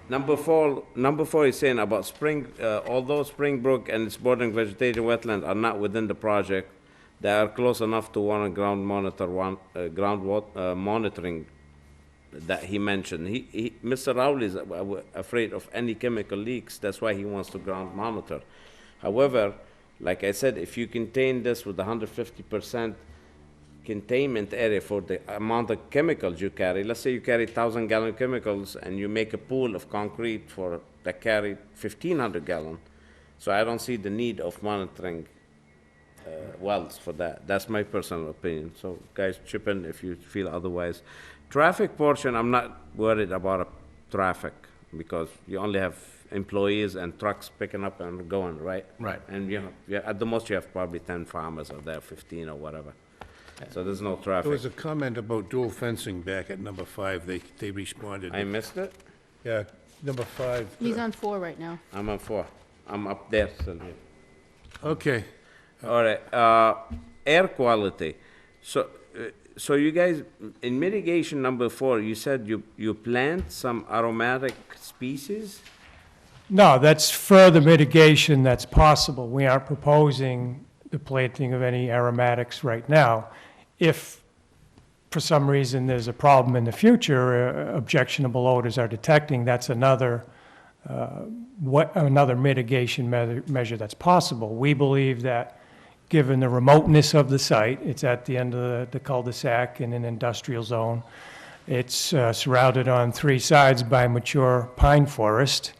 Number four is saying about although Springbrook and its bordering vegetation wetland are not within the project, they are close enough to warrant ground monitoring that he mentioned. Mr. Rowley is afraid of any chemical leaks. That's why he wants to ground monitor. However, like I said, if you contain this with 150% containment area for the amount of chemicals you carry, let's say you carry 1,000 gallon chemicals and you make a pool of concrete that carry 1,500 gallon. So I don't see the need of monitoring wells for that. That's my personal opinion. So guys, chip in if you feel otherwise. Traffic portion, I'm not worried about traffic because you only have employees and trucks picking up and going, right? Right. And at the most you have probably 10 farmers out there, 15 or whatever. So there's no traffic. There was a comment about dual fencing back at number 5. They responded. I missed it? Yeah, number 5. He's on 4 right now. I'm on 4. I'm up there, Sylvia. Okay. All right, air quality. So you guys, in mitigation number 4, you said you plant some aromatic species? No, that's further mitigation that's possible. We aren't proposing the planting of any aromatics right now. If, for some reason, there's a problem in the future, objectionable odors are detecting, that's another mitigation measure that's possible. We believe that, given the remoteness of the site, it's at the end of the cul-de-sac in an industrial zone. It's surrounded on 3 sides by mature pine forest.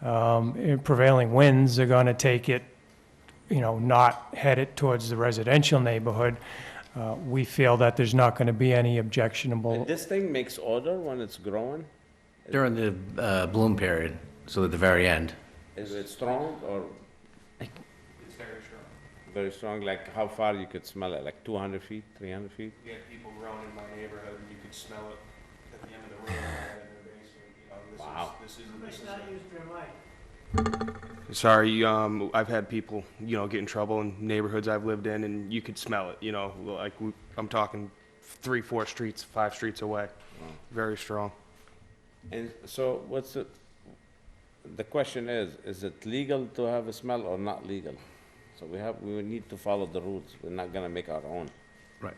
Prevailing winds are going to take it, not head it towards the residential neighborhood. We feel that there's not going to be any objectionable. And this thing makes odor when it's growing? During the bloom period, so at the very end. Is it strong or? It's very strong. Very strong, like how far you could smell it, like 200 feet, 300 feet? You had people growing in my neighborhood, and you could smell it at the end of the road, right in their basement. Wow. This is. Sorry, I've had people, get in trouble in neighborhoods I've lived in, and you could smell it. I'm talking 3, 4 streets, 5 streets away. Wow. Very strong. And so the question is it legal to have a smell or not legal? So we need to follow the rules. We're not gonna make our own. Right.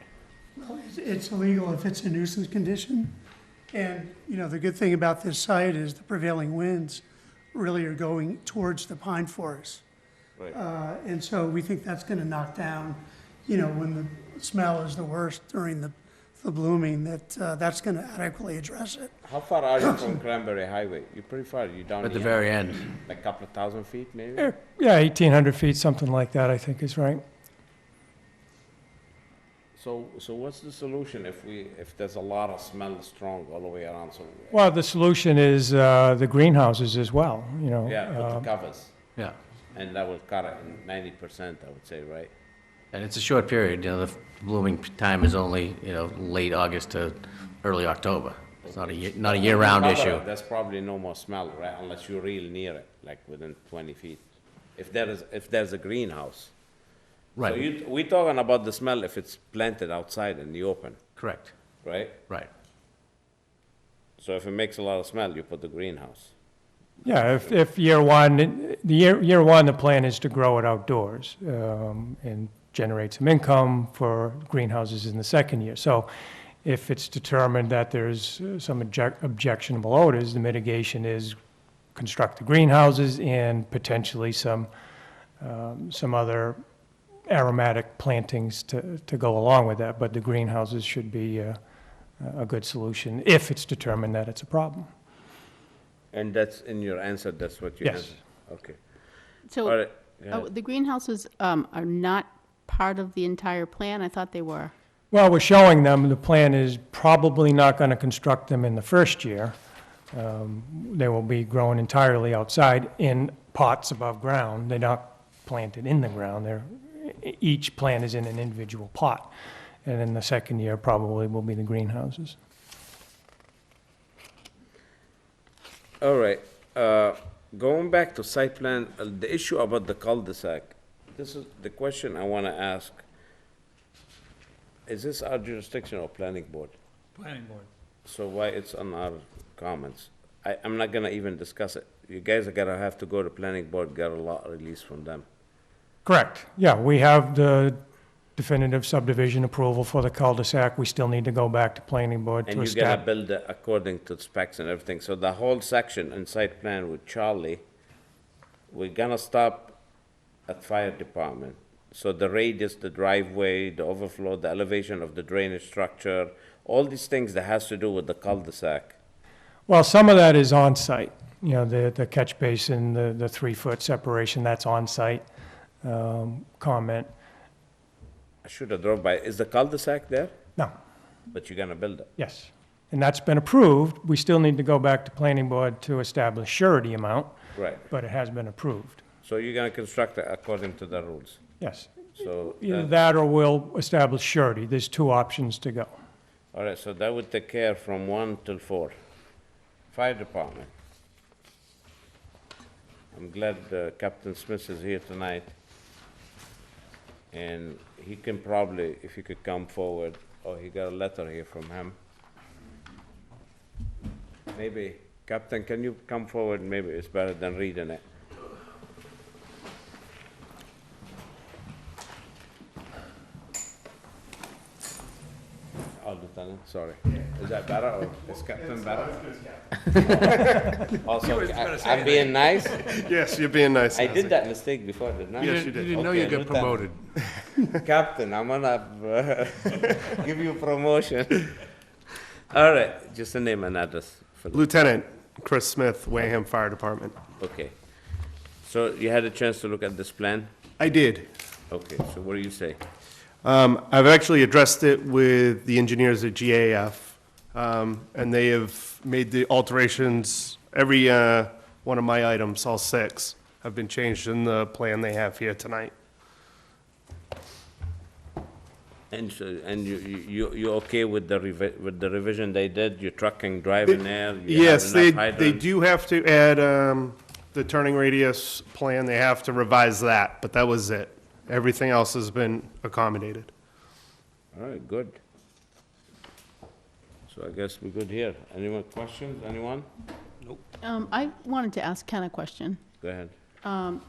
Well, it's illegal if it's a nuisance condition. And, the good thing about this site is the prevailing winds really are going towards the pine forest. Right. And so we think that's going to knock down, when the smell is the worst during the blooming, that's going to adequately address it. How far are you from Cranberry Highway? You're pretty far. You down At the here? very end. Like a couple of thousand feet, maybe? Yeah, 1,800 feet, something like that, I think is right. So what's the solution if there's a lot of smell strong all the way around? Well, the solution is the greenhouses as well, Yeah, put the covers. Yeah. And that will cut it in 90%, I would say, right? And it's a short period, the blooming time is only, late August to early October. It's not a year-round Cover issue. it, There's probably no more smell, right? Unless you're real near it, like within 20 feet. If there's a greenhouse. Right. So we're talking about the smell if it's planted outside in the open, Correct. right? Right. So if it makes a lot of smell, you put the greenhouse. Yeah, if year one, the plan is to grow it outdoors and generate some income for greenhouses in the second year. So if it's determined that there's some objectionable odors, the mitigation is construct the greenhouses and potentially some other aromatic plantings to go along with that, but the greenhouses should be a good solution if it's determined that it's a problem. And that's in your answer, that's what you Yes. answered? Okay. All So, right, go ahead. the greenhouses are not part of the entire plan? I thought they were. Well, we're showing them, the plan is probably not going to construct them in the first year. They will be grown entirely outside in pots above ground. They're not planted in the ground. Each plant is in an individual pot. And then the second year probably will be the greenhouses. All right, going back to site plan, the issue about the cul-de-sac, this is the question I want to ask. Is this our jurisdiction or planning board? Planning board. So why it's on our comments? I'm not gonna even discuss it. You guys are gonna have to go to planning board, get a lot release from them. Correct. Yeah, we have the definitive subdivision approval for the cul-de-sac. We still need to go back to planning board And to you're gonna establish. build it according to specs and everything. So the whole section in site plan with Charlie, we're gonna stop at fire department. So the radius, the driveway, the overflow, the elevation of the drainage structure, all these things that has to do with the cul-de-sac. Well, some of that is on-site. You know, the catch basin, the 3-foot separation, that's on-site comment. I should have drove by. Is the cul-de-sac there? No. But you're gonna build it? Yes. And that's been approved. We still need to go back to planning board to establish surety amount, Right. but it has been approved. So you're gonna construct it according to the rules? Yes. So, Either that or we'll establish surety. There's 2 options to go. all right, so that would take care from 1 till 4. Fire department. I'm glad Captain Smith is here tonight. And he can probably, if he could come forward, he got a letter here from him. Maybe, Captain, can you come forward? Maybe it's better than reading it. Oh, Lieutenant, sorry. Is that better, or is Captain better? Also, I'm being nice? Yes, you're being nice. I did that mistake before, didn't I? Yes, you did. You didn't know you got promoted. Captain, I'm gonna give you promotion. All right, just a name and address. For the- Lieutenant Chris Smith, Wareham Fire Department. Okay. So you had a chance to look at this plan? I did. Okay, so what do you say? I've actually addressed it with the engineers at GAF, and they have made the alterations. Every one of my items, all 6, have been changed in the plan they have here tonight. And so, and you okay with the revision they did? Your trucking driving there? You have Yes, enough they hydrant? do have to add the turning radius plan. They have to revise that, but that was it. Everything else has been accommodated. All right, good. So I guess we're good here. Any more questions, anyone? Nope. I wanted to ask Ken a question. Go ahead. Some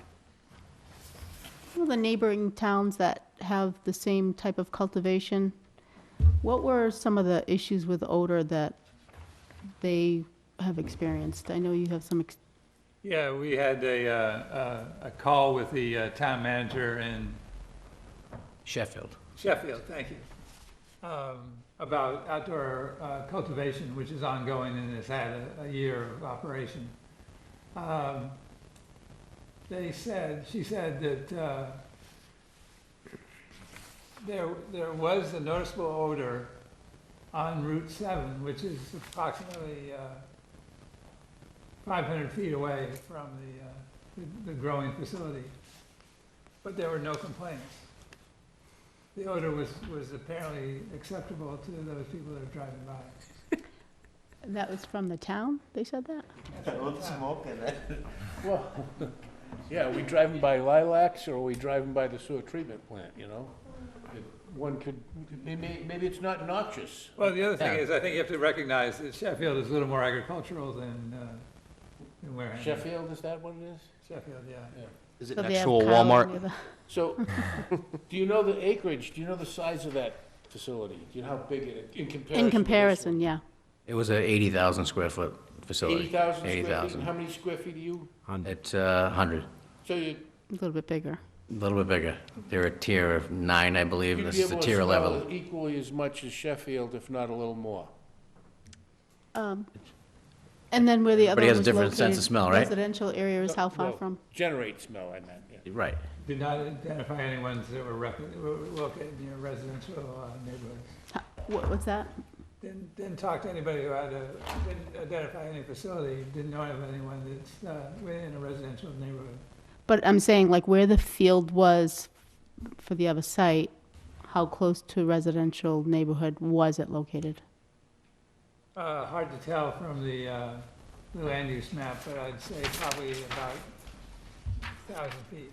of the neighboring towns that have the same type of cultivation, what were some of the issues with odor that they have experienced? I know you have some, Yeah, we had a call with the town manager in Sheffield. Sheffield, thank you, about outdoor cultivation, which is ongoing and has had a year of operation. She said that there was a noticeable odor on Route 7, which is approximately 500 feet away from the growing facility, but there were no complaints. The odor was apparently acceptable to those people that are driving by. that was from the town, they said that? Well, yeah, are we driving by lilacs, or are we driving by the sewer treatment plant, you know? One could, maybe it's not noxious. Well, the other thing is, I think you have to recognize that Sheffield is a little more agricultural than Wareham. Sheffield, is that what it is? Sheffield, yeah. Is it So an they have actual cows Walmart? near the- So, do you know the acreage, do you know the size of that facility? Do you know how big it, in comparison? In to this comparison, yeah. It was a 80,000 square foot one? facility. 80,000 square feet, 80,000. and how many square feet are you? It's 100. So you, A little bit bigger. A little bit bigger. They're a tier 9, I believe. You'd This be is a able to tier spell 11. equally as much as Sheffield, if not a little more. And then where the other Everybody one has a was different sense of located, smell, right? residential area is how far No, from? Generate smell, I meant, yeah. Right. Did not identify any ones that were were located near residential neighborhoods. What's that? Didn't talk to anybody who had didn't identify any facility, didn't know of anyone that's within a residential neighborhood. But I'm saying, like, where the field was for the other site, how close to residential neighborhood was it located? Hard to tell from the land use map, but I'd say probably about 1,000 feet.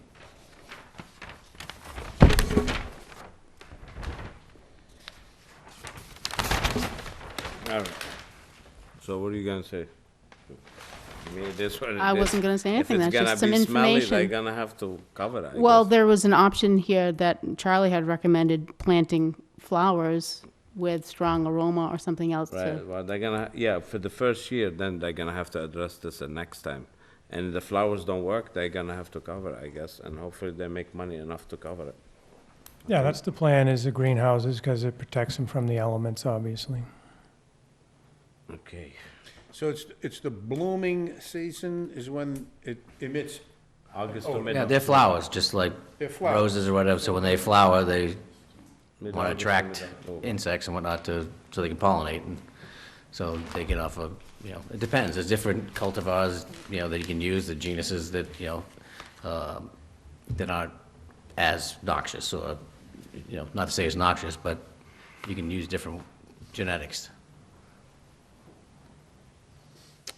All right. So what are you gonna say? I mean, this what it I is. wasn't gonna say anything, If that's it's just gonna some be smelly, they're information. gonna have to cover it, I Well, guess. there was an option here that Charlie had recommended planting flowers with strong aroma or something else to. Right, well, they're gonna, yeah, for the first year, then they're gonna have to address this the next time. And if the flowers don't work, they're gonna have to cover it, I guess, and hopefully they make money enough to cover it. Yeah, that's the plan, is the greenhouses, because it protects them from the elements, obviously. Okay. So it's the blooming season is when it emits. August Oh, to mid. Yeah, they're flowers, just like They're flowers. roses or whatever. So when they flower, they want to Mid-August to attract mid-October. insects and whatnot so they can pollinate. And so they get off of, it depends. There's different cultivars, that you can use, the genuses that, that aren't as noxious or, not to say it's noxious, but you can use different genetics.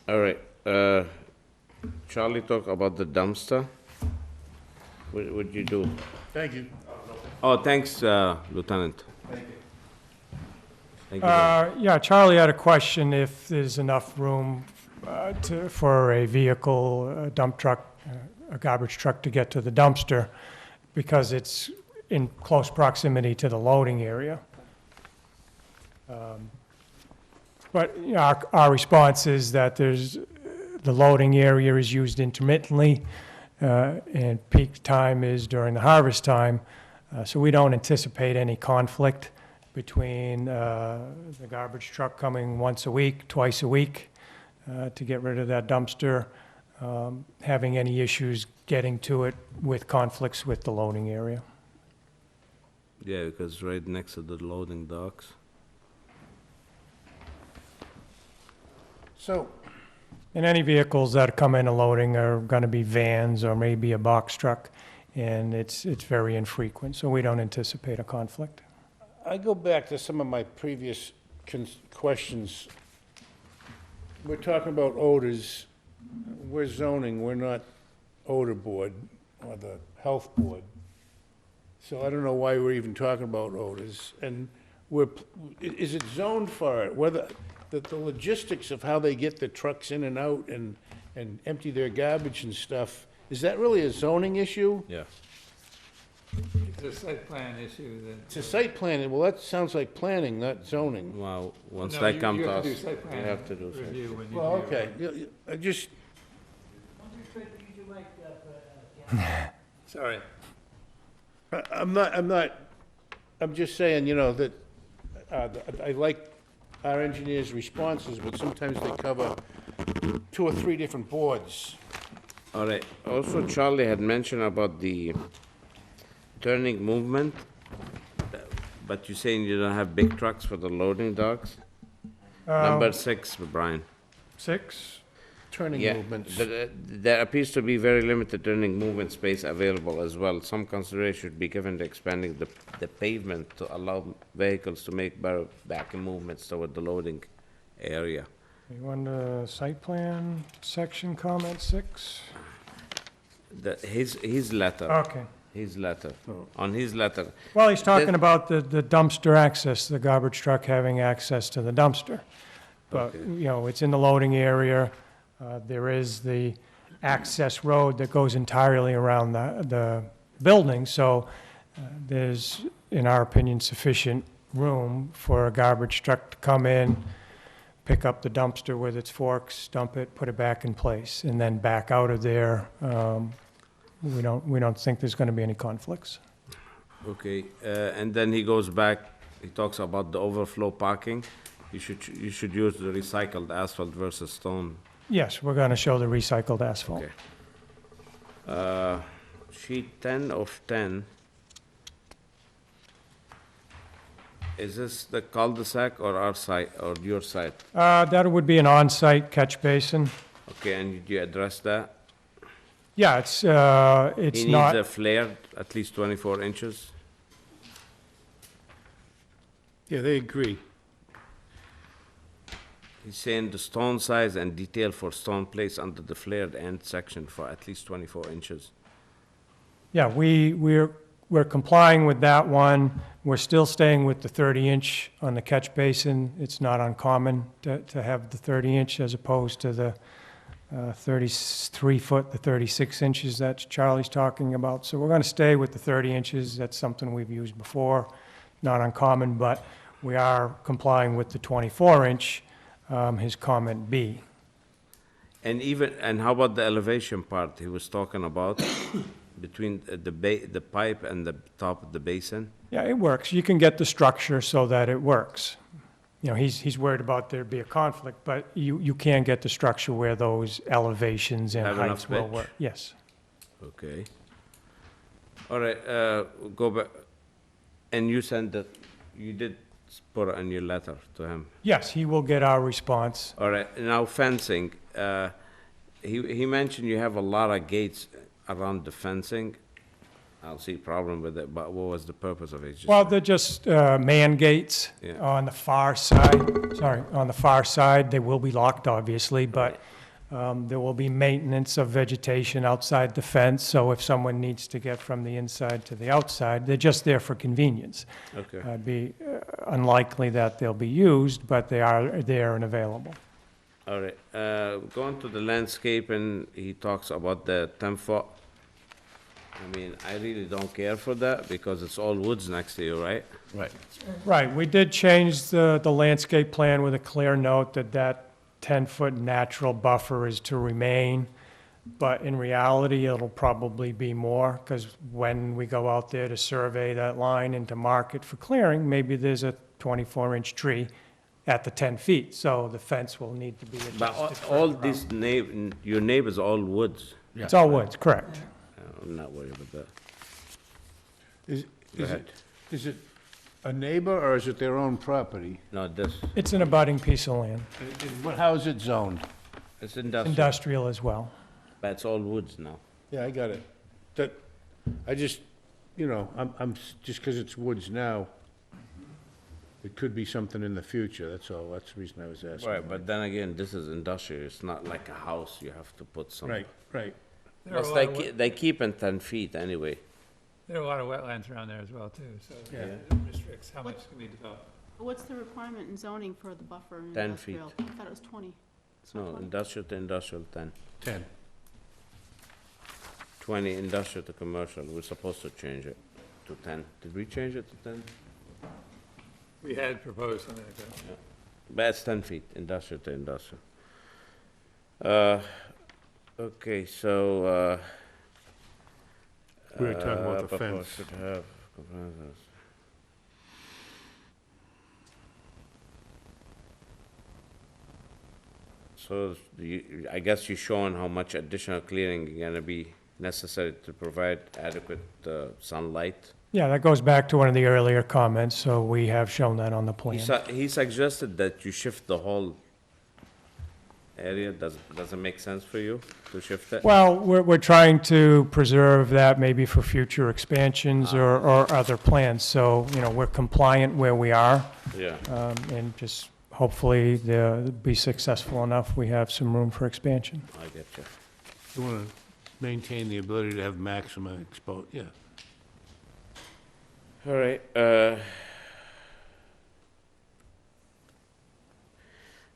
All right, Charlie talk about the dumpster. What would you do? Thank you. Oh, thanks, Lieutenant. Thank you. Yeah, Charlie had a question if there's enough room for a vehicle, a dump truck, a garbage truck to get to the dumpster, because it's in close proximity to the loading area. But our response is that the loading area is used intermittently, and peak time is during the harvest time, so we don't anticipate any conflict between the garbage truck coming once a week, twice a week, to get rid of that dumpster, having any issues getting to it with conflicts with the loading area. Yeah, because right next to the loading docks. So, And any vehicles that come in and loading are going to be vans or maybe a box truck, and it's very infrequent, so we don't anticipate a conflict. I go back to some of my previous questions. We're talking about odors. We're zoning, we're not odor board or the health board. So I don't know why we're even talking about odors. And is it zoned for it? Whether, the logistics of how they get the trucks in and out and empty their garbage and stuff, is that really a zoning issue? Yeah. It's a site plan issue that. It's a site planning, well, that sounds like planning, not zoning. Well, once No, they you- come you to have us, to do site we plan have to do something. review when you Well, do- okay, I just. Sorry. I'm just saying, that, I like our engineers' responses, but sometimes they cover 2 or 3 different boards. All right, also Charlie had mentioned about the turning movement, but you're saying you don't have big trucks for the loading docks? Number 6, Brian. 6? Turning Yeah, movements. there appears to be very limited turning movement space available as well. Some consideration should be given to expanding the pavement to allow vehicles to make better backing movements toward the loading area. You want the site plan section, comment 6? His letter. Okay. His letter. On his letter. Well, he's talking That- about the dumpster access, the garbage truck having access to the dumpster. But, Okay. it's in the loading area. There is the access road that goes entirely around the building, so there's, in our opinion, sufficient room for a garbage truck to come in, pick up the dumpster with its forks, dump it, put it back in place, and then back out of there We don't think there's going to be any conflicts. Okay, and then he goes back, he talks about the overflow parking. You should use the recycled asphalt versus stone. Yes, we're going to show the recycled asphalt. Okay. Sheet 10 of 10. Is this the cul-de-sac or our site, or your site? That would be an on-site catch basin. Okay, and did you address that? Yeah, it's He not. needs a flared, at least 24 inches. Yeah, they agree. He's saying the stone size and detail for stone placed under the flared end section for at least 24 inches. Yeah, we're complying with that one. We're still staying with the 30-inch on the catch basin. It's not uncommon to have the 30-inch as opposed to the 33-foot, the 36 inches that Charlie's talking about. So we're going to stay with the 30 inches. That's something we've used before, not uncommon, but we are complying with the 24-inch, his comment B. And how about the elevation part he was talking about between the pipe and the top of the basin? Yeah, it works. You can get the structure so that it works. You know, he's worried about there be a conflict, but you can get the structure where those elevations and Have enough heights will pitch? work. Yes. Okay. All right, go back. And you sent that, you did put it in your letter to him? Yes, he will get our response. All right, now fencing. He mentioned you have a lot of gates around the fencing. I don't see a problem with it, but what was the purpose of it? Just- Well, they're just man gates Yeah. on the far side. Sorry, on the far side. They will be locked, obviously, but there will be maintenance of vegetation outside the fence, so if someone needs to get from the inside to the outside, they're just there for convenience. Okay. It'd be unlikely that they'll be used, but they are there and available. All right, going to the landscape, and he talks about the 10-foot. I mean, I really don't care for that because it's all woods next to you, right? Right. Right, we did change the landscape plan with a clear note that 10-foot natural buffer is to remain, but in reality, it'll probably be more, because when we go out there to survey that line and to mark it for clearing, maybe there's a 24-inch tree at the 10 feet, so the fence will need to be adjusted. But all further these out. your neighbors all woods. It's all woods, correct. I'm not worried about that. Go Is ahead. it a neighbor or is it their own property? No, this, It's an abutting piece of land, How is it zoned? it's industrial, industrial as well. but it's all woods now. Yeah, I got it. I just, just because it's woods now, it could be something in the future, that's all. That's the reason I was asking. Right, but then again, this is industrial, it's not like a house, you have to put some. Right, right. There are a Plus, lot of they keep in 10 feet anyway. There are a lot of wetlands around there as well, too, so Yeah. it restricts how much can be developed. What's the requirement in zoning for the buffer in 10 feet. industrial? I thought it was 20. It's not No, 20? industrial to industrial, 10. 10. 20 industrial to commercial, we're supposed to change it to 10. Did we change it to 10? We had proposed something like that. But it's 10 feet, industrial to industrial. Okay, so, We were talking about the buffer fence. should have compliance. So, I guess you're showing how much additional clearing is gonna be necessary to provide adequate sunlight? Yeah, that goes back to one of the earlier comments, so we have shown that on the plan. He suggested that you shift the whole area. Does it make sense for you to shift it? Well, we're trying to preserve that maybe for future expansions or other plans. So, we're compliant where we are. Yeah. And just hopefully they'll be successful enough. We have some room for expansion. I get you. You want to maintain the ability to have maximum yeah. All right,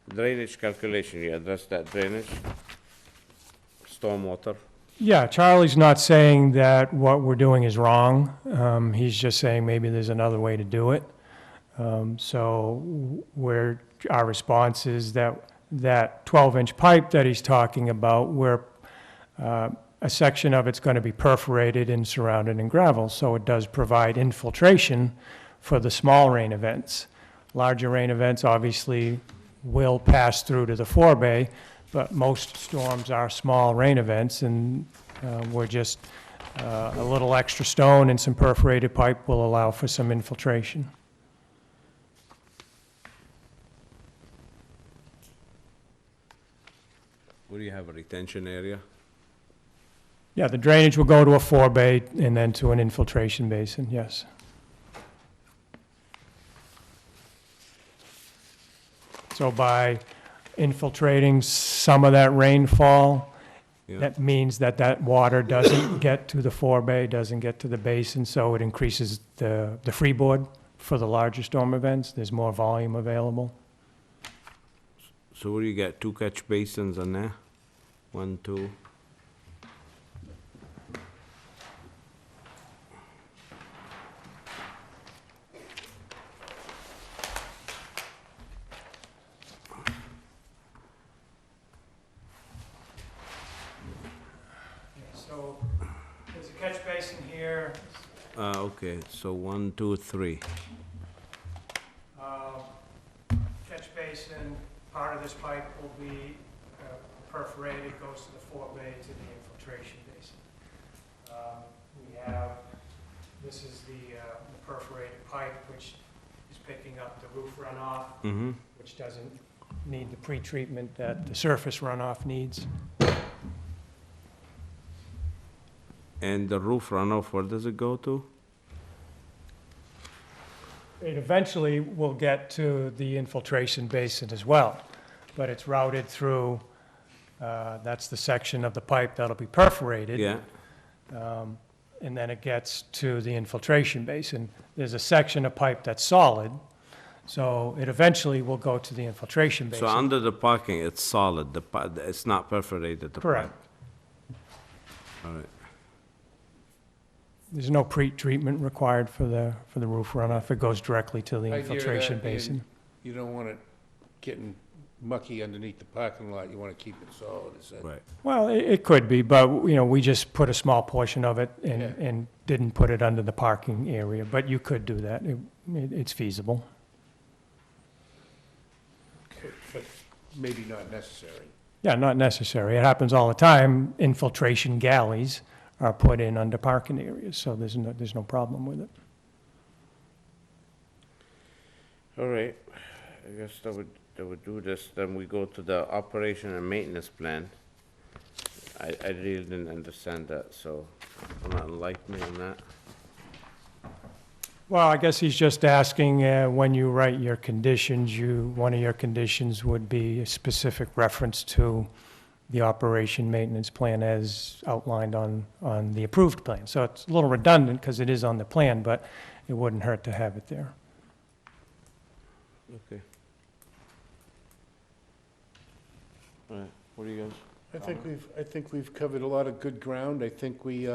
drainage calculation, you addressed that drainage? Stormwater? Yeah, Charlie's not saying that what we're doing is wrong. He's just saying maybe there's another way to do it. So our response is that 12-inch pipe that he's talking about, we're a section of it's going to be perforated and surrounded in gravel, so it does provide infiltration for the small rain events. Larger rain events obviously will pass through to the forebay, but most storms are small rain events, and we're just, a little extra stone and some perforated pipe will allow for some infiltration. Where do you have a retention area? Yeah, the drainage will go to a forebay and then to an infiltration basin, yes. So by infiltrating some of that rainfall, Yeah. that means that that water doesn't get to the forebay, doesn't get to the basin, so it increases the freeboard for the larger storm events. There's more volume available. So what do you got, 2 catch basins on there? 1, 2? So there's a catch basin here. Okay, so 1, 2, 3. Catch basin, part of this pipe will be perforated, goes to the forebay to the infiltration basin. We have, this is the perforated pipe, which is picking up the roof runoff, Mm-hmm. which doesn't need the pre-treatment that the surface runoff needs. And the roof runoff, where does it go to? It eventually will get to the infiltration basin as well, but it's routed through, that's the section of the pipe that'll be perforated. Yeah. And then it gets to the infiltration basin. There's a section of pipe that's solid, so it eventually will go to the infiltration basin. So under the parking, it's solid, it's not perforated? the Correct. pipe. All right. There's no pre-treatment required for the roof runoff. It goes directly to the Idea of infiltration that being basin. You don't want it getting mucky underneath the parking lot, you want to keep it solid, is that? Right. Well, it could be, but, you know, we just put a small portion of it and, Yeah. and didn't put it under the parking area, but you could do that. It's feasible. But maybe not necessary. Yeah, not necessary. It happens all the time. Infiltration galleys are put in under parking areas, so there's no problem with it. All right, I guess that would do this, then we go to the operation and maintenance plan. I really didn't understand that, so will not enlighten me on that. Well, I guess he's just asking, when you write your conditions, one of your conditions would be a specific reference to the operation maintenance plan as outlined on the approved plan. So it's a little redundant because it is on the plan, but it wouldn't hurt to have it there. Okay. All right, what do you guys? I think we've covered a lot of good ground. I think we,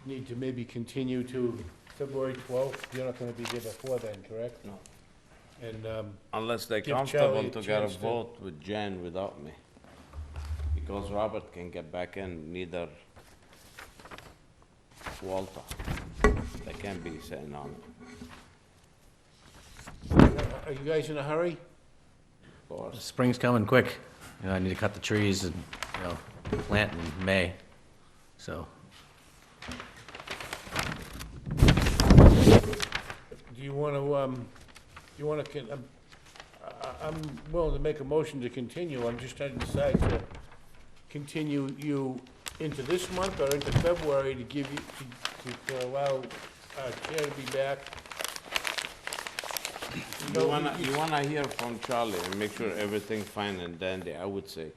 need to maybe continue to February 12th. You're not gonna be here before then, correct? No. And, Unless they're Give comfortable Charlie a to get a chance to- vote with Jen without me. Because Robert can get back in, neither Walter. They can't be sitting on it, are you guys in a hurry? of course. Spring's coming quick. You know, I need to cut the trees and, you know, plant in May, so. Do you wanna, I'm willing to make a motion to continue. I'm just trying to decide to continue you into this month or into February to give you, to allow our chair to be back. You wanna hear from Charlie and make sure everything's fine and dandy, I would say.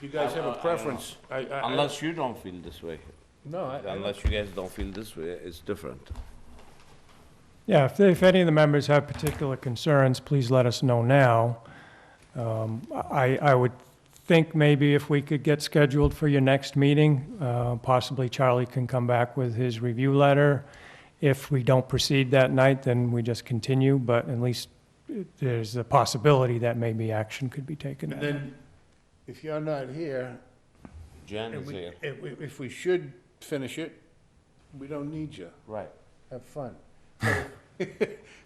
You guys have I a don't preference? Unless you don't feel this way. No, I don't. Unless you guys don't feel this way, it's different. Yeah, if any of the members have particular concerns, please let us know now. I would think maybe if we could get scheduled for your next meeting, possibly Charlie can come back with his review letter. If we don't proceed that night, then we just continue, but at least there's a possibility that maybe action could be taken. And then, if you're not here, Jan and is we, here. if we should finish it, we don't need you. Right. Have fun.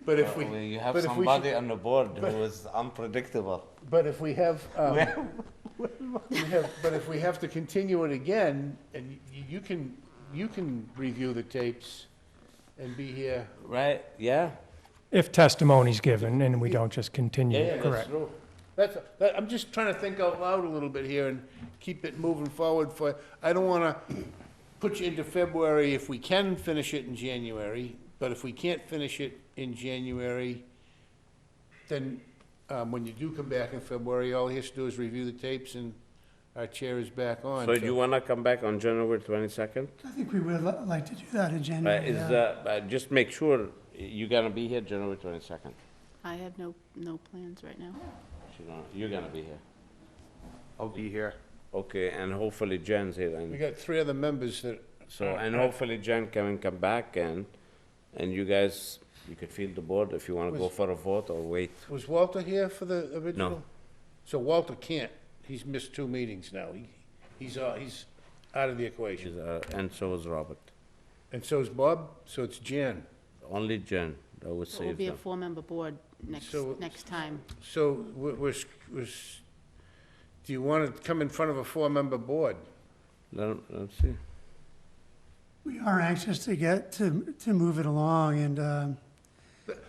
But if we. Well, you have but if we somebody should- on the board but- who is unpredictable. But if we have, but if we have to continue it again, and you can review the tapes and be here. Right, yeah. If testimony's given and we don't just continue, Yeah, that's correct. true. I'm just trying to think out loud a little bit here and keep it moving forward I don't wanna put you into February if we can finish it in January, but if we can't finish it in January, then, when you do come back in February, all he has to do is review the tapes and our chair is back on. So you wanna come back on January 22nd? I think we would like to do that in January. Just make sure you're gonna be here January 22nd. I have no plans right now. You're gonna be here. I'll be here. Okay, and hopefully Jen's here, We and got 3 other members that. so, and hopefully Jen can come back, and you guys, you could field the board if you wanna go Was- for a vote or wait. Was Walter here for the original? No. So Walter can't, he's missed 2 meetings now. He's out of the equation. And so is Robert. And so is Bob, so it's Jan. Only Jen, that would So it will save be a them. 4-member board next So- time. So do you want to come in front of a 4-member board? Let's see. We are anxious to get, to move it along, and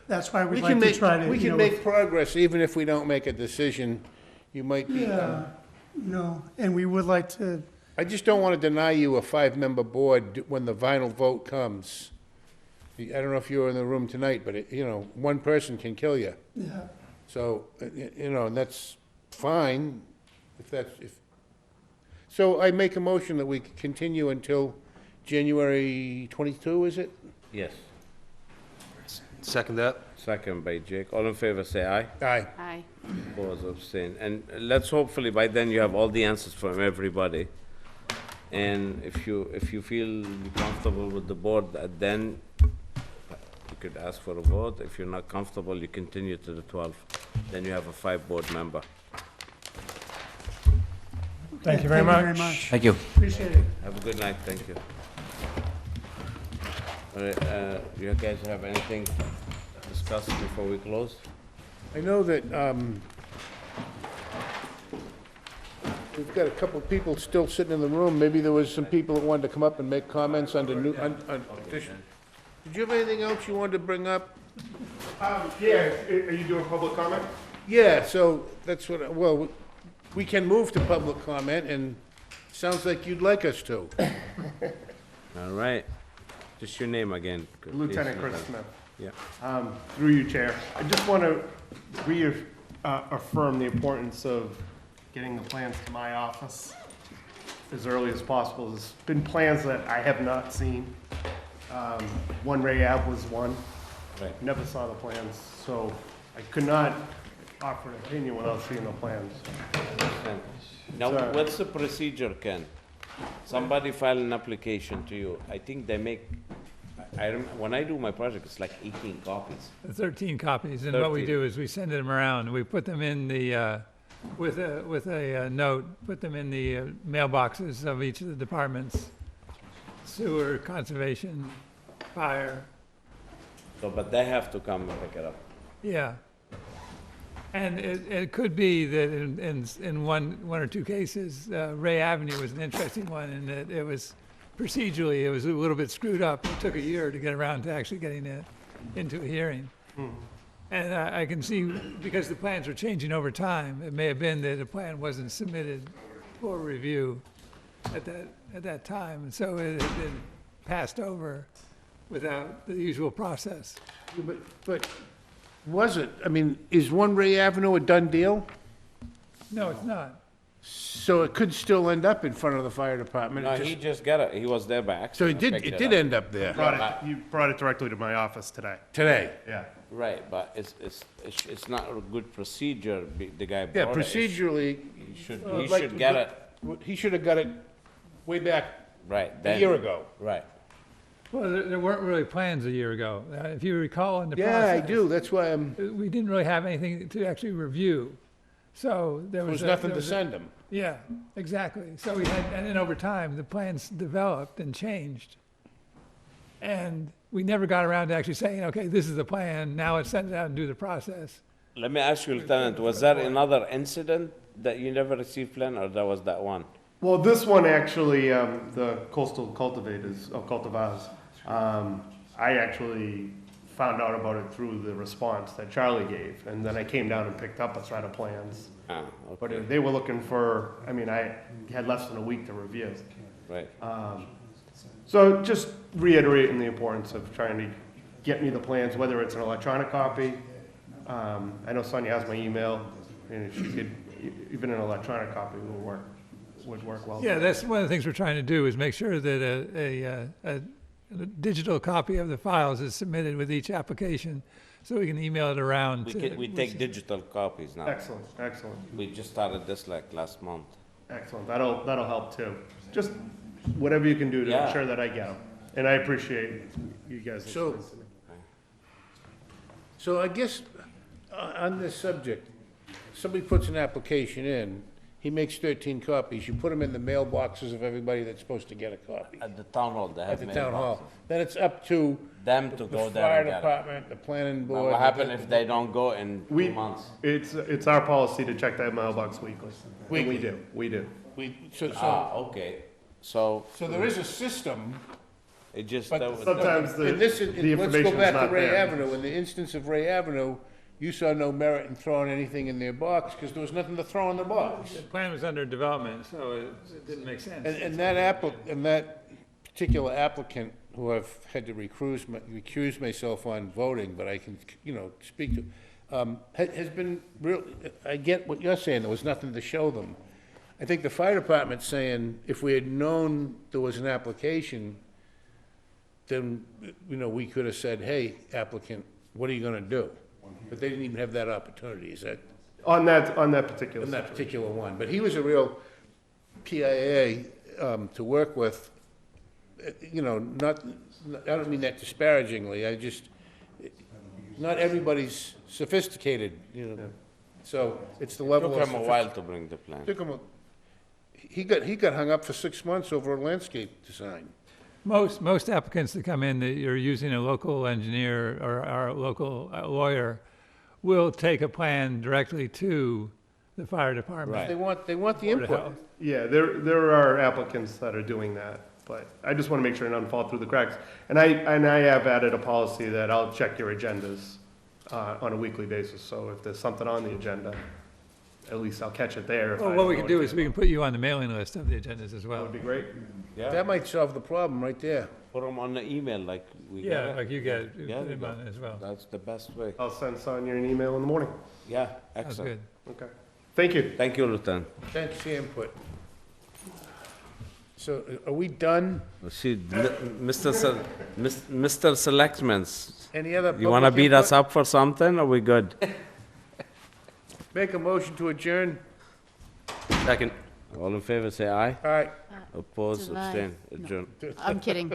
that's why We we'd can like to make, try to, we you can know, make progress even if we don't make a decision. You might be, yeah, you know, and we would like to, I just don't want to deny you a 5-member board when the final vote comes. I don't know if you were in the room tonight, but one person can kill you. yeah, So, and that's fine, so I make a motion that we continue until January 22, is it? Yes. Second that. Second by Jake. All in favor, say aye. Aye. Aye. Oppose, abstain. And let's hopefully by then you have all the answers from everybody. And if you feel comfortable with the board, then you could ask for a vote. If you're not comfortable, you continue to the 12th. Then you have a 5-board member. Thank you very much. Thank you. appreciate it. Have a good night, thank you. All right, you guys have anything to discuss before we close? I know that, we've got a couple of people still sitting in the room. Maybe there was some people that wanted to come up and make comments on the new, on petition. Did you have anything else you wanted to bring up? Yeah, are you doing public comment? Yeah, so that's what, well, we can move to public comment, and sounds like you'd like us to. All right. Just your name again. Lieutenant please. Chris Smith. Yeah. Through you, Chair. I just want to reaffirm the importance of getting the plans to my office as early as possible. There's been plans that I have not seen. One Ray Ave was one. Right. Never saw the plans, so I could not offer an opinion without seeing the plans. Now, Sorry. what's the procedure, Ken? Somebody file an application to you. I think they make, when I do my project, it's like 18 copies. 13 copies, and what we 13. do is we send them around, we put them in the, with a note, put them in the mailboxes of each of the departments, sewer, conservation, fire, So, but they have to come and pick it up. yeah. And it could be that in one or two cases, Ray Avenue was an interesting one in that it was procedurally, it was a little bit screwed up. It took a year to get around to actually getting it into a hearing. And I can see, because the plans were changing over time, it may have been that the plan wasn't submitted for review at that time, and so it had been passed over without the usual process. But was it, I mean, is One Ray Avenue a done deal? No, it's not. So it could still end up in front of the fire department? No, he just got it. He was there by So accident. it picked did up. end up there? You brought it directly to my office today. Today? Yeah. Right, but it's not a good procedure. The guy Yeah, brought it. procedurally. He should like- should get it. He should have got it way back Right. a then- year ago. Right. Well, there weren't really plans a year ago. If you recall in the process. Yeah, I do, that's why We didn't really have anything to actually review. So there there was. was nothing to send him. Yeah, exactly. So we had, and then over time, the plans developed and changed. And we never got around to actually saying, okay, this is the plan, now let's send it out and do the process. Let me ask you, Lieutenant, was there another incident that you never received plan, or that was that one? Well, this one actually, the coastal cultivators, or cultivars, I actually found out about it through the response that Charlie gave, and then I came down and picked up a set of plans. Ah, But okay, they were looking for, I mean, I had less than a week to review. right. So just reiterating the importance of trying to get me the plans, whether it's an electronic copy. I know Sonia has my email, and if she could, even an electronic copy would work well. Yeah, that's one of the things we're trying to do, is make sure that a digital copy of the files is submitted with each application, so we can email it around. We take digital copies now. Excellent, excellent, We just started this like last month. excellent. That'll help too. Just whatever you can do to Yeah. ensure that I get them. And I appreciate you guys So- listening to me. So I guess on this subject, somebody puts an application in, he makes 13 copies, you put them in the mailboxes of everybody that's supposed to get a copy At the town hall, they at have the town hall. mailboxes. Then it's up to Them to the go there fire and get it. department, the planning Now, board. what happen if they don't go in 2 We, months? it's our policy to check that mailbox weekly. And we do. Ah, okay, so So there is a system, it just, but Sometimes the let's information's go back to not Ray there. Avenue. In the instance of Ray Avenue, you saw no merit in throwing anything in their box because there was nothing to throw in the box. The plan was under development, so it didn't make sense. And that particular applicant, who I've had to recuse myself on voting, but I can, speak to, has been real, I get what you're saying, there was nothing to show them. I think the fire department's saying, if we had known there was an application, then, we could have said, hey, applicant, what are you gonna do? But they didn't even have that opportunity, is that? On that particular. In that particular one, but he was a real PIA to work with, not, I don't mean that disparagingly, not everybody's sophisticated, so it's the level of. took him a while to bring the plan. He got hung up for 6 months over a landscape design. Most applicants that come in, that you're using a local engineer or our local lawyer, will take a plan directly to the fire department. They want the Board of input. Health. Yeah, there are applicants that are doing that, but I just want to make sure it doesn't fall through the cracks. And I have added a policy that I'll check your agendas on a weekly basis, so if there's something on the agenda, at least I'll catch it there. if Well, I what we know can do it. is we can put you on the mailing list of the agendas as That well. would be great. Yeah, That might solve the problem right there. put them on the email like we get Yeah, it. like you get, it, Yeah, put you them go. on as well. That's the best way. I'll send Sonia an email in the morning. Yeah, That's excellent. good. Okay. Thank you. Thank you, Lieutenant. Thanks for your input. So are we done? See, Mr. Selectmans, Any other you wanna public beat us input? up for something, or we good? Make a motion to adjourn. Second. All in favor, say aye. All right. Oppose, July. abstain, No. adjourn. I'm kidding.